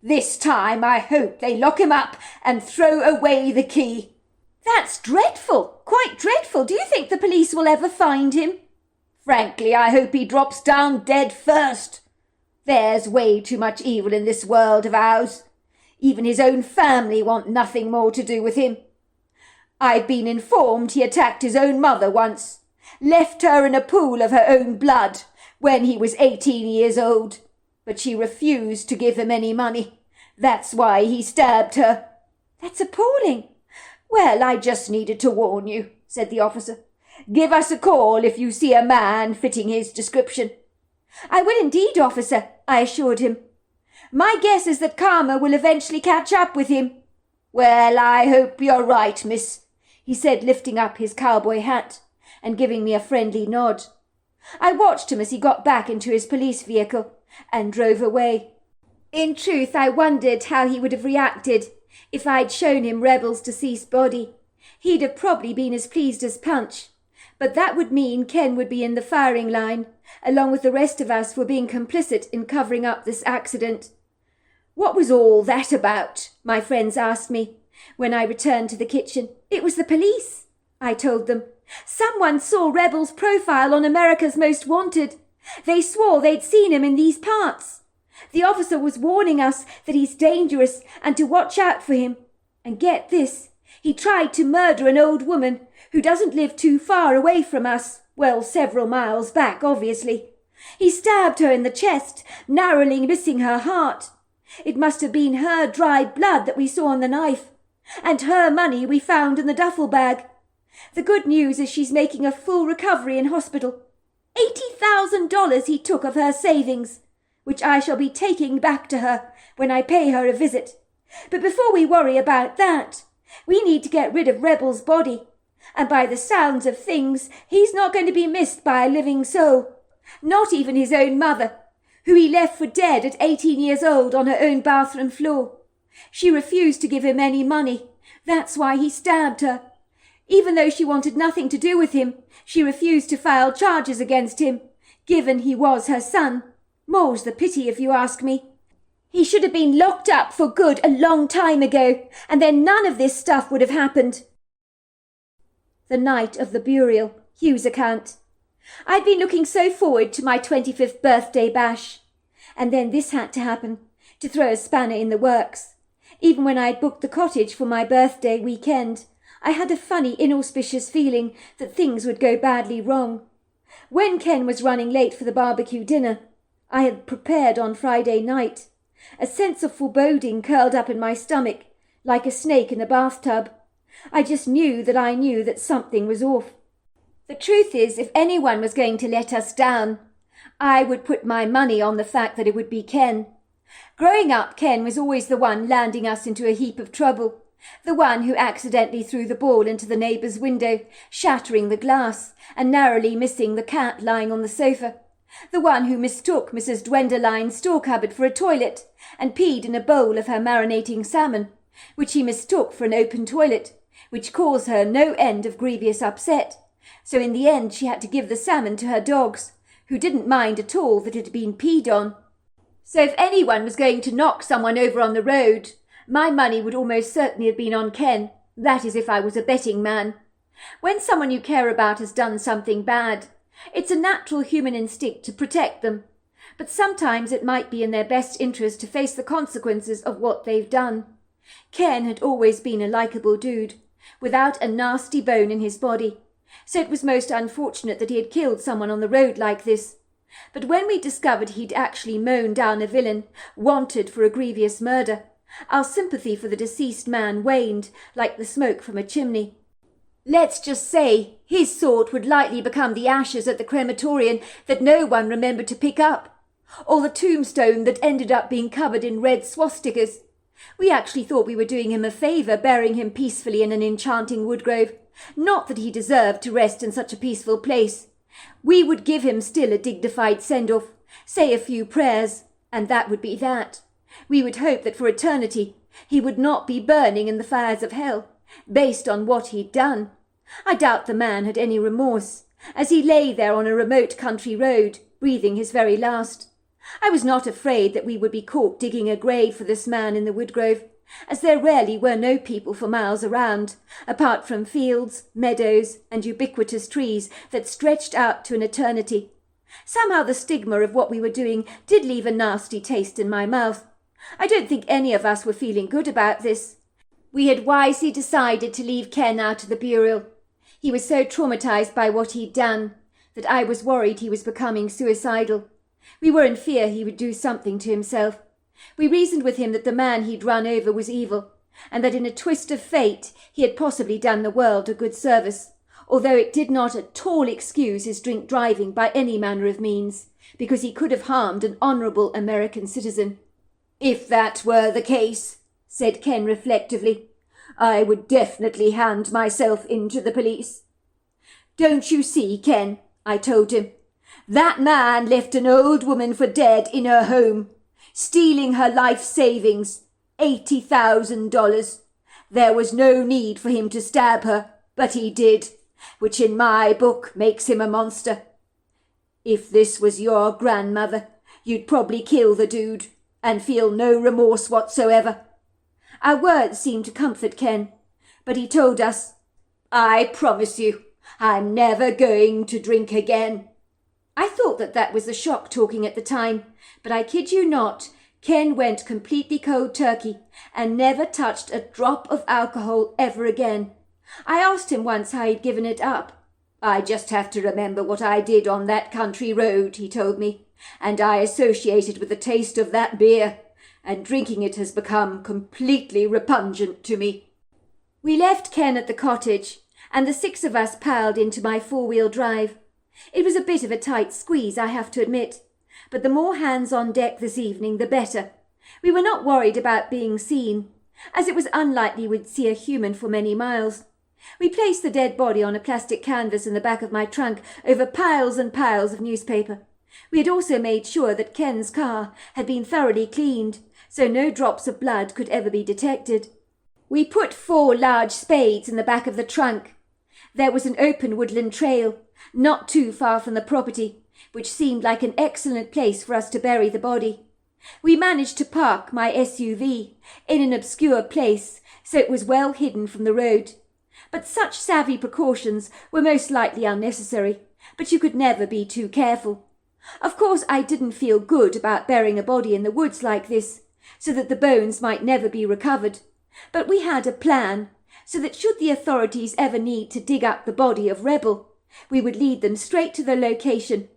This time I hope they lock him up and throw away the key." "That's dreadful, quite dreadful. Do you think the police will ever find him?" "Frankly, I hope he drops down dead first. There's way too much evil in this world of ours. Even his own family want nothing more to do with him. I've been informed he attacked his own mother once, left her in a pool of her own blood when he was 18 years old, but she refused to give him any money. That's why he stabbed her." "That's appalling." "Well, I just needed to warn you," said the officer. "Give us a call if you see a man fitting his description." "I will indeed, officer," I assured him. "My guess is that karma will eventually catch up with him." "Well, I hope you're right, miss," he said, lifting up his cowboy hat and giving me a friendly nod. I watched him as he got back into his police vehicle and drove away. In truth, I wondered how he would have reacted if I'd shown him Rebel's deceased body. He'd have probably been as pleased as Punch, but that would mean Ken would be in the firing line, along with the rest of us for being complicit in covering up this accident. "What was all that about?" my friends asked me when I returned to the kitchen. "It was the police," I told them. "Someone saw Rebel's profile on America's Most Wanted. They swore they'd seen him in these parts. The officer was warning us that he's dangerous and to watch out for him. And get this, he tried to murder an old woman who doesn't live too far away from us. Well, several miles back, obviously. He stabbed her in the chest, narrowly missing her heart. It must have been her dried blood that we saw on the knife, and her money we found in the duffel bag. The good news is she's making a full recovery in hospital. $80,000 he took of her savings, which I shall be taking back to her when I pay her a visit. But before we worry about that, we need to get rid of Rebel's body. And by the sounds of things, he's not going to be missed by a living soul. Not even his own mother, who he left for dead at 18 years old on her own bathroom floor. She refused to give him any money. That's why he stabbed her. Even though she wanted nothing to do with him, she refused to file charges against him, given he was her son. More's the pity, if you ask me. He should have been locked up for good a long time ago, and then none of this stuff would have happened." The night of the burial, Hugh's account. I'd been looking so forward to my 25th birthday bash. And then this had to happen, to throw a spanner in the works. Even when I'd booked the cottage for my birthday weekend, I had a funny, inauspicious feeling that things would go badly wrong. When Ken was running late for the barbecue dinner, I had prepared on Friday night. A sense of foreboding curled up in my stomach, like a snake in a bathtub. I just knew that something was off. The truth is, if anyone was going to let us down, I would put my money on the fact that it would be Ken. Growing up, Ken was always the one landing us into a heap of trouble. The one who accidentally threw the ball into the neighbour's window, shattering the glass and narrowly missing the cat lying on the sofa. The one who mistook Mrs. Dwendaline's store cupboard for a toilet and peed in a bowl of her marinating salmon, which he mistook for an open toilet, which caused her no end of grievous upset. So in the end she had to give the salmon to her dogs, who didn't mind at all that it had been peed on. So if anyone was going to knock someone over on the road, my money would almost certainly have been on Ken. That is, if I was a betting man. When someone you care about has done something bad, it's a natural human instinct to protect them. But sometimes it might be in their best interest to face the consequences of what they've done. Ken had always been a likeable dude, without a nasty bone in his body. So it was most unfortunate that he had killed someone on the road like this. But when we discovered he'd actually mown down a villain, wanted for a grievous murder, our sympathy for the deceased man waned like the smoke from a chimney. Let's just say his sort would likely become the ashes at the crematorium that no one remembered to pick up, or the tombstone that ended up being covered in red swastikas. We actually thought we were doing him a favour burying him peacefully in an enchanting woodgrove. Not that he deserved to rest in such a peaceful place. We would give him still a dignified send-off, say a few prayers, and that would be that. We would hope that for eternity he would not be burning in the fires of hell, based on what he'd done. I doubt the man had any remorse, as he lay there on a remote country road, breathing his very last. I was not afraid that we would be caught digging a grave for this man in the woodgrove, as there rarely were no people for miles around, apart from fields, meadows, and ubiquitous trees that stretched out to an eternity. Somehow the stigma of what we were doing did leave a nasty taste in my mouth. I don't think any of us were feeling good about this. We had wisely decided to leave Ken out of the burial. He was so traumatized by what he'd done that I was worried he was becoming suicidal. We were in fear he would do something to himself. We reasoned with him that the man he'd run over was evil, and that in a twist of fate he had possibly done the world a good service, although it did not at all excuse his drink driving by any manner of means, because he could have harmed an honourable American citizen. "If that were the case," said Ken reflectively, "I would definitely hand myself in to the police." "Don't you see, Ken," I told him, "that man left an old woman for dead in her home, stealing her life savings, $80,000. There was no need for him to stab her, but he did, which in my book makes him a monster. If this was your grandmother, you'd probably kill the dude and feel no remorse whatsoever." Our words seemed to comfort Ken, but he told us, "I promise you, I'm never going to drink again." I thought that was the shock talking at the time, but I kid you not, Ken went completely cold turkey and never touched a drop of alcohol ever again. I asked him once how he'd given it up. "I just have to remember what I did on that country road," he told me, "and I associate it with the taste of that beer, and drinking it has become completely repugnant to me." We left Ken at the cottage, and the 6 of us piled into my 4-wheel drive. It was a bit of a tight squeeze, I have to admit, but the more hands on deck this evening, the better. We were not worried about being seen, as it was unlikely we'd see a human for many miles. We placed the dead body on a plastic canvas in the back of my trunk over piles and piles of newspaper. We had also made sure that Ken's car had been thoroughly cleaned, so no drops of blood could ever be detected. We put 4 large spades in the back of the trunk. There was an open woodland trail, not too far from the property, which seemed like an excellent place for us to bury the body. We managed to park my SUV in an obscure place, so it was well hidden from the road. But such savvy precautions were most likely unnecessary, but you could never be too careful. Of course, I didn't feel good about burying a body in the woods like this, so that the bones might never be recovered. But we had a plan, so that should the authorities ever need to dig up the body of Rebel, we would lead them straight to the location.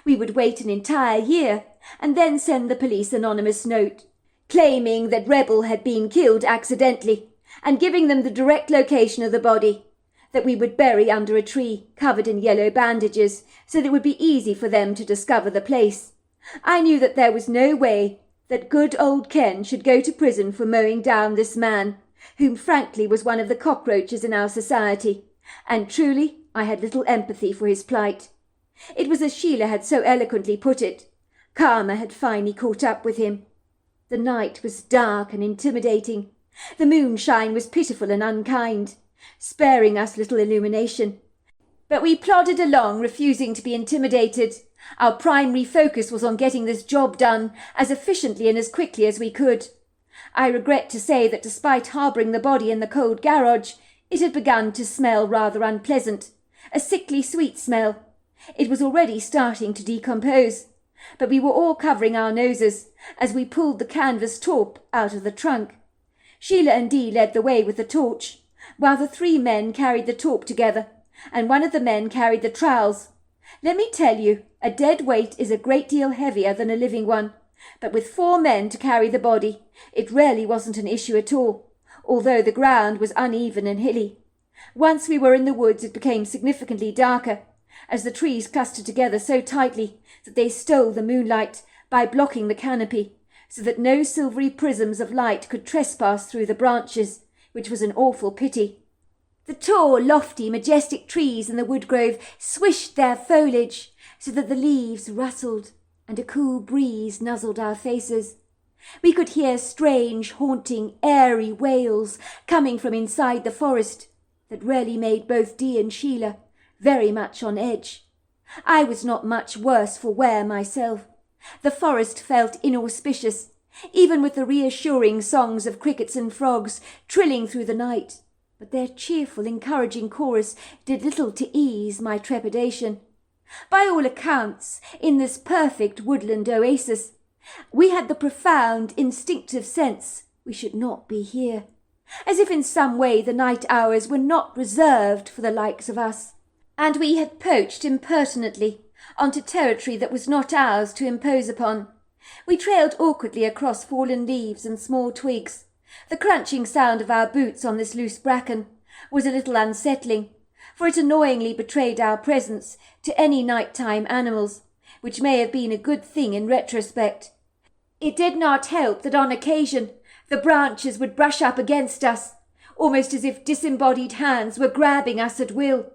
We would wait an entire year and then send the police anonymous note, claiming that Rebel had been killed accidentally, and giving them the direct location of the body, that we would bury under a tree covered in yellow bandages so that it would be easy for them to discover the place. I knew that there was no way that good old Ken should go to prison for mowing down this man, whom frankly was one of the cockroaches in our society, and truly I had little empathy for his plight. It was as Sheila had so eloquently put it. Karma had finally caught up with him. The night was dark and intimidating. The moonshine was pitiful and unkind, sparing us little illumination. But we plodded along, refusing to be intimidated. Our primary focus was on getting this job done as efficiently and as quickly as we could. I regret to say that despite harbouring the body in the cold garage, it had begun to smell rather unpleasant, a sickly sweet smell. It was already starting to decompose, but we were all covering our noses as we pulled the canvas tarp out of the trunk. Sheila and Dee led the way with the torch, while the 3 men carried the tarp together, and one of the men carried the trowels. Let me tell you, a dead weight is a great deal heavier than a living one, but with 4 men to carry the body, it really wasn't an issue at all, although the ground was uneven and hilly. Once we were in the woods, it became significantly darker, as the trees clustered together so tightly that they stole the moonlight by blocking the canopy, so that no silvery prisms of light could trespass through the branches, which was an awful pity. The tall, lofty, majestic trees in the woodgrove swished their foliage so that the leaves rustled and a cool breeze nuzzled our faces. We could hear strange, haunting, airy wails coming from inside the forest that really made both Dee and Sheila very much on edge. I was not much worse for wear myself. The forest felt inauspicious, even with the reassuring songs of crickets and frogs trilling through the night, but their cheerful, encouraging chorus did little to ease my trepidation. By all accounts, in this perfect woodland oasis, we had the profound, instinctive sense we should not be here, as if in some way the night hours were not reserved for the likes of us, and we had poached impertinently onto territory that was not ours to impose upon. We trailed awkwardly across fallen leaves and small twigs. The crunching sound of our boots on this loose bracken was a little unsettling, for it annoyingly betrayed our presence to any nighttime animals, which may have been a good thing in retrospect. It did not help that on occasion the branches would brush up against us, almost as if disembodied hands were grabbing us at will,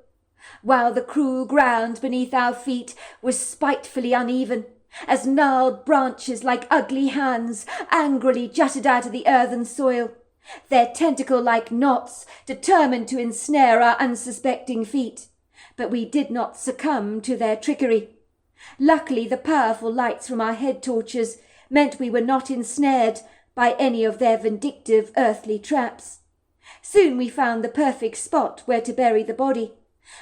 while the cruel ground beneath our feet was spitefully uneven, as gnarled branches like ugly hands angrily jutted out of the earthen soil, their tentacle-like knots determined to ensnare our unsuspecting feet. But we did not succumb to their trickery. Luckily, the powerful lights from our head torches meant we were not ensnared by any of their vindictive earthly traps. Soon we found the perfect spot where to bury the body,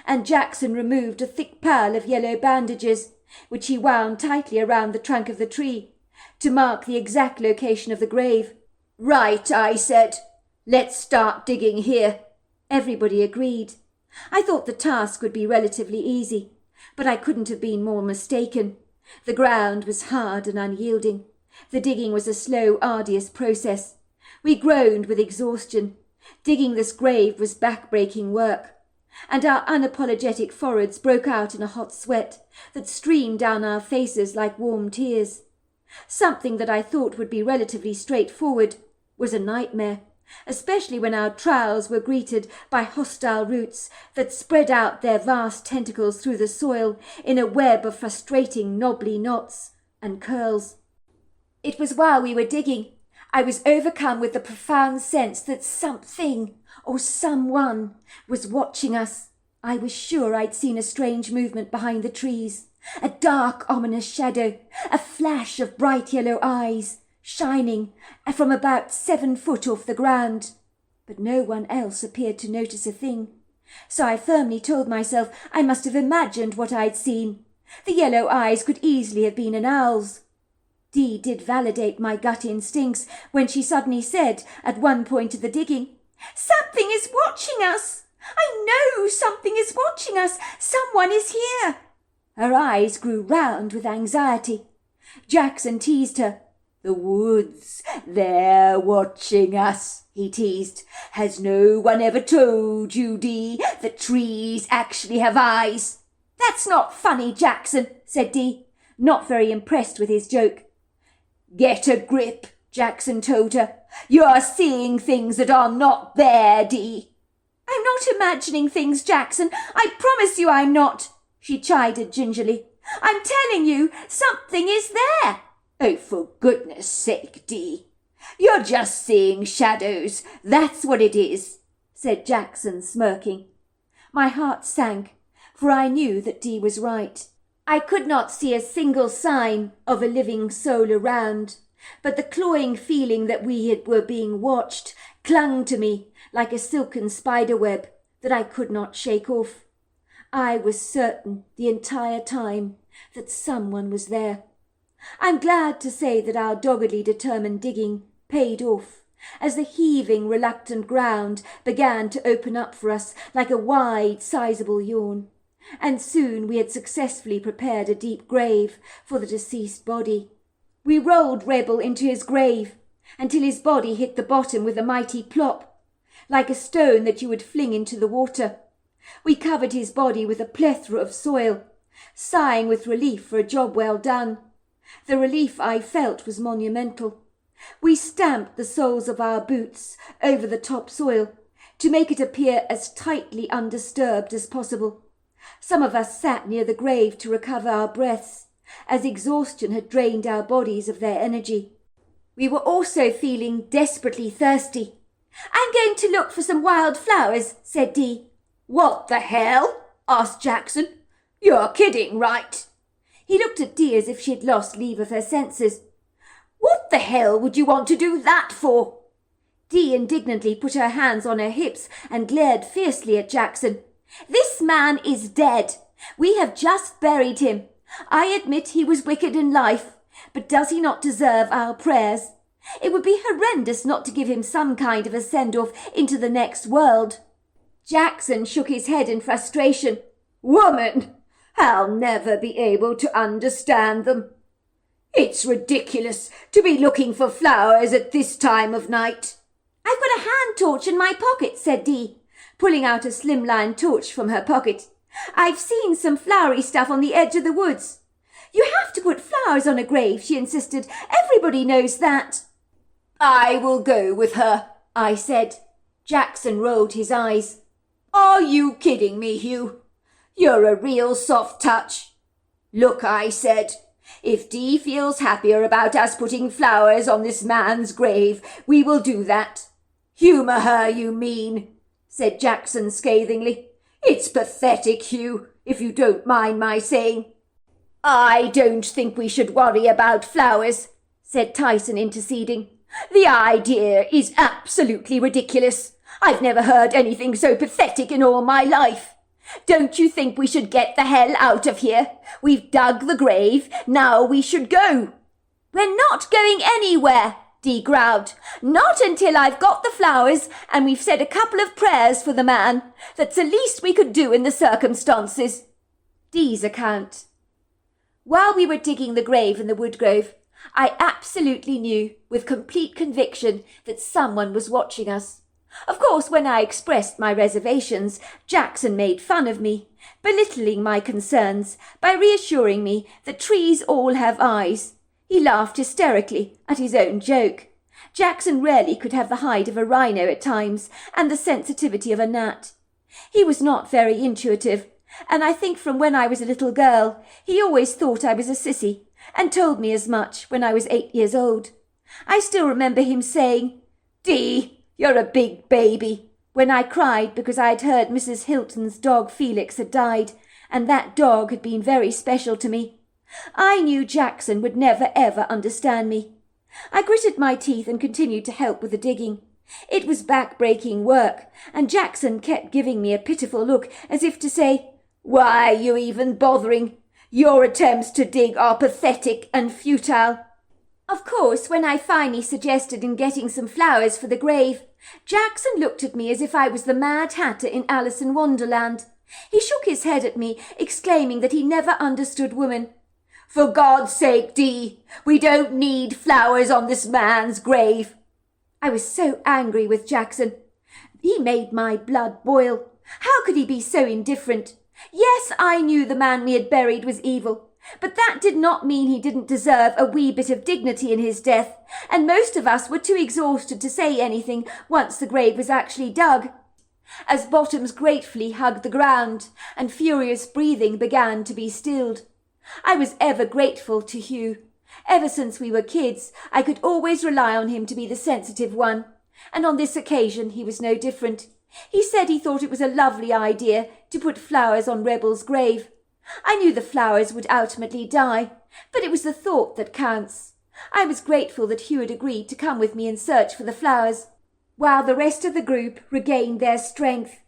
and Jackson removed a thick pile of yellow bandages, which he wound tightly around the trunk of the tree, to mark the exact location of the grave. "Right," I said. "Let's start digging here." Everybody agreed. I thought the task would be relatively easy, but I couldn't have been more mistaken. The ground was hard and unyielding. The digging was a slow, arduous process. We groaned with exhaustion. Digging this grave was back-breaking work, and our unapologetic foreheads broke out in a hot sweat that streamed down our faces like warm tears. Something that I thought would be relatively straightforward was a nightmare, especially when our trowels were greeted by hostile roots that spread out their vast tentacles through the soil in a web of frustrating knobbly knots and curls. It was while we were digging I was overcome with the profound sense that something or someone was watching us. I was sure I'd seen a strange movement behind the trees, a dark, ominous shadow, a flash of bright yellow eyes, shining from about 7 foot off the ground. But no one else appeared to notice a thing. So I firmly told myself I must have imagined what I'd seen. The yellow eyes could easily have been an owl's. Dee did validate my gut instincts when she suddenly said at one point of the digging, "Something is watching us! I know something is watching us! Someone is here!" Her eyes grew round with anxiety. Jackson teased her. The woods, they're watching us, he teased. Has no one ever told you, Dee, that trees actually have eyes? That's not funny, Jackson, said Dee, not very impressed with his joke. Get a grip, Jackson told her. You're seeing things that are not there, Dee. I'm not imagining things, Jackson. I promise you I'm not, she chided gingerly. I'm telling you, something is there. Oh, for goodness sake, Dee. You're just seeing shadows. That's what it is, said Jackson, smirking. My heart sank, for I knew that Dee was right. I could not see a single sign of a living soul around, but the clawing feeling that we were being watched clung to me like a silken spider web that I could not shake off. I was certain the entire time that someone was there. I'm glad to say that our doggedly determined digging paid off, as the heaving, reluctant ground began to open up for us like a wide, sizable yawn, and soon we had successfully prepared a deep grave for the deceased body. We rolled Rebel into his grave until his body hit the bottom with a mighty plop, like a stone that you would fling into the water. We covered his body with a plethora of soil, sighing with relief for a job well done. The relief I felt was monumental. We stamped the soles of our boots over the topsoil to make it appear as tightly undisturbed as possible. Some of us sat near the grave to recover our breaths, as exhaustion had drained our bodies of their energy. We were also feeling desperately thirsty. I'm going to look for some wild flowers, said Dee. What the hell? Asked Jackson. You're kidding, right? He looked at Dee as if she had lost leave of her senses. What the hell would you want to do that for? Dee indignantly put her hands on her hips and glared fiercely at Jackson. This man is dead. We have just buried him. I admit he was wicked in life, but does he not deserve our prayers? It would be horrendous not to give him some kind of a send-off into the next world. Jackson shook his head in frustration. Woman, I'll never be able to understand them. It's ridiculous to be looking for flowers at this time of night. I've got a hand torch in my pocket, said Dee, pulling out a slimline torch from her pocket. I've seen some flowery stuff on the edge of the woods. You have to put flowers on a grave, she insisted. Everybody knows that. I will go with her, I said. Jackson rolled his eyes. Are you kidding me, Hugh? You're a real soft touch. Look, I said, if Dee feels happier about us putting flowers on this man's grave, we will do that. Humour her, you mean, said Jackson scathingly. It's pathetic, Hugh, if you don't mind my saying. I don't think we should worry about flowers, said Tyson, interceding. The idea is absolutely ridiculous. I've never heard anything so pathetic in all my life. Don't you think we should get the hell out of here? We've dug the grave, now we should go. We're not going anywhere, Dee growled. Not until I've got the flowers and we've said a couple of prayers for the man. That's the least we could do in the circumstances. Dee's account. While we were digging the grave in the woodgrove, I absolutely knew, with complete conviction, that someone was watching us. Of course, when I expressed my reservations, Jackson made fun of me, belittling my concerns by reassuring me that trees all have eyes. He laughed hysterically at his own joke. Jackson rarely could have the hide of a rhino at times and the sensitivity of a gnat. He was not very intuitive, and I think from when I was a little girl he always thought I was a sissy, and told me as much when I was 8 years old. I still remember him saying, "Dee, you're a big baby," when I cried because I had heard Mrs. Hilton's dog Felix had died, and that dog had been very special to me. I knew Jackson would never ever understand me. I gritted my teeth and continued to help with the digging. It was back-breaking work, and Jackson kept giving me a pitiful look as if to say, "Why are you even bothering? Your attempts to dig are pathetic and futile." Of course, when I finally suggested in getting some flowers for the grave, Jackson looked at me as if I was the Mad Hatter in Alice in Wonderland. He shook his head at me, exclaiming that he never understood women. For God's sake, Dee, we don't need flowers on this man's grave. I was so angry with Jackson. He made my blood boil. How could he be so indifferent? Yes, I knew the man we had buried was evil, but that did not mean he didn't deserve a wee bit of dignity in his death, and most of us were too exhausted to say anything once the grave was actually dug. As Bottoms gratefully hugged the ground and furious breathing began to be stilled, I was ever grateful to Hugh. Ever since we were kids, I could always rely on him to be the sensitive one, and on this occasion he was no different. He said he thought it was a lovely idea to put flowers on Rebel's grave. I knew the flowers would ultimately die, but it was the thought that counts. I was grateful that Hugh had agreed to come with me and search for the flowers, while the rest of the group regained their strength.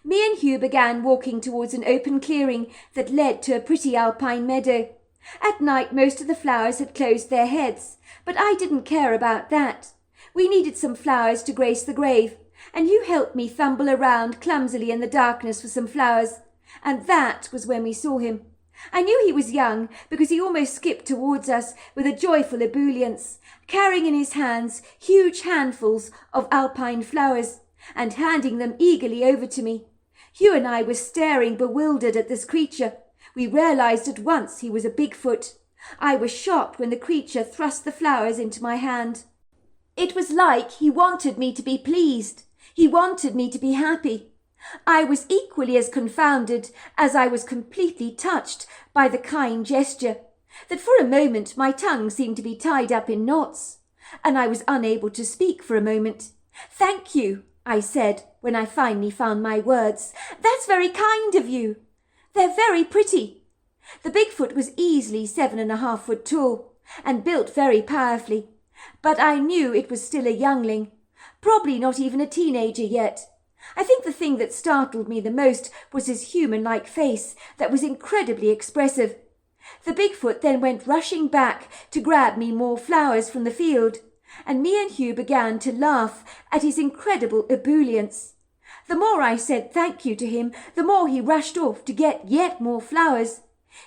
Me and Hugh began walking towards an open clearing that led to a pretty alpine meadow. At night most of the flowers had closed their heads, but I didn't care about that. We needed some flowers to grace the grave, and Hugh helped me fumble around clumsily in the darkness for some flowers, and that was when we saw him. I knew he was young because he almost skipped towards us with a joyful ebullience, carrying in his hands huge handfuls of alpine flowers and handing them eagerly over to me. Hugh and I were staring bewildered at this creature. We realized at once he was a Bigfoot. I was shocked when the creature thrust the flowers into my hand. It was like he wanted me to be pleased. He wanted me to be happy. I was equally as confounded as I was completely touched by the kind gesture, that for a moment my tongue seemed to be tied up in knots, and I was unable to speak for a moment. "Thank you," I said when I finally found my words. "That's very kind of you. They're very pretty." The Bigfoot was easily 7.5 feet tall and built very powerfully, but I knew it was still a youngling, probably not even a teenager yet. I think the thing that startled me the most was his human-like face that was incredibly expressive. The Bigfoot then went rushing back to grab me more flowers from the field, and me and Hugh began to laugh at his incredible ebullience. The more I said thank you to him, the more he rushed off to get yet more flowers.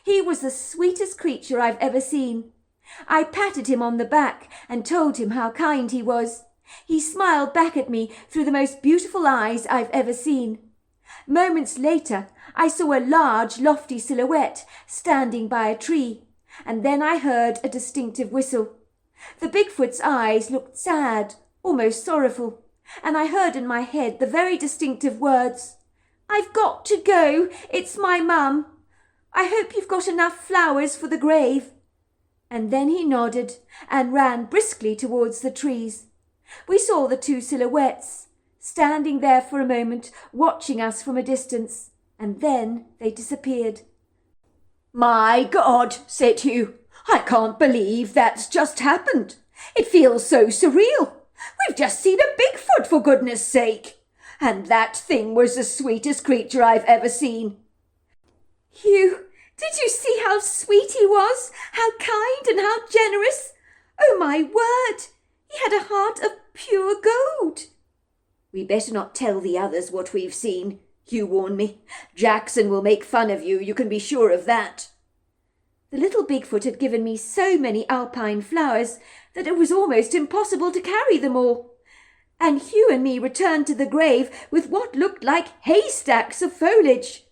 He was the sweetest creature I've ever seen. I patted him on the back and told him how kind he was. He smiled back at me through the most beautiful eyes I've ever seen. Moments later, I saw a large, lofty silhouette standing by a tree, and then I heard a distinctive whistle. The Bigfoot's eyes looked sad, almost sorrowful, and I heard in my head the very distinctive words, "I've got to go. It's my mum. I hope you've got enough flowers for the grave." And then he nodded and ran briskly towards the trees. We saw the two silhouettes, standing there for a moment, watching us from a distance, and then they disappeared. "My God," said Hugh, "I can't believe that's just happened. It feels so surreal. We've just seen a Bigfoot, for goodness sake. And that thing was the sweetest creature I've ever seen." "Hugh, did you see how sweet he was? How kind and how generous? Oh, my word! He had a heart of pure gold." "We better not tell the others what we've seen," Hugh warned me. "Jackson will make fun of you, you can be sure of that." The little Bigfoot had given me so many alpine flowers that it was almost impossible to carry them all, and Hugh and me returned to the grave with what looked like haystacks of foliage.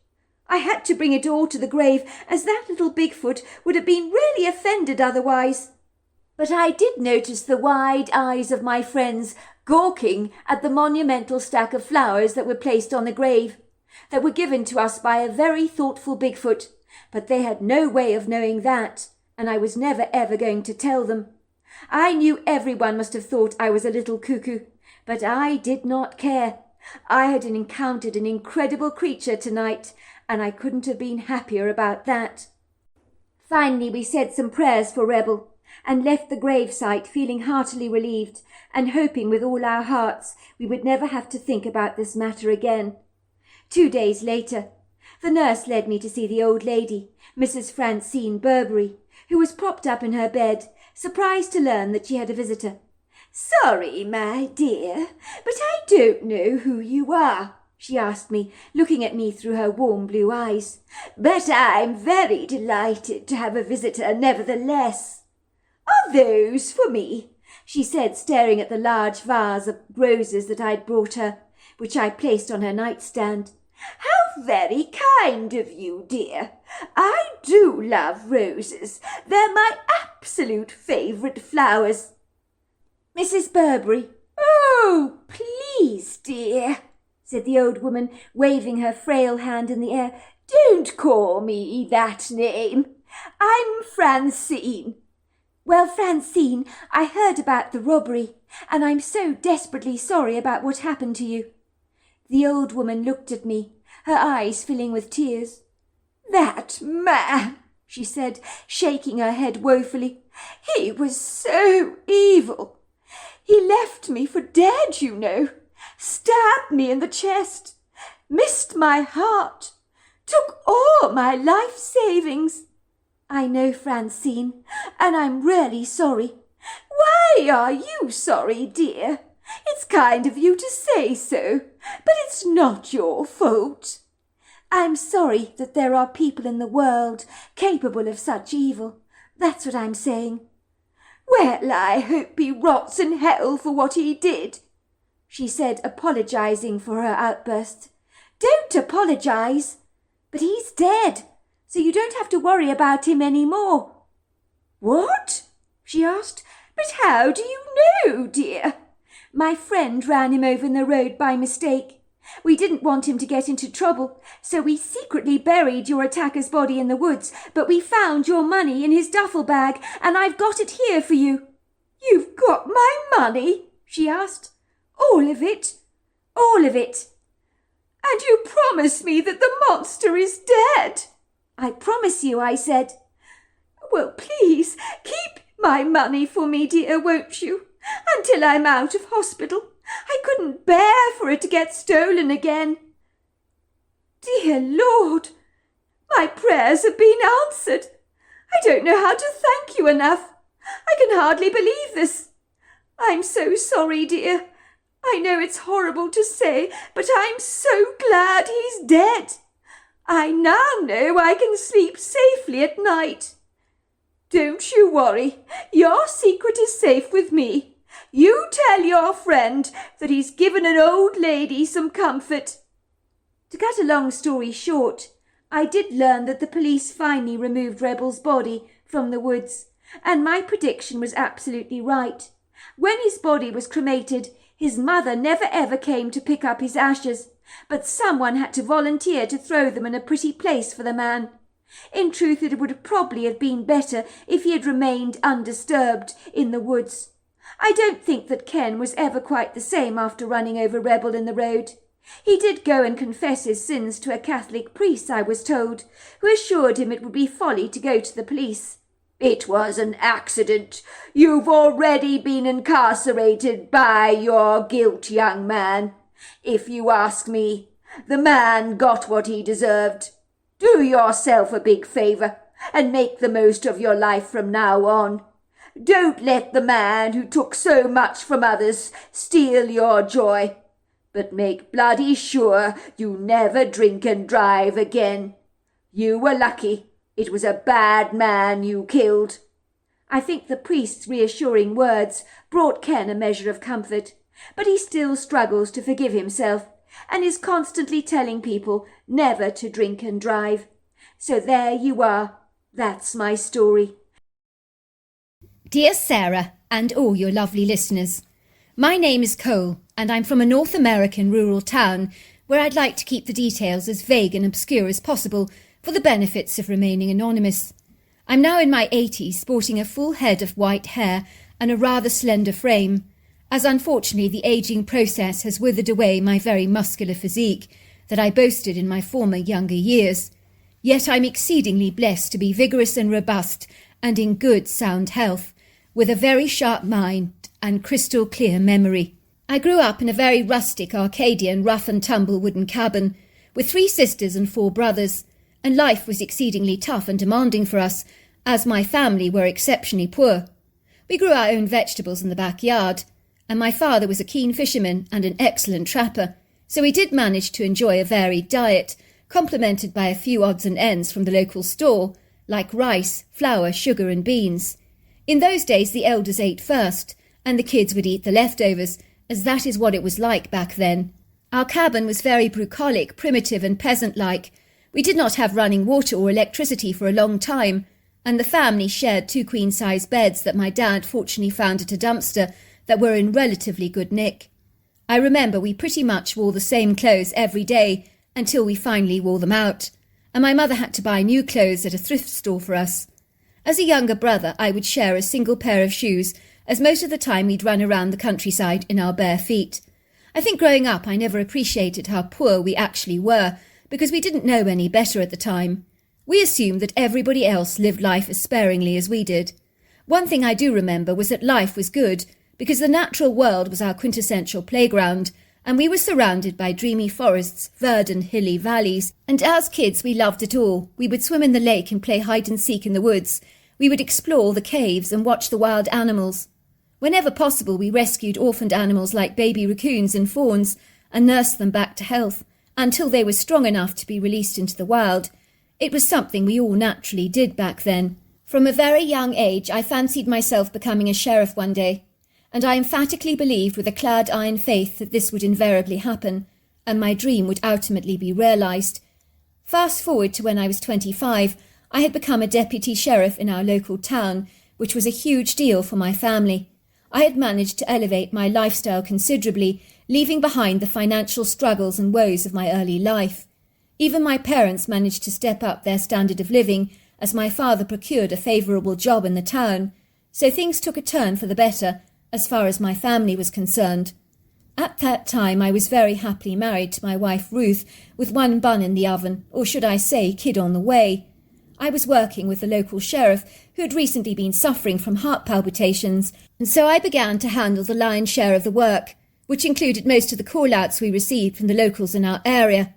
I had to bring it all to the grave, as that little Bigfoot would have been really offended otherwise. But I did notice the wide eyes of my friends gawking at the monumental stack of flowers that were placed on the grave, that were given to us by a very thoughtful Bigfoot, but they had no way of knowing that, and I was never ever going to tell them. I knew everyone must have thought I was a little cuckoo, but I did not care. I had encountered an incredible creature tonight, and I couldn't have been happier about that. Finally we said some prayers for Rebel, and left the gravesite feeling heartily relieved, and hoping with all our hearts we would never have to think about this matter again. 2 days later, the nurse led me to see the old lady, Mrs. Francine Burberry, who was propped up in her bed, surprised to learn that she had a visitor. "Sorry, my dear, but I don't know who you are," she asked me, looking at me through her warm blue eyes. "But I'm very delighted to have a visitor nevertheless." "Are those for me?" she said, staring at the large vase of roses that I'd brought her, which I placed on her nightstand. "How very kind of you, dear. I do love roses. They're my absolute favourite flowers." "Mrs. Burberry." "Oh, please, dear," said the old woman, waving her frail hand in the air. "Don't call me that name. I'm Francine." "Well, Francine, I heard about the robbery, and I'm so desperately sorry about what happened to you." The old woman looked at me, her eyes filling with tears. "That man," she said, shaking her head woefully. "He was so evil. He left me for dead, you know, stabbed me in the chest, missed my heart, took all my life savings." "I know, Francine, and I'm really sorry." "Why are you sorry, dear? It's kind of you to say so, but it's not your fault." "I'm sorry that there are people in the world capable of such evil. That's what I'm saying." "Well, I hope he rots in hell for what he did," she said, apologizing for her outburst. "Don't apologize. But he's dead, so you don't have to worry about him any more." "What?" she asked. "But how do you know, dear?" "My friend ran him over in the road by mistake. We didn't want him to get into trouble, so we secretly buried your attacker's body in the woods, but we found your money in his duffel bag, and I've got it here for you." "You've got my money?" she asked. "All of it." "All of it." "And you promise me that the monster is dead?" "I promise you," I said. "Well, please, keep my money for me, dear, won't you? Until I'm out of hospital. I couldn't bear for it to get stolen again." "Dear Lord, my prayers have been answered. I don't know how to thank you enough. I can hardly believe this. I'm so sorry, dear. I know it's horrible to say, but I'm so glad he's dead. I now know I can sleep safely at night." "Don't you worry. Your secret is safe with me. You tell your friend that he's given an old lady some comfort." To cut a long story short, I did learn that the police finally removed Rebel's body from the woods, and my prediction was absolutely right. When his body was cremated, his mother never ever came to pick up his ashes, but someone had to volunteer to throw them in a pretty place for the man. In truth, it would probably have been better if he had remained undisturbed in the woods. I don't think that Ken was ever quite the same after running over Rebel in the road. He did go and confess his sins to a Catholic priest, I was told, who assured him it would be folly to go to the police. "It was an accident. You've already been incarcerated by your guilt, young man. If you ask me, the man got what he deserved. Do yourself a big favour and make the most of your life from now on. Don't let the man who took so much from others steal your joy. But make bloody sure you never drink and drive again. You were lucky. It was a bad man you killed." I think the priest's reassuring words brought Ken a measure of comfort, but he still struggles to forgive himself and is constantly telling people never to drink and drive. So there you are. That's my story. Dear Sarah and all your lovely listeners, my name is Cole and I'm from a North American rural town where I'd like to keep the details as vague and obscure as possible for the benefits of remaining anonymous. I'm now in my 80s, sporting a full head of white hair and a rather slender frame, as unfortunately the ageing process has withered away my very muscular physique that I boasted in my former younger years. Yet I'm exceedingly blessed to be vigorous and robust and in good sound health, with a very sharp mind and crystal clear memory. I grew up in a very rustic Arcadian rough and tumble wooden cabin with 3 sisters and 4 brothers, and life was exceedingly tough and demanding for us, as my family were exceptionally poor. We grew our own vegetables in the backyard, and my father was a keen fisherman and an excellent trapper, So we did manage to enjoy a varied diet, complemented by a few odds and ends from the local store, like rice, flour, sugar and beans. In those days the elders ate first, and the kids would eat the leftovers, as that is what it was like back then. Our cabin was very bucolic, primitive and peasant-like. We did not have running water or electricity for a long time, and the family shared 2 queen-size beds that my dad fortunately found at a dumpster that were in relatively good nick. I remember we pretty much wore the same clothes every day until we finally wore them out, and my mother had to buy new clothes at a thrift store for us. As a younger brother, I would share a single pair of shoes, as most of the time we'd run around the countryside in our bare feet. I think growing up I never appreciated how poor we actually were, because we didn't know any better at the time. We assumed that everybody else lived life as sparingly as we did. One thing I do remember was that life was good, because the natural world was our quintessential playground, and we were surrounded by dreamy forests, verdant hilly valleys, and as kids we loved it all. We would swim in the lake and play hide and seek in the woods. We would explore the caves and watch the wild animals. Whenever possible, we rescued orphaned animals like baby raccoons and fawns and nursed them back to health until they were strong enough to be released into the wild. It was something we all naturally did back then. From a very young age, I fancied myself becoming a sheriff one day, and I emphatically believed with a clad iron faith that this would invariably happen, and my dream would ultimately be realised. Fast forward to when I was 25, I had become a deputy sheriff in our local town, which was a huge deal for my family. I had managed to elevate my lifestyle considerably, leaving behind the financial struggles and woes of my early life. Even my parents managed to step up their standard of living, as my father procured a favourable job in the town, so things took a turn for the better, as far as my family was concerned. At that time I was very happily married to my wife Ruth, with 1 bun in the oven, or should I say kid on the way. I was working with the local sheriff, who had recently been suffering from heart palpitations, and so I began to handle the lion's share of the work, which included most of the call-outs we received from the locals in our area.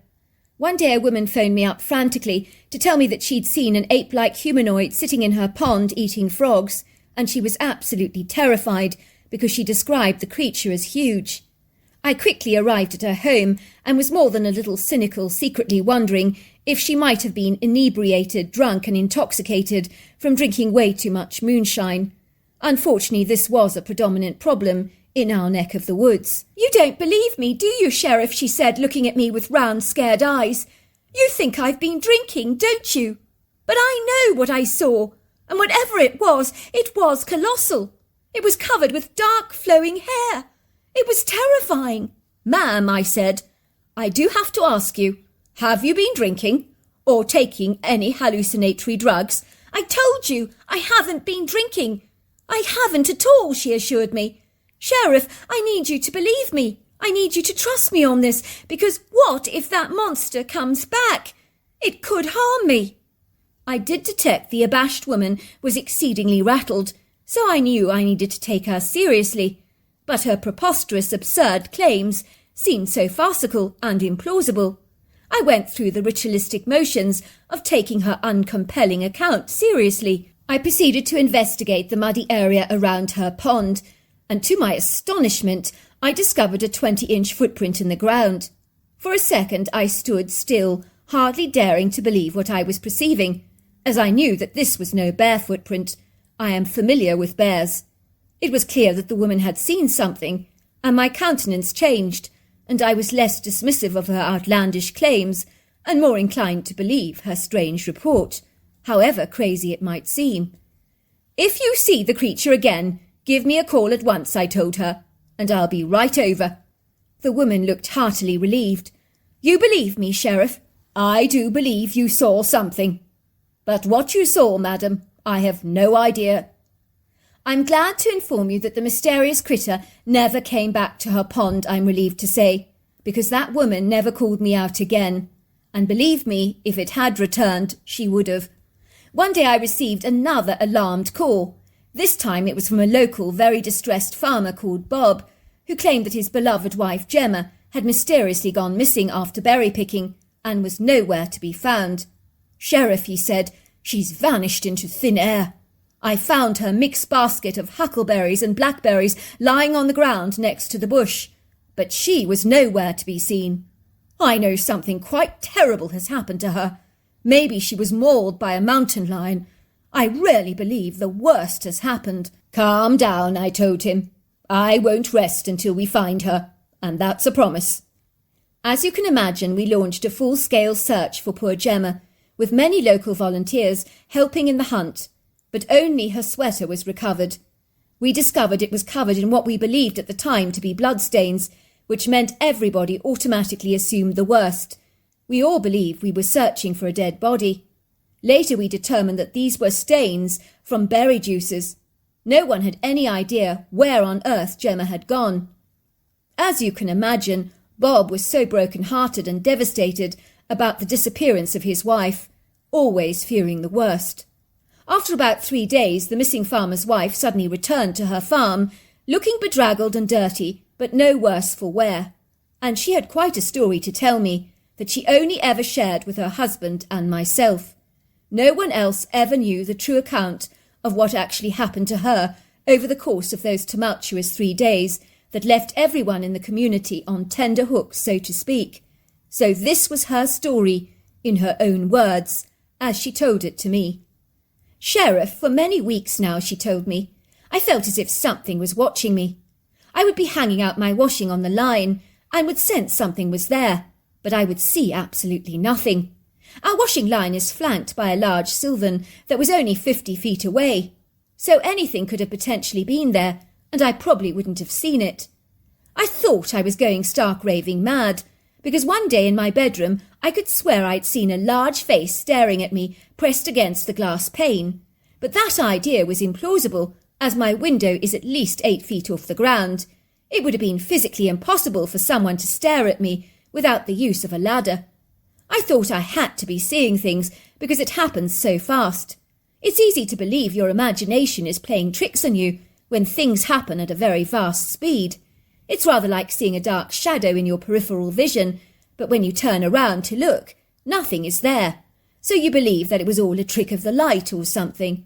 One day a woman phoned me up frantically to tell me that she'd seen an ape-like humanoid sitting in her pond eating frogs, and she was absolutely terrified because she described the creature as huge. I quickly arrived at her home and was more than a little cynical, secretly wondering if she might have been inebriated, drunk and intoxicated from drinking way too much moonshine. Unfortunately, this was a predominant problem in our neck of the woods. "You don't believe me, do you, Sheriff?" she said, looking at me with round, scared eyes. "You think I've been drinking, don't you? But I know what I saw, and whatever it was colossal. It was covered with dark, flowing hair. It was terrifying." "Ma'am," I said, "I do have to ask you, have you been drinking or taking any hallucinatory drugs?" "I told you I haven't been drinking. I haven't at all," she assured me. "Sheriff, I need you to believe me. I need you to trust me on this, because what if that monster comes back? It could harm me." I did detect the abashed woman was exceedingly rattled, so I knew I needed to take her seriously. But her preposterous, absurd claims seemed so farcical and implausible. I went through the ritualistic motions of taking her uncompelling account seriously. I proceeded to investigate the muddy area around her pond, and to my astonishment, I discovered a 20-inch footprint in the ground. For a second I stood still, hardly daring to believe what I was perceiving, as I knew that this was no bear footprint. I am familiar with bears. It was clear that the woman had seen something, and my countenance changed, and I was less dismissive of her outlandish claims, and more inclined to believe her strange report, however crazy it might seem. "If you see the creature again, give me a call at once," I told her, "and I'll be right over." The woman looked heartily relieved. "You believe me, Sheriff? I do believe you saw something. But what you saw, madam, I have no idea." "I'm glad to inform you that the mysterious critter never came back to her pond, I'm relieved to say, because that woman never called me out again. And believe me, if it had returned, she would have. One day I received another alarmed call. This time it was from a local, very distressed farmer called Bob, who claimed that his beloved wife Gemma had mysteriously gone missing after berry picking and was nowhere to be found. "Sheriff," he said, "she's vanished into thin air. I found her mixed basket of huckleberries and blackberries lying on the ground next to the bush. but she was nowhere to be seen. I know something quite terrible has happened to her. Maybe she was mauled by a mountain lion. I really believe the worst has happened. Calm down, I told him. I won't rest until we find her, and that's a promise. As you can imagine, we launched a full-scale search for poor Gemma, with many local volunteers helping in the hunt, but only her sweater was recovered. We discovered it was covered in what we believed at the time to be bloodstains, which meant everybody automatically assumed the worst. We all believed we were searching for a dead body. Later we determined that these were stains from berry juices. No one had any idea where on earth Gemma had gone. As you can imagine, Bob was so broken-hearted and devastated about the disappearance of his wife, always fearing the worst. After about 3 days, the missing farmer's wife suddenly returned to her farm, looking bedraggled and dirty, but no worse for wear. And she had quite a story to tell me, that she only ever shared with her husband and myself. No one else ever knew the true account of what actually happened to her over the course of those tumultuous 3 days that left everyone in the community on tender hooks, so to speak. So this was her story, in her own words, as she told it to me. Sheriff, for many weeks now, she told me, I felt as if something was watching me. I would be hanging out my washing on the line and would sense something was there, but I would see absolutely nothing. Our washing line is flanked by a large sylvan that was only 50 feet away, so anything could have potentially been there, and I probably wouldn't have seen it. I thought I was going stark raving mad, because one day in my bedroom I could swear I'd seen a large face staring at me pressed against the glass pane. But that idea was implausible, as my window is at least 8 feet off the ground. It would have been physically impossible for someone to stare at me without the use of a ladder. I thought I had to be seeing things because it happens so fast. It's easy to believe your imagination is playing tricks on you when things happen at a very vast speed. It's rather like seeing a dark shadow in your peripheral vision, but when you turn around to look, nothing is there. So you believe that it was all a trick of the light or something.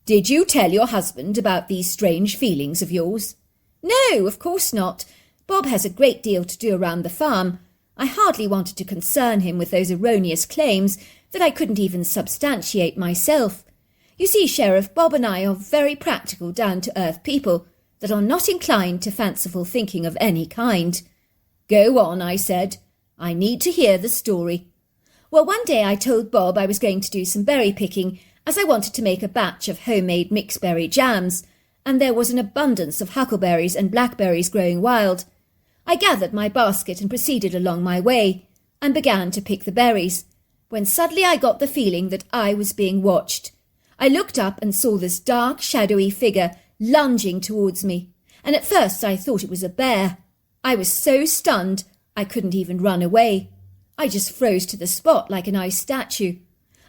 Did you tell your husband about these strange feelings of yours? No, of course not. Bob has a great deal to do around the farm. I hardly wanted to concern him with those erroneous claims that I couldn't even substantiate myself. You see, Sheriff, Bob and I are very practical, down-to-earth people that are not inclined to fanciful thinking of any kind. Go on, I said. I need to hear the story. Well, one day I told Bob I was going to do some berry picking, as I wanted to make a batch of homemade mixed berry jams, and there was an abundance of huckleberries and blackberries growing wild. I gathered my basket and proceeded along my way, and began to pick the berries, when suddenly I got the feeling that I was being watched. I looked up and saw this dark, shadowy figure lunging towards me, and at first I thought it was a bear. I was so stunned I couldn't even run away. I just froze to the spot like an ice statue.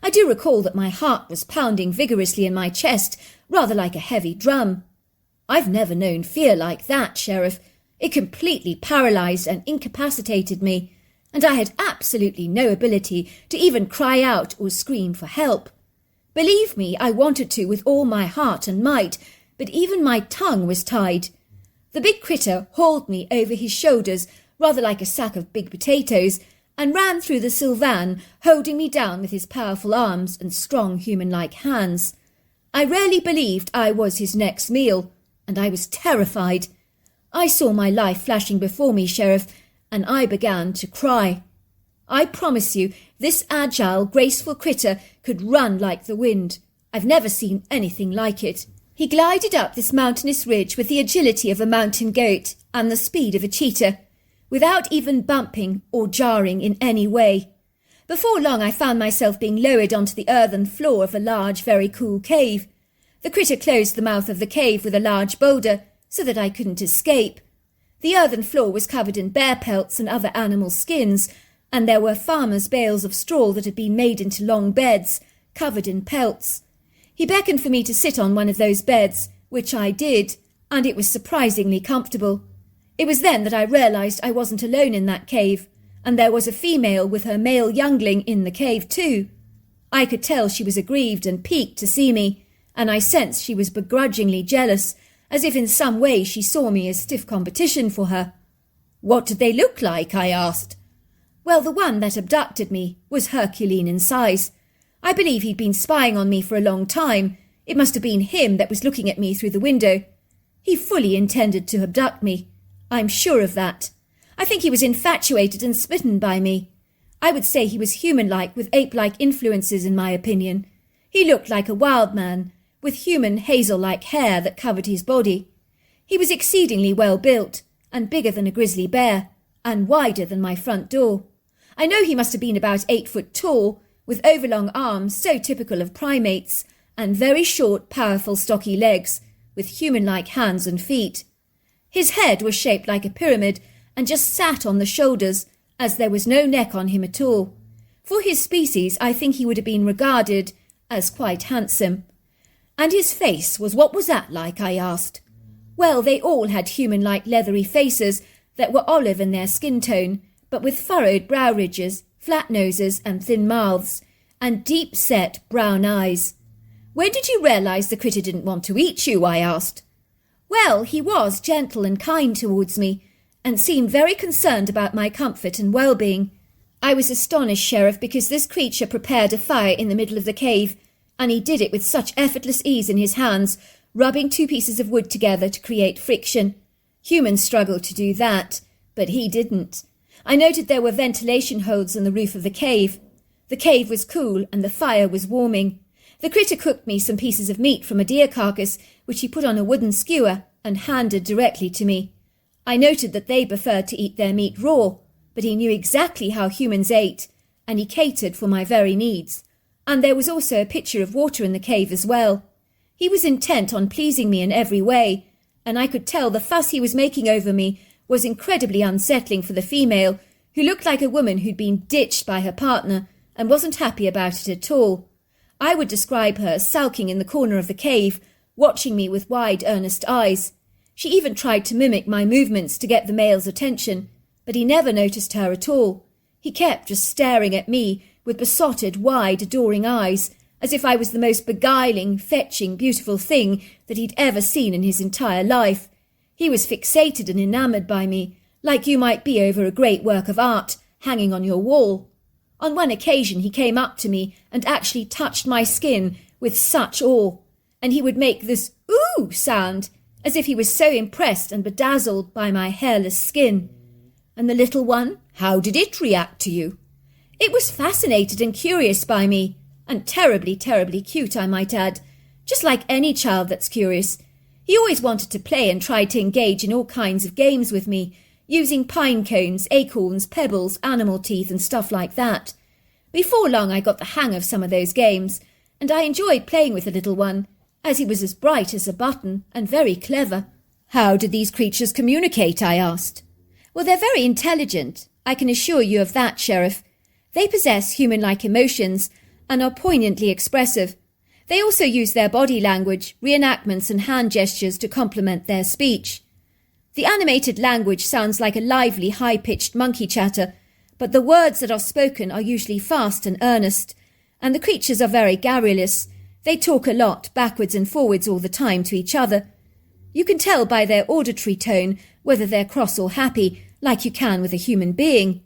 I do recall that my heart was pounding vigorously in my chest, rather like a heavy drum. I've never known fear like that, Sheriff. It completely paralysed and incapacitated me, and I had absolutely no ability to even cry out or scream for help. Believe me, I wanted to with all my heart and might, but even my tongue was tied. The big critter hauled me over his shoulders, rather like a sack of big potatoes, and ran through the sylvan, holding me down with his powerful arms and strong human-like hands. I really believed I was his next meal, and I was terrified. I saw my life flashing before me, Sheriff, and I began to cry. I promise you, this agile, graceful critter could run like the wind. I've never seen anything like it. He glided up this mountainous ridge with the agility of a mountain goat and the speed of a cheetah, without even bumping or jarring in any way. Before long I found myself being lowered onto the earthen floor of a large, very cool cave. The critter closed the mouth of the cave with a large boulder so that I couldn't escape. The earthen floor was covered in bear pelts and other animal skins, and there were farmers' bales of straw that had been made into long beds, covered in pelts. He beckoned for me to sit on one of those beds, which I did, and it was surprisingly comfortable. It was then that I realised I wasn't alone in that cave, and there was a female with her male youngling in the cave too. I could tell she was aggrieved and piqued to see me, and I sensed she was begrudgingly jealous, as if in some way she saw me as stiff competition for her. What did they look like? I asked. Well, the one that abducted me was Herculean in size. I believe he'd been spying on me for a long time. It must have been him that was looking at me through the window. He fully intended to abduct me. I'm sure of that. I think he was infatuated and smitten by me. I would say he was human-like with ape-like influences, in my opinion. He looked like a wild man, with human hazel-like hair that covered his body. He was exceedingly well built, and bigger than a grizzly bear, and wider than my front door. I know he must have been about 8 foot tall, with overlong arms so typical of primates, and very short, powerful, stocky legs, with human-like hands and feet. His head was shaped like a pyramid, and just sat on the shoulders, as there was no neck on him at all. For his species, I think he would have been regarded as quite handsome. And his face, what was that like? I asked. Well, they all had human-like leathery faces that were olive in their skin tone, but with furrowed brow ridges, flat noses and thin mouths, and deep-set brown eyes. When did you realise the critter didn't want to eat you? I asked. Well, he was gentle and kind towards me, and seemed very concerned about my comfort and well-being. I was astonished, Sheriff, because this creature prepared a fire in the middle of the cave, and he did it with such effortless ease in his hands, rubbing 2 pieces of wood together to create friction. Humans struggled to do that, but he didn't. I noted there were ventilation holes in the roof of the cave. The cave was cool, and the fire was warming. The critter cooked me some pieces of meat from a deer carcass, which he put on a wooden skewer and handed directly to me. I noted that they preferred to eat their meat raw, but he knew exactly how humans ate, and he catered for my very needs. And there was also a pitcher of water in the cave as well. He was intent on pleasing me in every way, and I could tell the fuss he was making over me was incredibly unsettling for the female, who looked like a woman who'd been ditched by her partner and wasn't happy about it at all. I would describe her as sulking in the corner of the cave, watching me with wide, earnest eyes. She even tried to mimic my movements to get the male's attention, but he never noticed her at all. He kept just staring at me with besotted, wide, adoring eyes, as if I was the most beguiling, fetching, beautiful thing that he'd ever seen in his entire life. He was fixated and enamoured by me, like you might be over a great work of art hanging on your wall. On one occasion he came up to me and actually touched my skin with such awe, and he would make this "ooh" sound, as if he was so impressed and bedazzled by my hairless skin. And the little one, how did it react to you? It was fascinated and curious by me, and terribly, terribly cute, I might add, just like any child that's curious. He always wanted to play and tried to engage in all kinds of games with me, using pine cones, acorns, pebbles, animal teeth and stuff like that. Before long I got the hang of some of those games, and I enjoyed playing with the little one, as he was as bright as a button and very clever. How did these creatures communicate? I asked. Well, they're very intelligent. I can assure you of that, Sheriff. They possess human-like emotions and are poignantly expressive. They also use their body language, reenactments and hand gestures to complement their speech. The animated language sounds like a lively, high-pitched monkey chatter, but the words that are spoken are usually fast and earnest, and the creatures are very garrulous. They talk a lot, backwards and forwards all the time to each other. You can tell by their auditory tone whether they're cross or happy, like you can with a human being.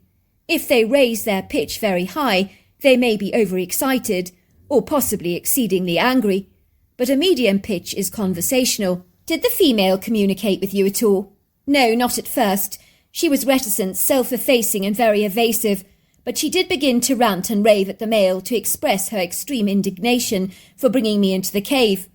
If they raise their pitch very high, they may be overexcited, or possibly exceedingly angry. But a medium pitch is conversational. Did the female communicate with you at all? No, not at first. She was reticent, self-effacing and very evasive, but she did begin to rant and rave at the male to express her extreme indignation for bringing me into the cave.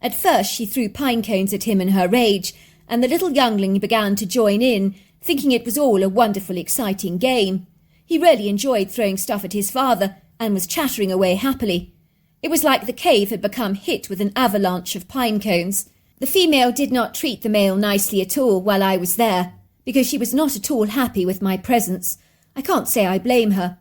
At first she threw pine cones at him in her rage, and the little youngling began to join in, thinking it was all a wonderful, exciting game. He really enjoyed throwing stuff at his father and was chattering away happily. It was like the cave had become hit with an avalanche of pine cones. The female did not treat the male nicely at all while I was there, because she was not at all happy with my presence. I can't say I blame her.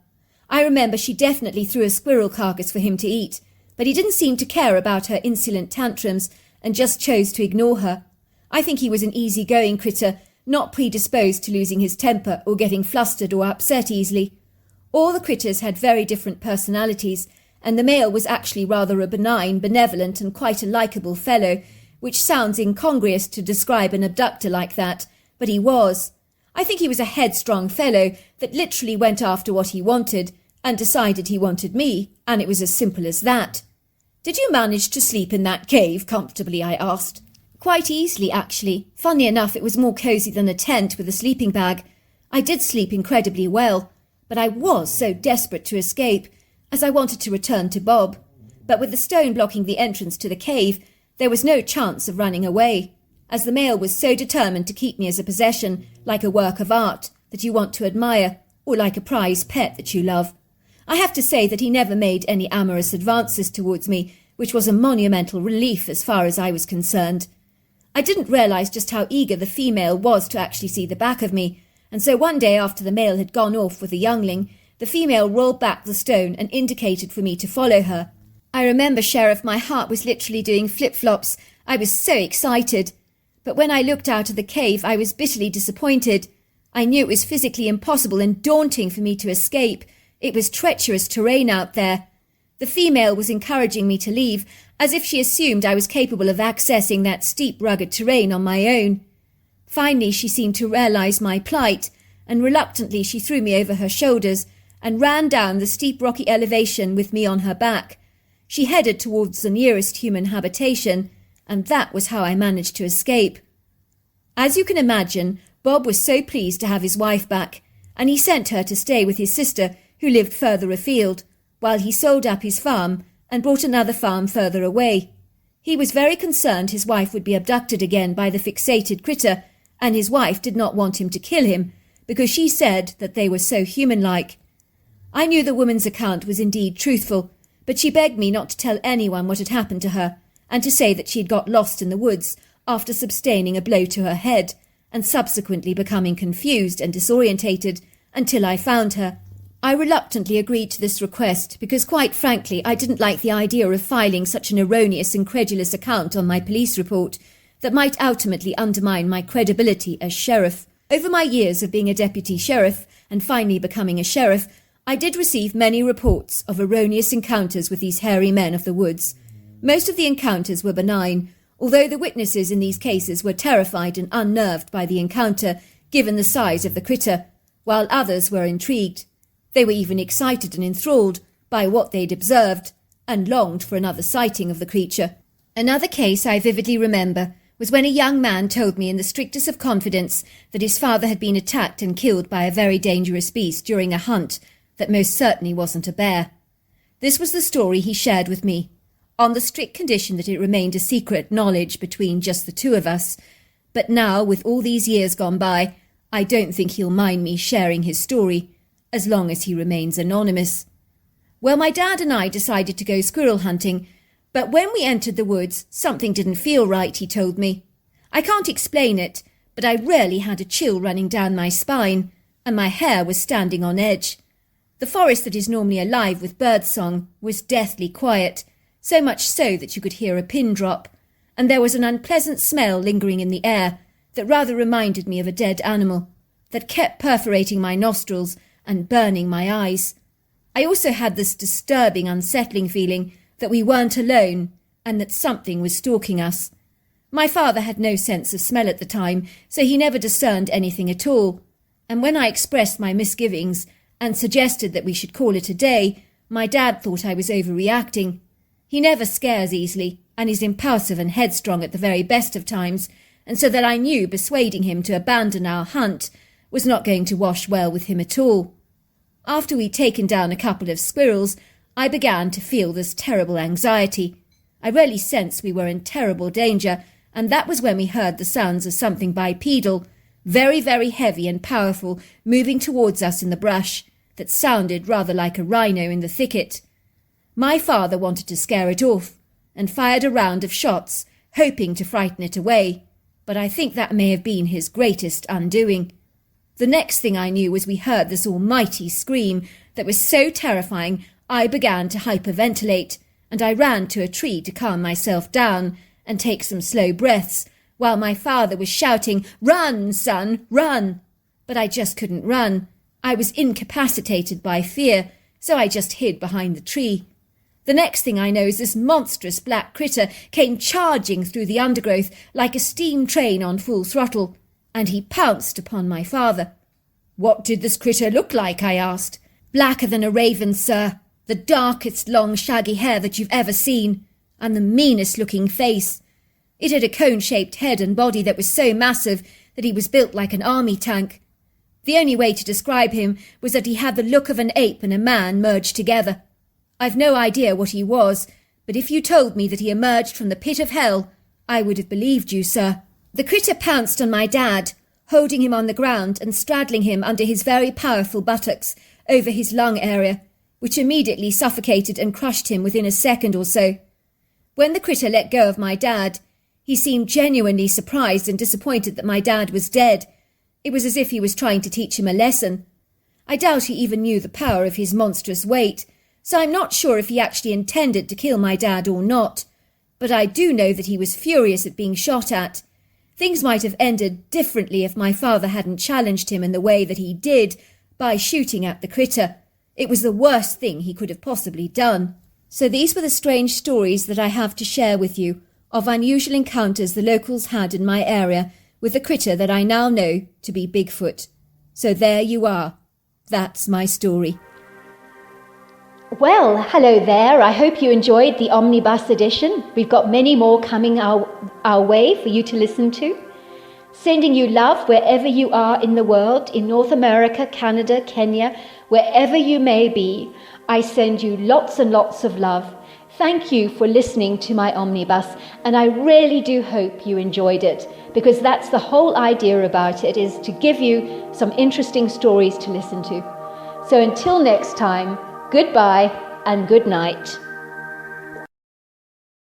I remember she definitely threw a squirrel carcass for him to eat, but he didn't seem to care about her insolent tantrums and just chose to ignore her. I think he was an easy-going critter, not predisposed to losing his temper or getting flustered or upset easily. All the critters had very different personalities, and the male was actually rather a benign, benevolent and quite a likeable fellow, which sounds incongruous to describe an abductor like that, but he was. I think he was a headstrong fellow that literally went after what he wanted and decided he wanted me, and it was as simple as that. "Did you manage to sleep in that cave comfortably?" I asked. "Quite easily, actually. Funny enough, it was more cosy than a tent with a sleeping bag. I did sleep incredibly well, but I was so desperate to escape, as I wanted to return to Bob. But with the stone blocking the entrance to the cave, there was no chance of running away, as the male was so determined to keep me as a possession, like a work of art that you want to admire, or like a prize pet that you love. I have to say that he never made any amorous advances towards me, which was a monumental relief as far as I was concerned. I didn't realise just how eager the female was to actually see the back of me, and so one day after the male had gone off with the youngling, the female rolled back the stone and indicated for me to follow her. I remember, Sheriff, my heart was literally doing flip-flops. I was so excited. But when I looked out of the cave, I was bitterly disappointed. I knew it was physically impossible and daunting for me to escape. It was treacherous terrain out there. The female was encouraging me to leave, as if she assumed I was capable of accessing that steep, rugged terrain on my own. Finally, she seemed to realise my plight, and reluctantly she threw me over her shoulders and ran down the steep rocky elevation with me on her back. She headed towards the nearest human habitation, and that was how I managed to escape. As you can imagine, Bob was so pleased to have his wife back, and he sent her to stay with his sister, who lived further afield, while he sold up his farm and bought another farm further away. He was very concerned his wife would be abducted again by the fixated critter, and his wife did not want him to kill him, because she said that they were so human-like. I knew the woman's account was indeed truthful, but she begged me not to tell anyone what had happened to her, and to say that she had got lost in the woods after sustaining a blow to her head, and subsequently becoming confused and disorientated until I found her. I reluctantly agreed to this request because, quite frankly, I didn't like the idea of filing such an erroneous and credulous account on my police report that might ultimately undermine my credibility as sheriff. Over my years of being a deputy sheriff and finally becoming a sheriff, I did receive many reports of erroneous encounters with these hairy men of the woods. Most of the encounters were benign, although the witnesses in these cases were terrified and unnerved by the encounter, given the size of the critter, while others were intrigued. They were even excited and enthralled by what they'd observed, and longed for another sighting of the creature. Another case I vividly remember was when a young man told me in the strictest of confidence that his father had been attacked and killed by a very dangerous beast during a hunt that most certainly wasn't a bear. This was the story he shared with me, on the strict condition that it remained a secret knowledge between just the two of us. But now, with all these years gone by, I don't think he'll mind me sharing his story, as long as he remains anonymous. Well, my dad and I decided to go squirrel hunting, but when we entered the woods, something didn't feel right, he told me. I can't explain it, but I really had a chill running down my spine, and my hair was standing on edge. The forest that is normally alive with birdsong was deathly quiet, so much so that you could hear a pin drop, and there was an unpleasant smell lingering in the air that rather reminded me of a dead animal, that kept perforating my nostrils and burning my eyes. I also had this disturbing, unsettling feeling that we weren't alone and that something was stalking us. My father had no sense of smell at the time, so he never discerned anything at all, and when I expressed my misgivings and suggested that we should call it a day, my dad thought I was overreacting. He never scares easily, and is impulsive and headstrong at the very best of times, and so that I knew persuading him to abandon our hunt was not going to wash well with him at all. After we'd taken down a couple of squirrels, I began to feel this terrible anxiety. I really sensed we were in terrible danger, and that was when we heard the sounds of something bipedal, very, very heavy and powerful, moving towards us in the brush, that sounded rather like a rhino in the thicket. My father wanted to scare it off, and fired a round of shots, hoping to frighten it away, but I think that may have been his greatest undoing. The next thing I knew was we heard this almighty scream that was so terrifying I began to hyperventilate, and I ran to a tree to calm myself down and take some slow breaths, while my father was shouting, "Run, son, run!" But I just couldn't run. I was incapacitated by fear, so I just hid behind the tree. The next thing I know is this monstrous black critter came charging through the undergrowth like a steam train on full throttle. and he pounced upon my father. "What did this critter look like?" I asked. "Blacker than a raven, sir. The darkest long shaggy hair that you've ever seen, and the meanest looking face. It had a cone-shaped head and body that was so massive that he was built like an army tank. The only way to describe him was that he had the look of an ape and a man merged together. I've no idea what he was, but if you told me that he emerged from the pit of hell, I would have believed you, sir." The critter pounced on my dad, holding him on the ground and straddling him under his very powerful buttocks over his lung area, which immediately suffocated and crushed him within a second or so. When the critter let go of my dad, he seemed genuinely surprised and disappointed that my dad was dead. It was as if he was trying to teach him a lesson. I doubt he even knew the power of his monstrous weight, so I'm not sure if he actually intended to kill my dad or not. But I do know that he was furious at being shot at. Things might have ended differently if my father hadn't challenged him in the way that he did by shooting at the critter. It was the worst thing he could have possibly done. So these were the strange stories that I have to share with you of unusual encounters the locals had in my area with the critter that I now know to be Bigfoot. So there you are. That's my story. Well, hello there. I hope you enjoyed the Omnibus edition. We've got many more coming our way for you to listen to. Sending you love wherever you are in the world, in North America, Canada, Kenya, wherever you may be. I send you lots and lots of love. Thank you for listening to my Omnibus, and I really do hope you enjoyed it, because that's the whole idea about it, is to give you some interesting stories to listen to. So until next time, goodbye and good night.